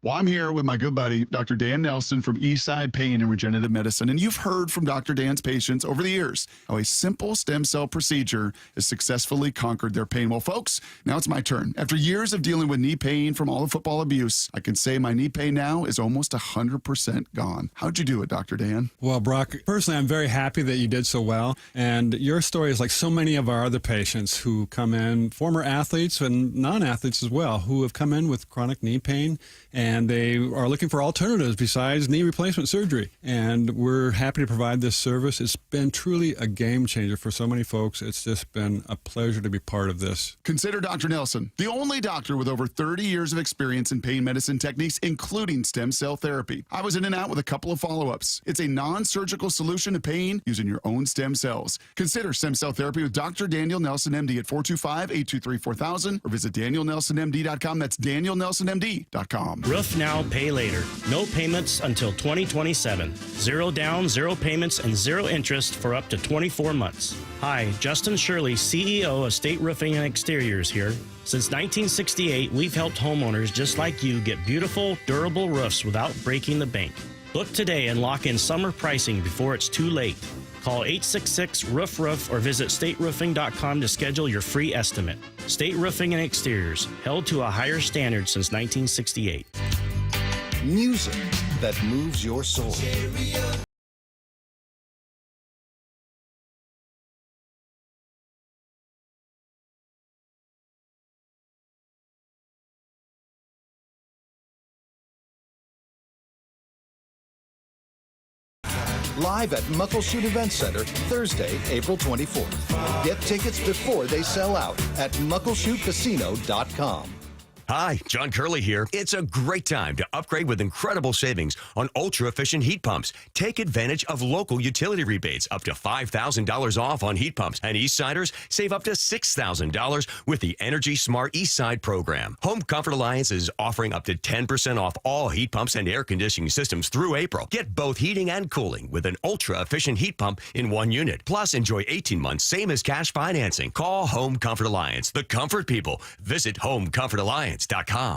Well, I'm here with my good buddy, Dr. Dan Nelson from Eastside Pain and Regenerative Medicine. And you've heard from Dr. Dan's patients over the years how a simple stem cell procedure has successfully conquered their pain. Well, folks, now it's my turn. After years of dealing with knee pain from all the football abuse, I can say my knee pain now is almost 100% gone. How'd you do it, Dr. Dan? Well, Brock, personally, I'm very happy that you did so well. And your story is like so many of our other patients who come in, former athletes and non-athletes as well, who have come in with chronic knee pain and and they are looking for alternatives besides knee replacement surgery. And we're happy to provide this service. It's been truly a game changer for so many folks. It's just been a pleasure to be part of this. Consider Dr. Nelson, the only doctor with over 30 years of experience in pain medicine techniques, including stem cell therapy. I was in and out with a couple of follow-ups. It's a non-surgical solution to pain using your own stem cells. Consider stem cell therapy with Dr. Daniel Nelson, MD at 425-823-4000 or visit danielnelsonmd.com. That's danielnelsonmd.com. Roof now, pay later. No payments until 2027. 0 down, 0 payments, and 0 interest for up to 24 months. Hi, Justin Shirley, CEO of State Roofing and Exteriors here. Since 1968, we've helped homeowners just like you get beautiful, durable roofs without breaking the bank. Book today and lock in summer pricing before it's too late. Call 866-ROOF-ROOF or visit stateroofing.com to schedule your free estimate. State Roofing and Exteriors, held to a higher standard since 1968. Music that moves your soul. Live at Muckleshoot Event Center, Thursday, April 24th. Get tickets before they sell out at muckleshootcasino.com. Hi, John Curley here. It's a great time to upgrade with incredible savings on ultra-efficient heat pumps. Take advantage of local utility rebates up to $5,000 off on heat pumps. And Eastsiders save up to $6,000 with the Energy Smart Eastside program. Home Comfort Alliance is offering up to 10% off all heat pumps and air conditioning systems through April. Get both heating and cooling with an ultra-efficient heat pump in one unit. Plus, enjoy 18 months, same as cash financing. Call Home Comfort Alliance, the comfort people. Visit homecomfortalliance.com.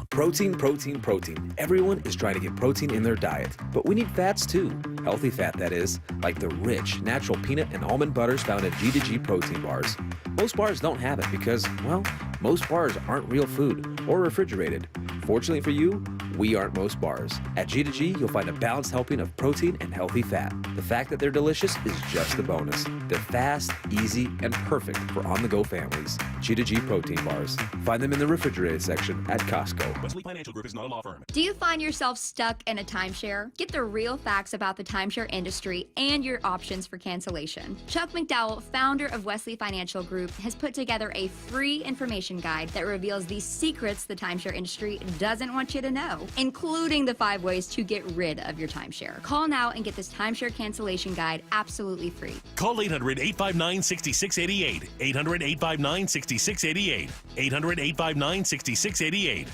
Protein, protein, protein. Everyone is trying to get protein in their diet, but we need fats too. Healthy fat, that is, like the rich, natural peanut and almond butters found in G2G protein bars. Most bars don't have it because, well, most bars aren't real food or refrigerated. Fortunately for you, we aren't most bars. At G2G, you'll find a balanced helping of protein and healthy fat. The fact that they're delicious is just a bonus. They're fast, easy, and perfect for on-the-go families. G2G protein bars. Find them in the refrigerated section at Costco. Wesley Financial Group is not a law firm. Do you find yourself stuck in a timeshare? Get the real facts about the timeshare industry and your options for cancellation. Chuck McDowell, founder of Wesley Financial Group, has put together a free information guide that reveals the secrets the timeshare industry doesn't want you to know, including the 5 ways to get rid of your timeshare. Call now and get this timeshare cancellation guide absolutely free. Call 800-859-6688. 800-859-6688. 800-859-6688.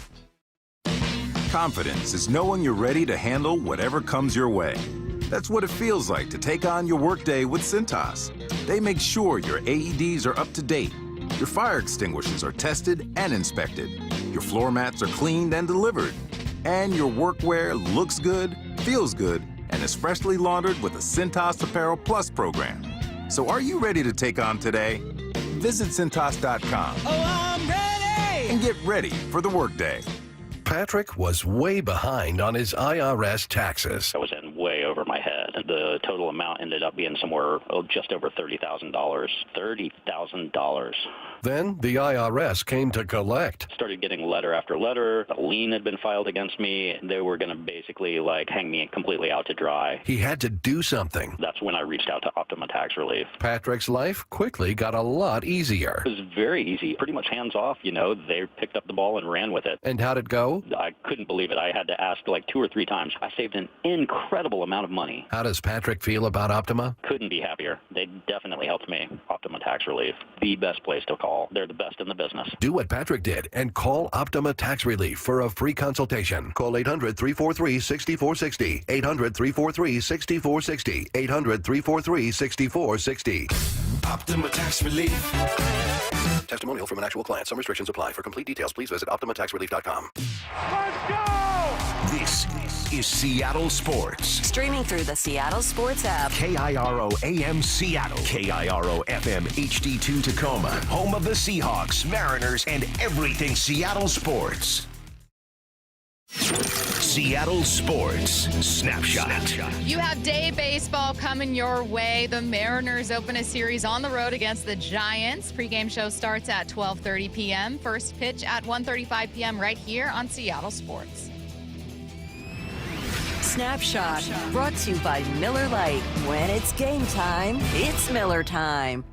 Confidence is knowing you're ready to handle whatever comes your way. That's what it feels like to take on your workday with Cintas. They make sure your AEDs are up to date, your fire extinguishers are tested and inspected, your floor mats are cleaned and delivered, and your workwear looks good, feels good, and is freshly laundered with the Cintas Apparel Plus program. So are you ready to take on today? Visit Cintas.com. Oh, I'm ready! And get ready for the workday. Patrick was way behind on his IRS taxes. I was in way over my head. The total amount ended up being somewhere just over $30,000. $30,000. Then the IRS came to collect. Started getting letter after letter. A lien had been filed against me. They were going to basically hang me completely out to dry. He had to do something. That's when I reached out to Optima Tax Relief. Patrick's life quickly got a lot easier. It was very easy. Pretty much hands off, They picked up the ball and ran with it. And how'd it go? I couldn't believe it. I had to ask 2 or 3 times. I saved an incredible amount of money. How does Patrick feel about Optima? Couldn't be happier. They definitely helped me. Optima Tax Relief, the best place to call. They're the best in the business. Do what Patrick did and call Optima Tax Relief for a free consultation. Call 800-343-6460. 800-343-6460. 800-343-6460. Optima Tax Relief. Testimonial from an actual client. Some restrictions apply. For complete details, please visit OptimaTaxRelief.com. Let's go! This is Seattle Sports. Streaming through the Seattle Sports app. KIRO AM Seattle. KIRO FM HD2 Tacoma. Home of the Seahawks, Mariners, and everything Seattle sports. Seattle Sports Snapshot. You have day baseball coming your way. The Mariners open a series on the road against the Giants. Pre-game show starts at 12:30 p.m. First pitch at 1:35 p.m. right here on Seattle Sports. Snapshot, brought to you by Miller Lite. When it's game time, it's Miller time.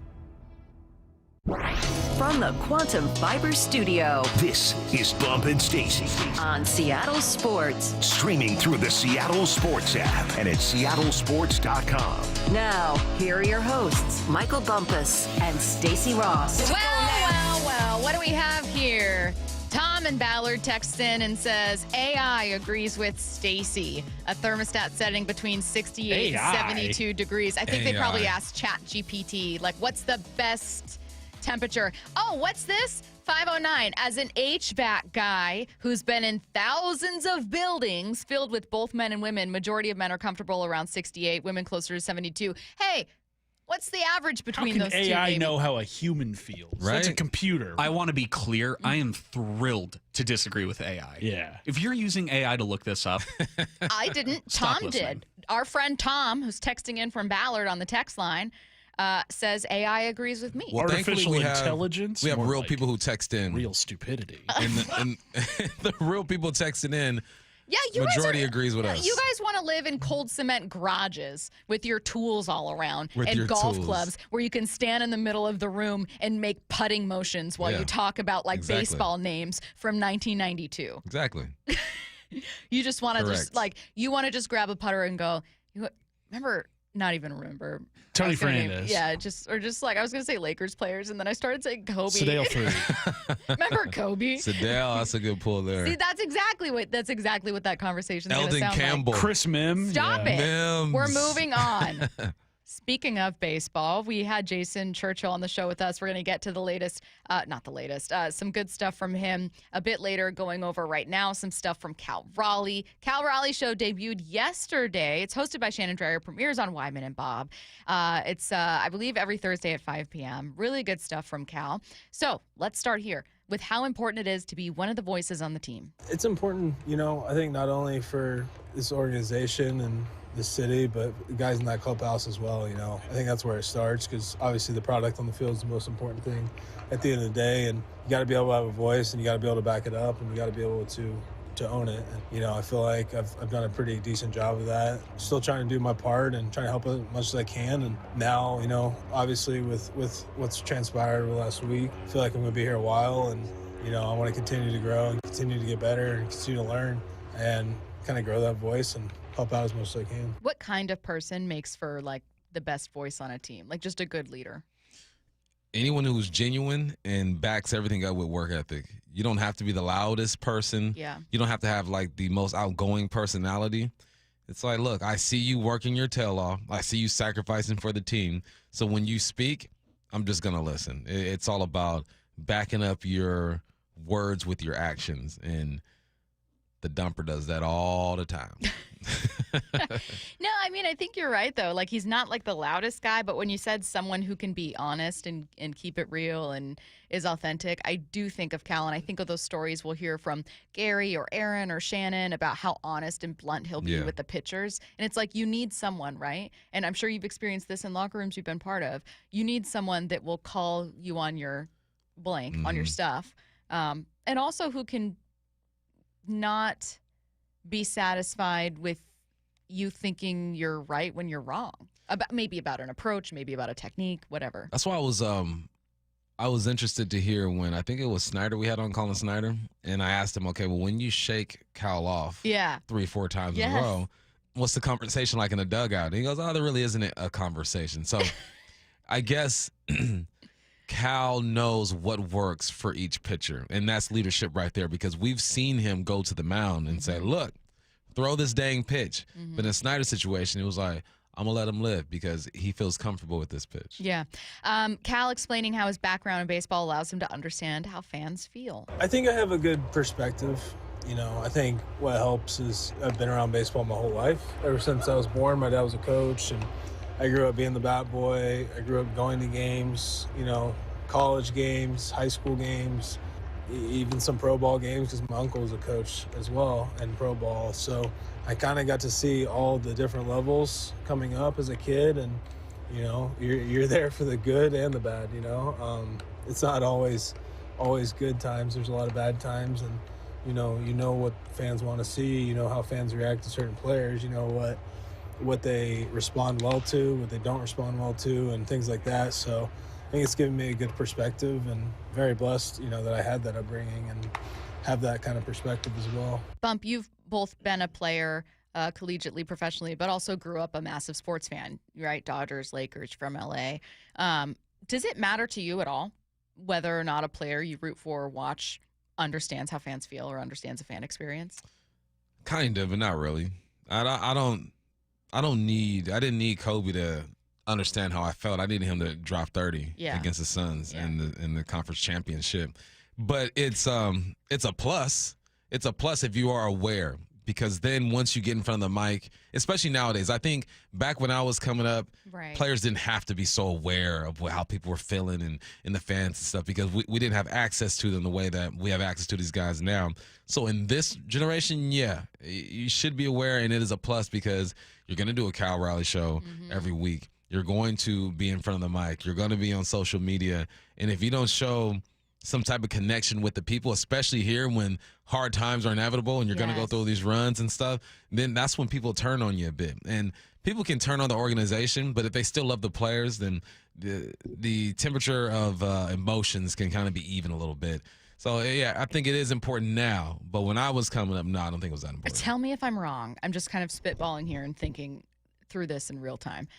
From the Quantum Fiber Studio, This is Bump and Stacy. on Seattle Sports. Streaming through the Seattle Sports app and at seattlesports.com. Now, here are your hosts, Michael Bumpus and Stacy Ross. Well, what do we have here? Tom in Ballard texts in and says, AI agrees with Stacy. A thermostat setting between 68 and 72 degrees. I think they probably asked ChatGPT, like, what's the best temperature? Oh, what's this? 509. As an HVAC guy who's been in thousands of buildings filled with both men and women, majority of men are comfortable around 68, women closer to 72. Hey, what's the average between those two? How can AI know how a human feels? Right? That's a computer. I want to be clear. I am thrilled to disagree with AI. Yeah. If you're using AI to look this up, I didn't. Stop Tom listening. did. Our friend Tom, who's texting in from Ballard on the text line, says AI agrees with me. Well, thankfully Artificial we have- intelligence? We have More real like people who text in. real stupidity. And the real people texting in, Yeah, you majority guys agrees with us. You guys want to live in cold cement garages with your tools all around With and your golf tools. clubs where you can stand in the middle of the room and make putting motions while Yeah, you talk about like exactly. baseball names from 1992. Exactly. You just want to Correct. just like you want to just grab a putter and go. Remember? Not even remember. Tony I was gonna name- Fernandez. Yeah, just like I was gonna say Lakers players, and then I started saying Kobe. Sedale Fruity. Remember Kobe? Sedale, that's a good pull there. See, that's exactly what that conversation's gonna Eldon sound Campbell. like. Chris Mim. Stop it. Mims. We're moving on. Speaking of baseball, we had Jason Churchill on the show with us. We're going to get to the latest, not the latest, some good stuff from him a bit later, going over right now some stuff from Cal Raleigh. Cal Raleigh Show debuted yesterday. It's hosted by Shannon Dreyer, premieres on Wyman and Bob. It's, I believe, every Thursday at 5 p.m. Really good stuff from Cal. So let's start here with how important it is to be one of the voices on the team. It's important, I think not only for this organization and the city, but the guys in that clubhouse as well, I think that's where it starts because obviously the product on the field is the most important thing at the end of the day, and you got to be able to have a voice and you got to be able to back it up and you got to be able to own it. And, I feel like I've done a pretty decent job of that. Still trying to do my part and trying to help as much as I can. And now, obviously with what's transpired over the last week, I feel like I'm going to be here a while and, I want to continue to grow and continue to get better and continue to learn and kind of grow that voice and help out as much as I can. What kind of person makes for like the best voice on a team? Like just a good leader? Anyone who's genuine and backs everything up with work ethic. You don't have to be the loudest person. Yeah. You don't have to have like the most outgoing personality. It's like, look, I see you working your tail off. I see you sacrificing for the team. So when you speak, I'm just going to listen. It's all about backing up your words with your actions. And the dumper does that all the time. No, I mean, I think you're right, though. Like, he's not like the loudest guy, but when you said someone who can be honest and keep it real and is authentic, I do think of Cal, and I think of those stories we'll hear from Gary or Aaron or Shannon about how honest and blunt he'll be with the pitchers. And it's like you need someone, right? And I'm sure you've experienced this in locker rooms you've been part of. You need someone that will call you on your blank, on your stuff, and also who can not be satisfied with you thinking you're right when you're wrong. Maybe about an approach, maybe about a technique, whatever. That's why I was interested to hear when I think it was Snyder we had on, Colin Snyder, and I asked him, okay, well, when you shake Cal off 3-4 times in a row, what's the conversation like in a dugout? And he goes, oh, there really isn't a conversation. So I guess Cal knows what works for each pitcher, and that's leadership right there because we've seen him go to the mound and say, look, throw this dang pitch. But in Snyder's situation, it was like, I'm going to let him live because he feels comfortable with this pitch. Yeah. Cal explaining how his background in baseball allows him to understand how fans feel. I think I have a good perspective. I think what helps is I've been around baseball my whole life. Ever since I was born, my dad was a coach, and I grew up being the bat boy. I grew up going to games, college games, high school games, even some pro ball games because my uncle was a coach as well in pro ball. So I kind of got to see all the different levels coming up as a kid, and you're there for the good and the bad. It's not always good times. There's a lot of bad times, and You know what fans want to see. You know how fans react to certain players. You know what they respond well to, what they don't respond well to, and things like that. So I think it's given me a good perspective, and very blessed, that I had that upbringing and have that kind of perspective as well. Bump, you've both been a player collegiately, professionally, but also grew up a massive sports fan, right? Dodgers, Lakers, from LA. Does it matter to you at all whether or not a player you root for or watch understands how fans feel or understands a fan experience? Kind of, but not really. I didn't need Kobe to understand how I felt. I needed him to drop 30 against the Suns in the conference championship. But it's a plus. It's a plus if you are aware, because then once you get in front of the mic, especially nowadays, I think back when I was coming up, players didn't have to be so aware of how people were feeling and the fans and stuff, because we didn't have access to them the way that we have access to these guys now. So in this generation, you should be aware, and it is a plus because you're going to do a Cal Raleigh show every week. You're going to be in front of the mic. You're going to be on social media. And if you don't show some type of connection with the people, especially here when hard times are inevitable and you're going to go through these runs and stuff, then that's when people turn on you a bit. And people can turn on the organization, but if they still love the players, then the temperature of emotions can kind of be even a little bit. So, I think it is important now. But when I was coming up, no, I don't think it was that important. Tell me if I'm wrong. I'm just kind of spitballing here and thinking through this in real time.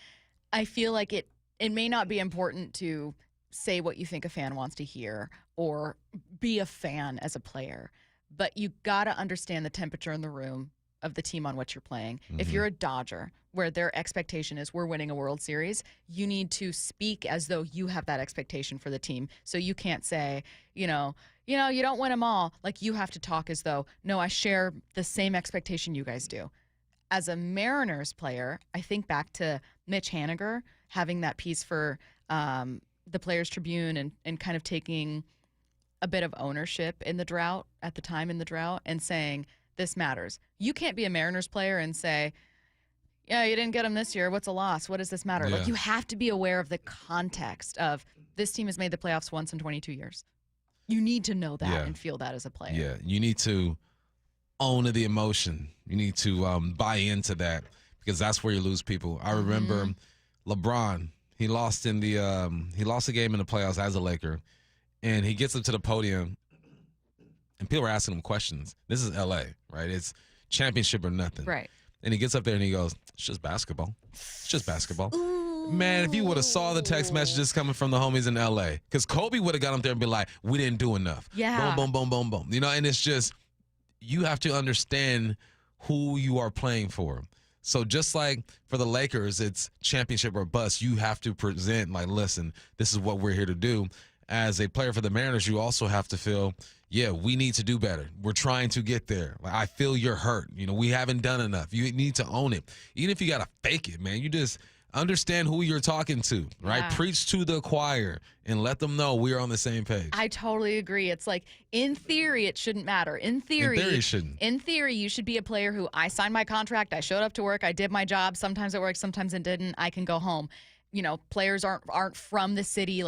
I feel like it may not be important to say what you think a fan wants to hear or be a fan as a player, but you got to understand the temperature in the room of the team on which you're playing. If you're a Dodger, where their expectation is we're winning a World Series, you need to speak as though you have that expectation for the team. So you can't say, you don't win them all. Like, you have to talk as though, no, I share the same expectation you guys do. As a Mariners player, I think back to Mitch Haniger having that piece for the Players Tribune and kind of taking a bit of ownership in the drought at the time and saying, this matters. You can't be a Mariners player and say, yeah, you didn't get them this year. What's a loss? What does this matter? Yeah. Like, you have to be aware of the context of this team has made the playoffs once in 22 years. You need to know that and feel that as a player. Yeah, you need to own the emotion. You need to buy into that, because that's where you lose people. I remember LeBron. He lost the game in the playoffs as a Laker, and he gets up to the podium, and people are asking him questions. This is LA, right? It's championship or nothing. Right. And he gets up there and he goes, it's just basketball. It's just basketball. Ooh. Man, if you would have saw the text messages coming from the homies in LA, because Kobe would have got up there and be like, we didn't do enough. Yeah. Boom, boom, boom, boom, boom. And it's just, you have to understand who you are playing for. So just like for the Lakers, it's championship or bust. You have to present like, listen, this is what we're here to do. As a player for the Mariners, you also have to feel, we need to do better. We're trying to get there. Like, I feel you're hurt. We haven't done enough. You need to own it. Even if you got to fake it, man, you just understand who you're talking to, right? Yeah. Preach to the choir and let them know we are on the same page. I totally agree. It's like, in theory, it shouldn't matter. In theory, it shouldn't. In theory, you should be a player who, I signed my contract, I showed up to work, I did my job. Sometimes it worked, sometimes it didn't. I can go home. Players aren't from the city,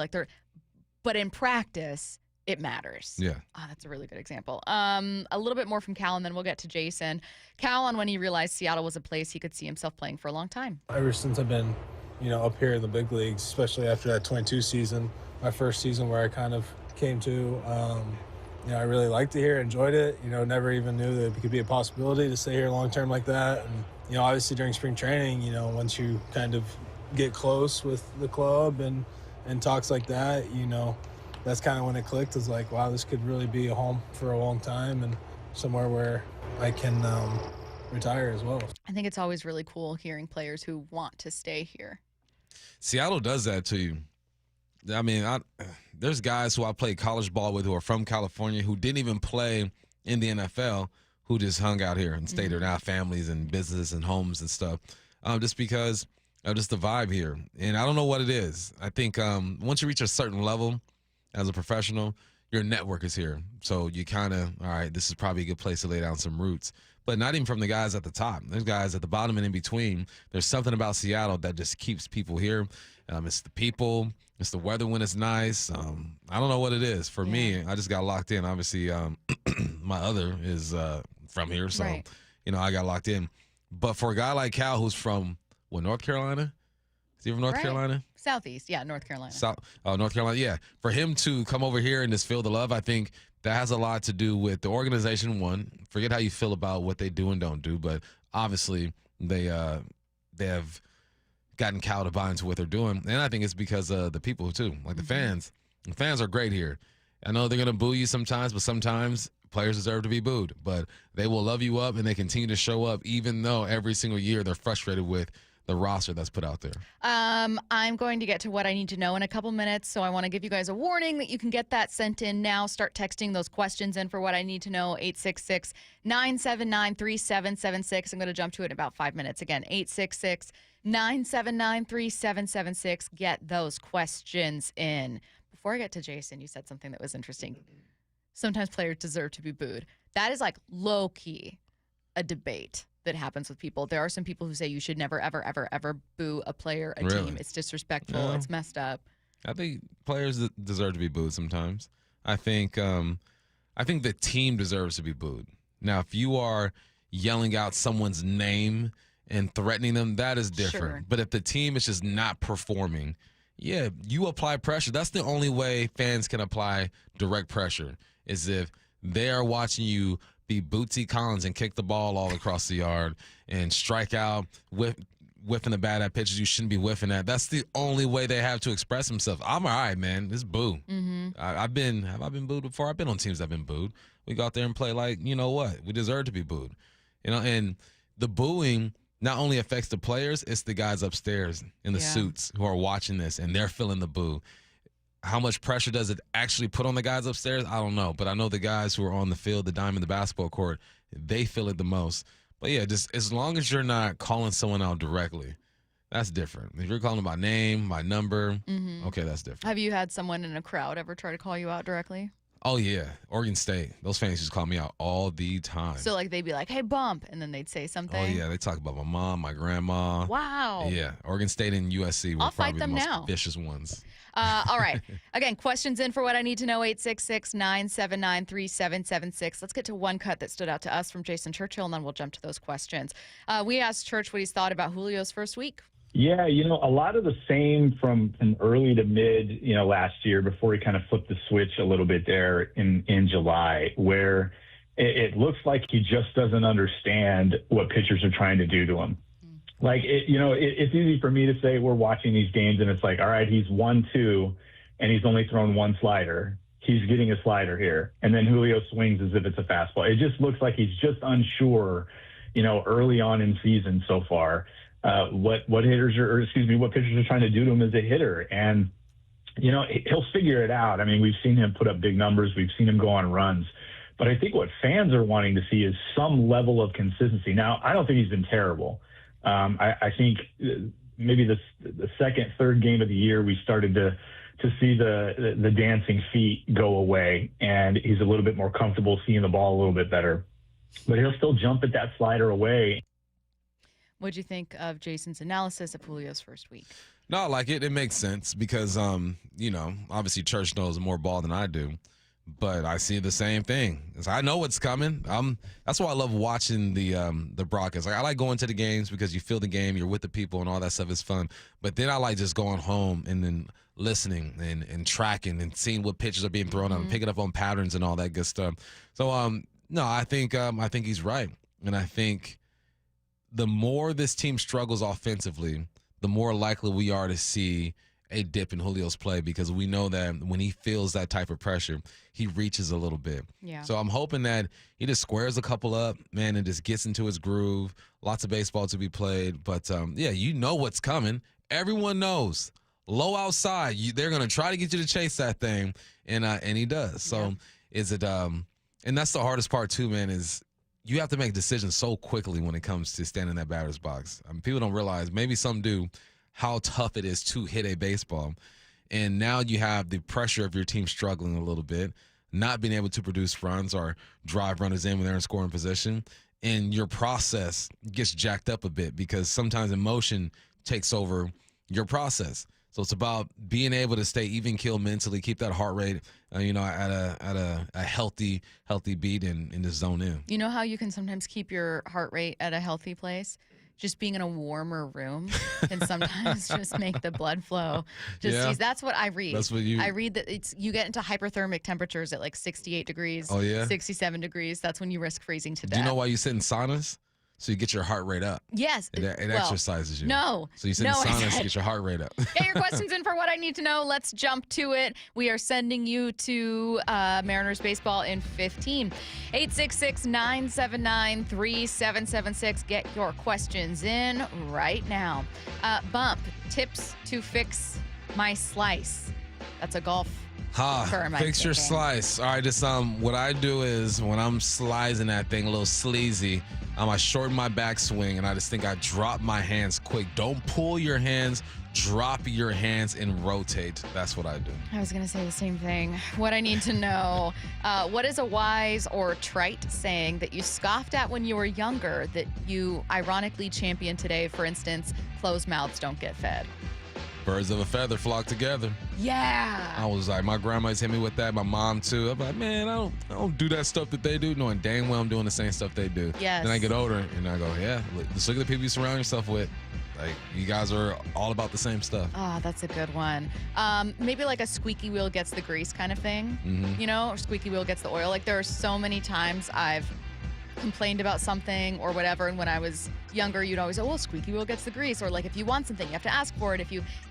but in practice, it matters. Yeah. Oh, that's a really good example. A little bit more from Cal, and then we'll get to Jason. Cal, on when he realized Seattle was a place he could see himself playing for a long time. Ever since I've been, up here in the big leagues, especially after that 22 season, my first season where I kind of came to, I really liked it here, enjoyed it. Never even knew that it could be a possibility to stay here long term like that. And, obviously during spring training, once you kind of get close with the club and talks like that, that's kind of when it clicked. It's like, wow, this could really be a home for a long time and somewhere where I can retire as well. I think it's always really cool hearing players who want to stay here. Seattle does that to you. I mean, there's guys who I played college ball with who are from California who didn't even play in the NFL, who just hung out here and stayed here, now families and businesses and homes and stuff, just because of just the vibe here. And I don't know what it is. I think once you reach a certain level as a professional, your network is here. So you kind of, all right, this is probably a good place to lay down some roots. But not even from the guys at the top. There's guys at the bottom and in between. There's something about Seattle that just keeps people here. It's the people. It's the weather when it's nice. I don't know what it is. For me, I just got locked in. Obviously, my other is from here, so, I got locked in. But for a guy like Cal, who's from, North Carolina? Is he from North Carolina? Southeast, North Carolina. North Carolina, yeah. For him to come over here and just feel the love, I think that has a lot to do with the organization, one. Forget how you feel about what they do and don't do, but obviously they have gotten Cal to buy into what they're doing. And I think it's because of the people, too, like the fans. The fans are great here. I know they're going to boo you sometimes, but sometimes players deserve to be booed. But they will love you up, and they continue to show up, even though every single year they're frustrated with the roster that's put out there. I'm going to get to what I need to know in a couple minutes, so I want to give you guys a warning that you can get that sent in now. Start texting those questions in for what I need to know, 866-979-3776. I'm going to jump to it in about 5 minutes. Again, 866-979-3776. Get those questions in. Before I get to Jason, you said something that was interesting. Sometimes players deserve to be booed. That is like low-key a debate that happens with people. There are some people who say you should never, ever, ever, ever boo a player, a team. It's disrespectful. It's messed up. I think players deserve to be booed sometimes. I think the team deserves to be booed. Now, if you are yelling out someone's name and threatening them, that is different. Sure. But if the team is just not performing, you apply pressure. That's the only way fans can apply direct pressure, is if they are watching you be Bootsy Collins and kick the ball all across the yard and strike out, whiffing the bat at pitches you shouldn't be whiffing at. That's the only way they have to express themselves. I'm all right, man. This boo. Have I been booed before? I've been on teams that have been booed. We go out there and play like, you know what? We deserve to be booed. And the booing not only affects the players, it's the guys upstairs in the suits who are watching this, and they're feeling the boo. How much pressure does it actually put on the guys upstairs? I don't know. But I know the guys who are on the field, the diamond, the basketball court, they feel it the most. But, just as long as you're not calling someone out directly, that's different. If you're calling them by name, by number, okay, that's different. Have you had someone in a crowd ever try to call you out directly? Oh, yeah. Oregon State. Those fans just call me out all the time. So, they'd be like, hey, bump, and then they'd say something? Oh, yeah. They talk about my mom, my grandma. Wow. Yeah. Oregon State and USC were probably the most vicious ones. All right. Again, questions in for what I need to know, 866-979-3776. Let's get to one cut that stood out to us from Jason Churchill, and then we'll jump to those questions. We asked Church what he's thought about Julio's first week. Yeah, a lot of the same from early to mid, last year before he kind of flipped the switch a little bit there in July, where it looks like he just doesn't understand what pitchers are trying to do to him. Like, it's easy for me to say we're watching these games and it's like, all right, he's 1-2 and he's only thrown one slider. He's getting a slider here. And then Julio swings as if it's a fastball. It just looks like he's just unsure, early on in season so far. What pitchers are trying to do to him as a hitter. And, he'll figure it out. I mean, we've seen him put up big numbers. We've seen him go on runs. But I think what fans are wanting to see is some level of consistency. Now, I don't think he's been terrible. I think maybe the second, third game of the year, we started to see the dancing feet go away, and he's a little bit more comfortable seeing the ball a little bit better. But he'll still jump at that slider away. What'd you think of Jason's analysis of Julio's first week? No, I like it. It makes sense because, obviously Church knows more ball than I do. But I see the same thing. I know what's coming. That's why I love watching the broadcast. Like, I like going to the games because you feel the game, you're with the people, and all that stuff is fun. But then I like just going home and then listening and tracking and seeing what pitches are being thrown out and picking up on patterns and all that good stuff. So no, I think he's right, and I think the more this team struggles offensively, the more likely we are to see a dip in Julio's play, because we know that when he feels that type of pressure, he reaches a little bit. Yeah. So I'm hoping that he just squares a couple up, man, and just gets into his groove. Lots of baseball to be played. But, you know what's coming. Everyone knows. Low outside, they're going to try to get you to chase that thing, and he does. So is it and that's the hardest part too, man, is you have to make decisions so quickly when it comes to standing in that batter's box. I mean, people don't realize, maybe some do, how tough it is to hit a baseball. And now you have the pressure of your team struggling a little bit. not being able to produce runs or drive runners in when they're in scoring position, and your process gets jacked up a bit because sometimes emotion takes over your process. So it's about being able to stay even keel mentally, keep that heart rate, at a healthy beat and just zone in. You know how you can sometimes keep your heart rate at a healthy place? Just being in a warmer room can sometimes just make the blood flow. That's what I read. That's what I read that you get into hyperthermic temperatures at like 68 degrees, 67 degrees. That's when you risk freezing to death. Do you know why you sit in saunas? So you get your heart rate up. Yes. It exercises you. No. So you sit in saunas to get your heart rate up. Get your questions in for What I Need to Know. Let's jump to it. We are sending you to Mariners baseball in 15. 866-979-3776. Get your questions in right now. Bump, tips to fix my slice. That's a golf term, fix your slice. All right, just what I do is when I'm slicing that thing a little sleazy, I shorten my backswing, and I just think I drop my hands quick. Don't pull your hands, drop your hands, and rotate. That's what I do. I was going to say the same thing. What I need to know, what is a wise or trite saying that you scoffed at when you were younger that you ironically champion today? For instance, closed mouths don't get fed. Birds of a feather flock together. Yeah. I was like, my grandma's hit me with that. My mom too. I'm like, man, I don't do that stuff that they do, knowing dang well I'm doing the same stuff they do. Yes. Then I get older and I go, yeah, just look at the people you surround yourself with. Like, you guys are all about the same stuff. Oh, that's a good one. Maybe like a squeaky wheel gets the grease kind of thing, or squeaky wheel gets the oil. Like, there are so many times I've complained about something or whatever, and when I was younger, you'd always say, well, squeaky wheel gets the grease, or like if you want something, you have to ask for it.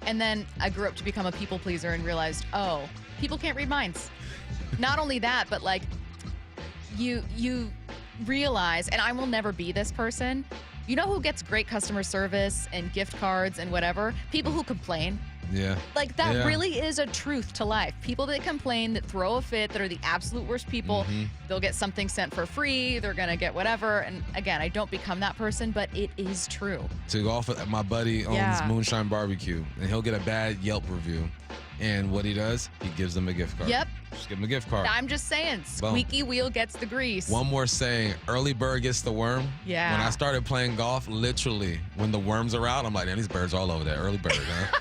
And then I grew up to become a people pleaser and realized, oh, people can't read minds. Not only that, but like you realize, and I will never be this person. You know who gets great customer service and gift cards and whatever? People who complain. Yeah. Like, that really is a truth to life. People that complain, that throw a fit, that are the absolute worst people, they'll get something sent for free, they're going to get whatever. And again, I don't become that person, but it is true. To go off, my buddy owns Moonshine Barbecue, and he'll get a bad Yelp review. And what he does, he gives them a gift card. Yep. Just give them a gift card. I'm just saying, squeaky wheel gets the grease. One more saying, early bird gets the worm. Yeah. When I started playing golf, literally, when the worms are out, I'm like, damn, these birds all over there. Early bird, huh?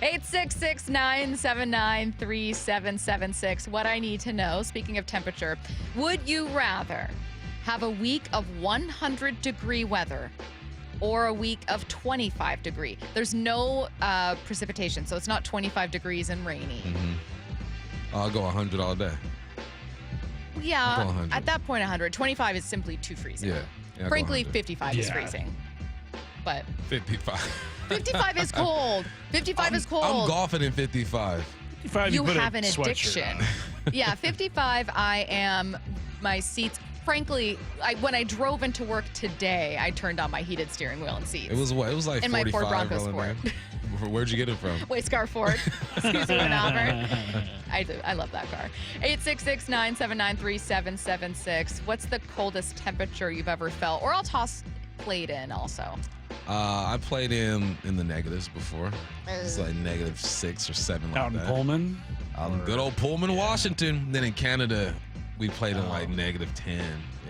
866-979-3776. What I need to know, speaking of temperature, would you rather have a week of 100-degree weather or a week of 25-degree? There's no precipitation, so it's not 25 degrees and rainy. I'll go 100 all day. Yeah, at that point, 100. 25 is simply too freezing. Yeah. Frankly, 55 is freezing. But 55. 55 is cold. 55 is cold. I'm golfing in 55. 55, you have an addiction. Yeah, 55, my seats. Frankly, when I drove into work today, I turned on my heated steering wheel and seats. It was what? It was like in 45. My Ford Bronco Sport. Where'd you get it from? Wayscar Ford. Excuse me, Albert. I love that car. 866-979-3776. What's the coldest temperature you've ever felt? Or I'll toss played in also. I played in the negatives before. It's like -6 or 7 like out in that. Pullman? Out in good old Pullman, Washington. Then in Canada, we played in like -10. Yeah,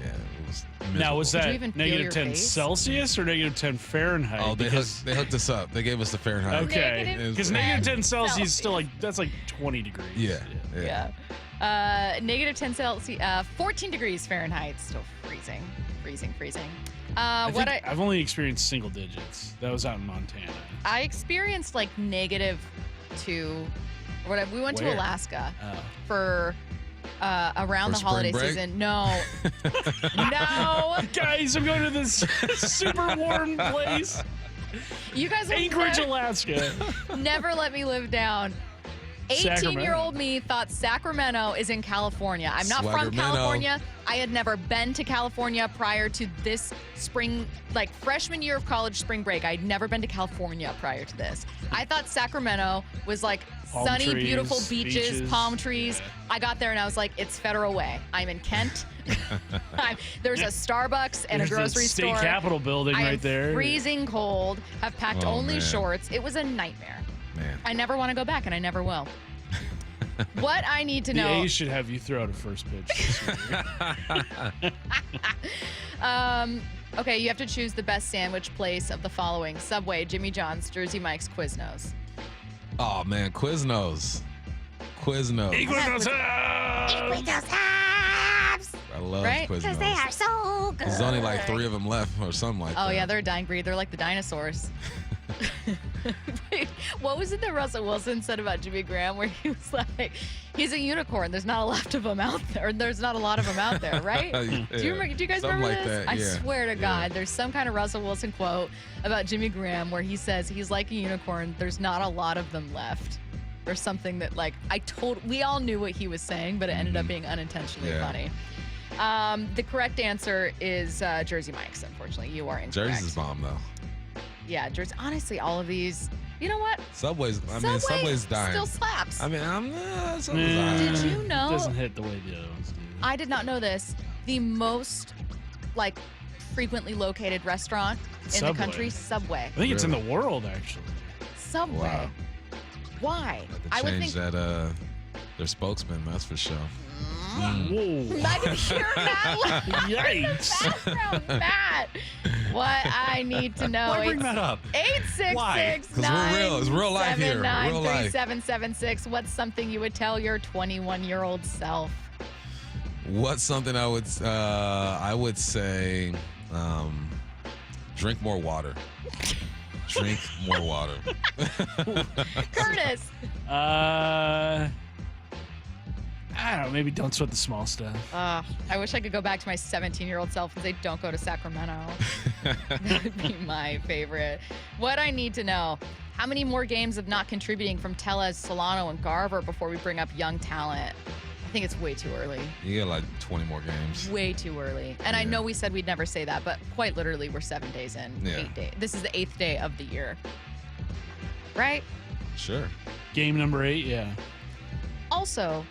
it was miserable. Now, was that -10 Celsius or -10 Fahrenheit? Oh, they hooked us up. They gave us the Fahrenheit. Okay. Because -10 Celsius is still that's like 20 degrees. Yeah. -10 Celsius, 14 degrees Fahrenheit, still freezing. I've only experienced single digits. That was out in Montana. I experienced like -2. We went to Alaska for around the holiday season. No. No. Guys, I'm going to this super warm place. You guys Anchorage, Alaska. Never let me live down. 18-year-old me thought Sacramento is in California. I'm not from California. I had never been to California prior to this spring, like freshman year of college spring break. I'd never been to California prior to this. I thought Sacramento was like sunny, beautiful beaches, palm trees. Yeah. I got there and I was like, it's Federal Way. I'm in Kent. There's a Starbucks and a grocery store. State Capitol building right there. Freezing cold. Have packed only shorts. It was a nightmare. Man. I never want to go back, and I never will. What I need to The know. A's should have you throw out a first pitch this year. Okay, you have to choose the best sandwich place of the following: Subway, Jimmy John's, Jersey Mike's, Quiznos. Oh man, Quiznos. Equitos Abs! I love Right? Quiznos. Because they are so good. There's only like 3 of them left or something like that. Oh, yeah, they're a dying breed. They're like the dinosaurs. Wait, what was it that Russell Wilson said about Jimmy Graham where he was like, he's a unicorn. There's not a lot of them out there. There's not a lot of them out there, right? Yeah. Do you guys Something remember like this? that, I yeah. swear to Yeah. God, there's some kind of Russell Wilson quote about Jimmy Graham where he says he's like a unicorn. There's not a lot of them left. Or something that we all knew what he was saying, but it ended up being unintentionally funny. The correct answer is Jersey Mike's. Unfortunately, you are incorrect. Jersey's bomb though. Yeah, Jersey. Honestly, all of these. You know what? Subway's dying. Still slaps. I mean, Subway's Did you know? It doesn't hit the way the other ones do. I did not know this. The most frequently located restaurant in Subway. the country, Subway. I think it's in the world, actually. Subway. Wow. Why? I would think that their spokesman, that's for sure. Whoa. I can hear Matt Yikes. in the background. Matt, what I need to know. Why bring that up? 866 'Cause we're real. It's real life here. Real life. 3776. What's something you would tell your 21-year-old self? What's something I would say, drink more water. Drink more water. Curtis. I don't know. Maybe don't sweat the small stuff. I wish I could go back to my 17-year-old self and say, don't go to Sacramento. That would be my favorite. What I need to know. How many more games of not contributing from Tellez, Solano, and Garver before we bring up young talent? I think it's way too early. You get 20 more games. Way too early. And I know we said we'd never say that, but quite literally, we're 7 days in. Yeah. 8 days. This is the 8th day of the year. Right? Sure. Game number 8, yeah. Also,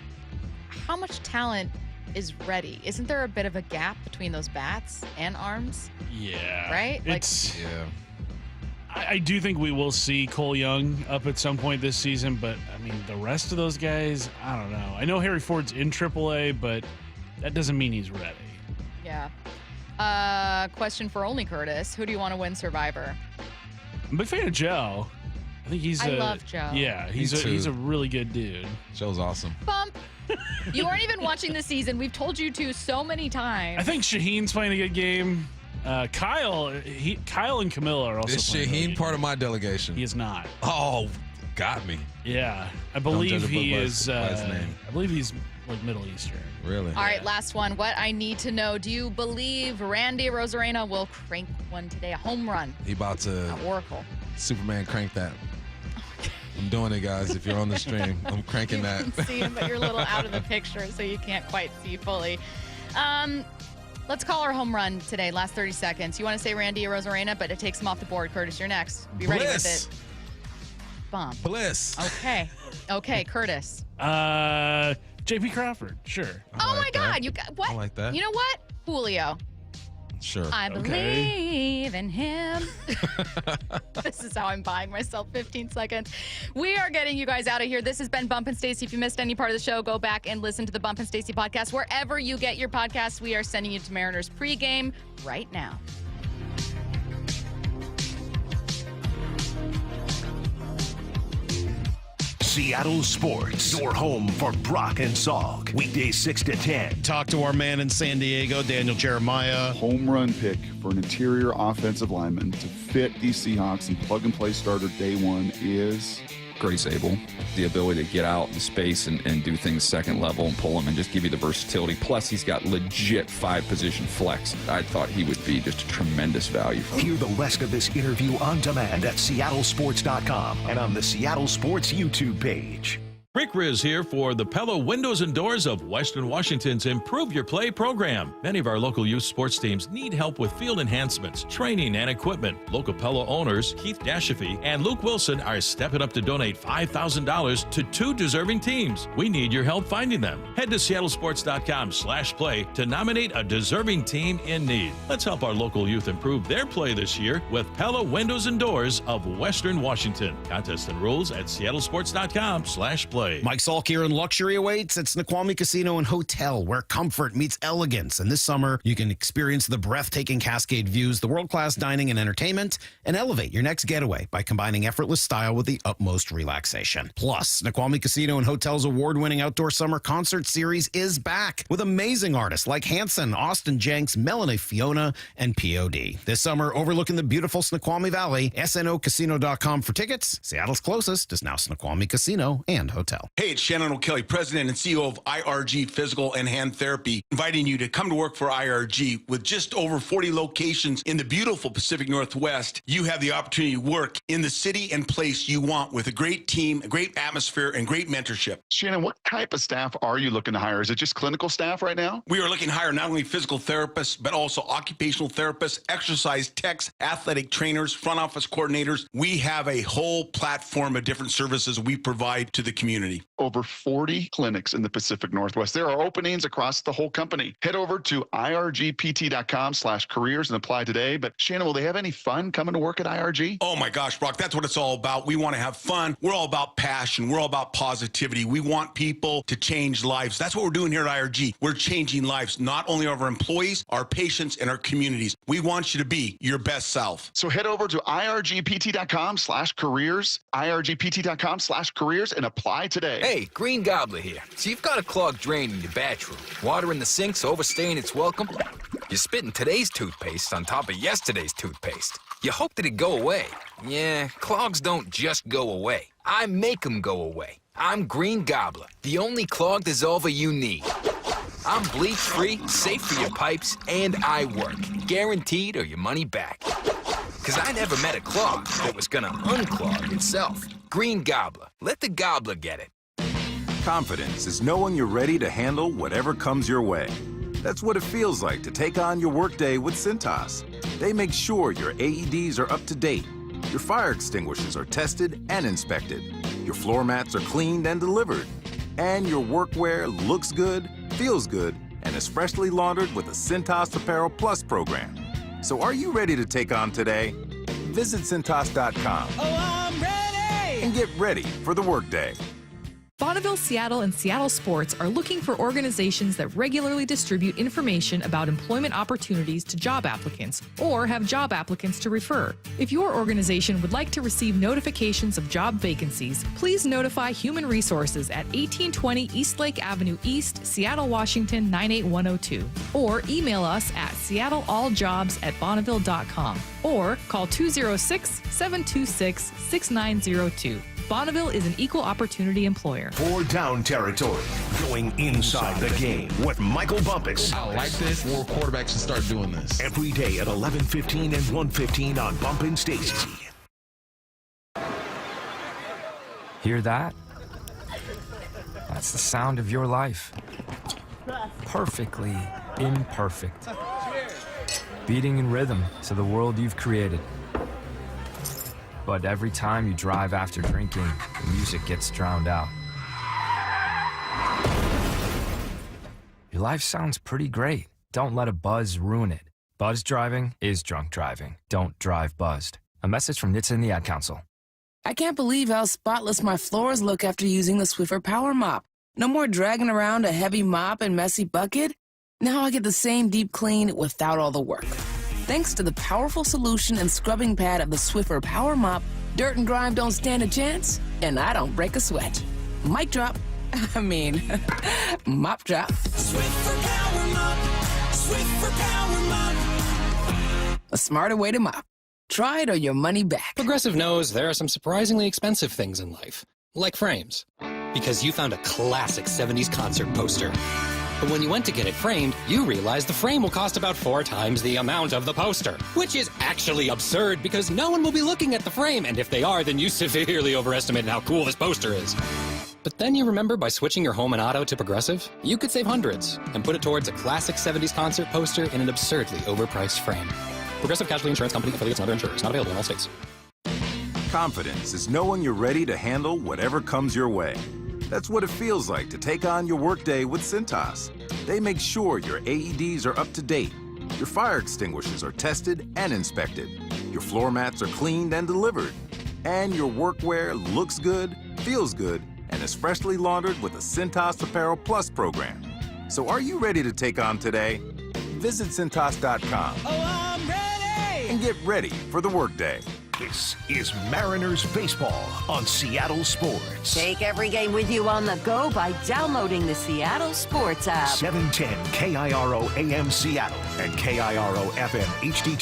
how much talent is ready? Isn't there a bit of a gap between those bats and arms? Yeah. Right? Yeah. I do think we will see Cole Young up at some point this season, but I mean, the rest of those guys, I don't know. I know Harry Ford's in AAA, but that doesn't mean he's ready. Yeah. Question for only Curtis. Who do you want to win Survivor? I'm a big fan of Joe. I think he's I love Joe. Yeah, he's a really good dude. Joe's awesome. Bump. You aren't even watching the season. We've told you to so many times. I think Shaheen's playing a good game. Kyle and Camilla are also Is playing really Shaheen good. part of my delegation? He is not. Oh, got me. Yeah, I Don't judge believe a book he by is. his name. I believe he's Middle Eastern. Really? All right, last one. What I need to know. Do you believe Randy Rosarena will crank one today? A home run He about to at Oracle. Superman crank that. I'm doing it, guys. If you're on the stream, I'm cranking that. You can see him, but you're a little out of the picture, so you can't quite see fully. Let's call our home run today. Last 30 seconds. You want to say Randy Rosarena, but it takes him off the board. Curtis, you're next. Be ready with it. Bomb. Bliss. Okay, Curtis. JP Crawford. Sure. Oh my God! You got what? I like that. You know what? Julio. Sure. I believe in him. This is how I'm buying myself 15 seconds. We are getting you guys out of here. This has been Bump and Stacy. If you missed any part of the show, go back and listen to the Bump and Stacy podcast. Wherever you get your podcasts, we are sending you to Mariners pregame right now. Seattle Sports, your home for Brock and Salk. Weekdays 6 to 10. Talk to our man in San Diego, Daniel Jeremiah. Home run pick for an interior offensive lineman to fit these Seahawks and plug-and-play starter day one is Grace Abel. The ability to get out in space and do things second level and pull them and just give you the versatility. Plus, he's got legit 5-position flex. I thought he would be just a tremendous value for him. Hear the rest of this interview on demand at seattlesports.com and on the Seattle Sports YouTube page. Rick Riz here for the Pella Windows and Doors of Western Washington's Improve Your Play program. Many of our local youth sports teams need help with field enhancements, training, and equipment. Local Pella owners Keith Dashafy and Luke Wilson are stepping up to donate $5,000 to 2 deserving teams. We need your help finding them. Head to seattlesports.com/play to nominate a deserving team in need. Let's help our local youth improve their play this year with Pella Windows and Doors of Western Washington. Contest and rules at seattlesports.com/play. Kelley. Mike Salk here, and luxury awaits at Snoqualmie Casino and Hotel, where comfort meets elegance. And this summer, you can experience the breathtaking Cascade views, the world-class dining and entertainment, and elevate your next getaway by combining effortless style with the utmost relaxation. Plus, Snoqualmie Casino and Hotel's award-winning outdoor summer concert series is back with amazing artists like Hanson, Austin Jenks, Melanie Fiona, and POD. This summer, overlooking the beautiful Snoqualmie Valley, snocasino.com for tickets. Seattle's closest is now Snoqualmie Casino and Hotel. Hey, it's Shannon O'Kelly, President and CEO of IRG Physical and Hand Therapy, inviting you to come to work for IRG. With just over 40 locations in the beautiful Pacific Northwest, you have the opportunity to work in the city and place you want with a great team, a great atmosphere, and great mentorship. Shannon, what type of staff are you looking to hire? Is it just clinical staff right now? We are looking to hire not only physical therapists, but also occupational therapists, exercise techs, athletic trainers, front office coordinators. We have a whole platform of different services we provide to the community. Over 40 clinics in the Pacific Northwest. There are openings across the whole company. Head over to irgpt.com/careers and apply today. But Shannon, will they have any fun coming to work at IRG? Oh my gosh, Brock, that's what it's all about. We want to have fun. We're all about passion. We're all about positivity. We want people to change lives. That's what we're doing here at IRG. We're changing lives, not only of our employees, our patients, and our communities. We want you to be your best self. So head over to irgpt.com/careers, irgpt.com/careers, and apply today. Hey, Green Gobbler here. So you've got a clogged drain in your bathroom. Water in the sink's overstaying its welcome. You're spitting today's toothpaste on top of yesterday's toothpaste. You hope that it go away. Yeah, clogs don't just go away. I make them go away. I'm Green Gobbler, the only clog dissolver you need. I'm bleach-free, safe for your pipes, and I work. Guaranteed or your money back. Because I never met a clog that was gonna unclog itself. Green Gobbler. Let the gobbler get it. Confidence is knowing you're ready to handle whatever comes your way. That's what it feels like to take on your workday with Cintas. They make sure your AEDs are up to date, your fire extinguishers are tested and inspected, your floor mats are cleaned and delivered, and your workwear looks good, feels good, and is freshly laundered with a Cintas Apparel Plus program. So are you ready to take on today? Visit Cintas.com. Oh, I'm ready! And get ready for the workday. Bonneville, Seattle, and Seattle Sports are looking for organizations that regularly distribute information about employment opportunities to job applicants or have job applicants to refer. If your organization would like to receive notifications of job vacancies, please notify Human Resources at 1820 Eastlake Avenue East, Seattle, Washington 98102, or email us at seattlealljobs@bonneville.com or call 206-726-6902. Bonneville is an equal opportunity employer. For Down Territory, going inside the game with Michael Bumpus. I like this. More quarterbacks should start doing this. Every day at 11:15 and 1:15 on Bump and Stacy. Hear that? That's the sound of your life. Perfectly imperfect. Beating in rhythm to the world you've created. But every time you drive after drinking, the music gets drowned out. Your life sounds pretty great. Don't let a buzz ruin it. Buzz driving is drunk driving. Don't drive buzzed. A message from NHTSA and the Ad Council. I can't believe how spotless my floors look after using the Swiffer Power Mop. No more dragging around a heavy mop and messy bucket. Now I get the same deep clean without all the work. Thanks to the powerful solution and scrubbing pad of the Swiffer Power Mop, dirt and grime don't stand a chance, and I don't break a sweat. Mic drop. Mop drop. Swiffer Power Mop. Swiffer Power Mop. A smarter way to mop. Try it or your money back. Progressive knows there are some surprisingly expensive things in life, like frames. Because you found a classic 70s concert poster. But when you went to get it framed, you realized the frame will cost about 4 times the amount of the poster. Which is actually absurd because no one will be looking at the frame, and if they are, then you severely overestimated how cool this poster is. But then you remember by switching your home and auto to Progressive, you could save hundreds and put it towards a classic 70s concert poster in an absurdly overpriced frame. Progressive Casualty Insurance Company, affiliates, and other insurers. Not available in all states. Confidence is knowing you're ready to handle whatever comes your way. That's what it feels like to take on your workday with Cintas. They make sure your AEDs are up to date, your fire extinguishers are tested and inspected, your floor mats are cleaned and delivered, and your workwear looks good, feels good, and is is freshly laundered with the Cintas Apparel Plus program. So are you ready to take on today? Visit Cintas.com. Oh, I'm ready! And get ready for the workday. This is Mariners baseball on Seattle Sports. Take every game with you on the go by downloading the Seattle Sports app. 710 KIRO AM Seattle and KIRO FM HD2.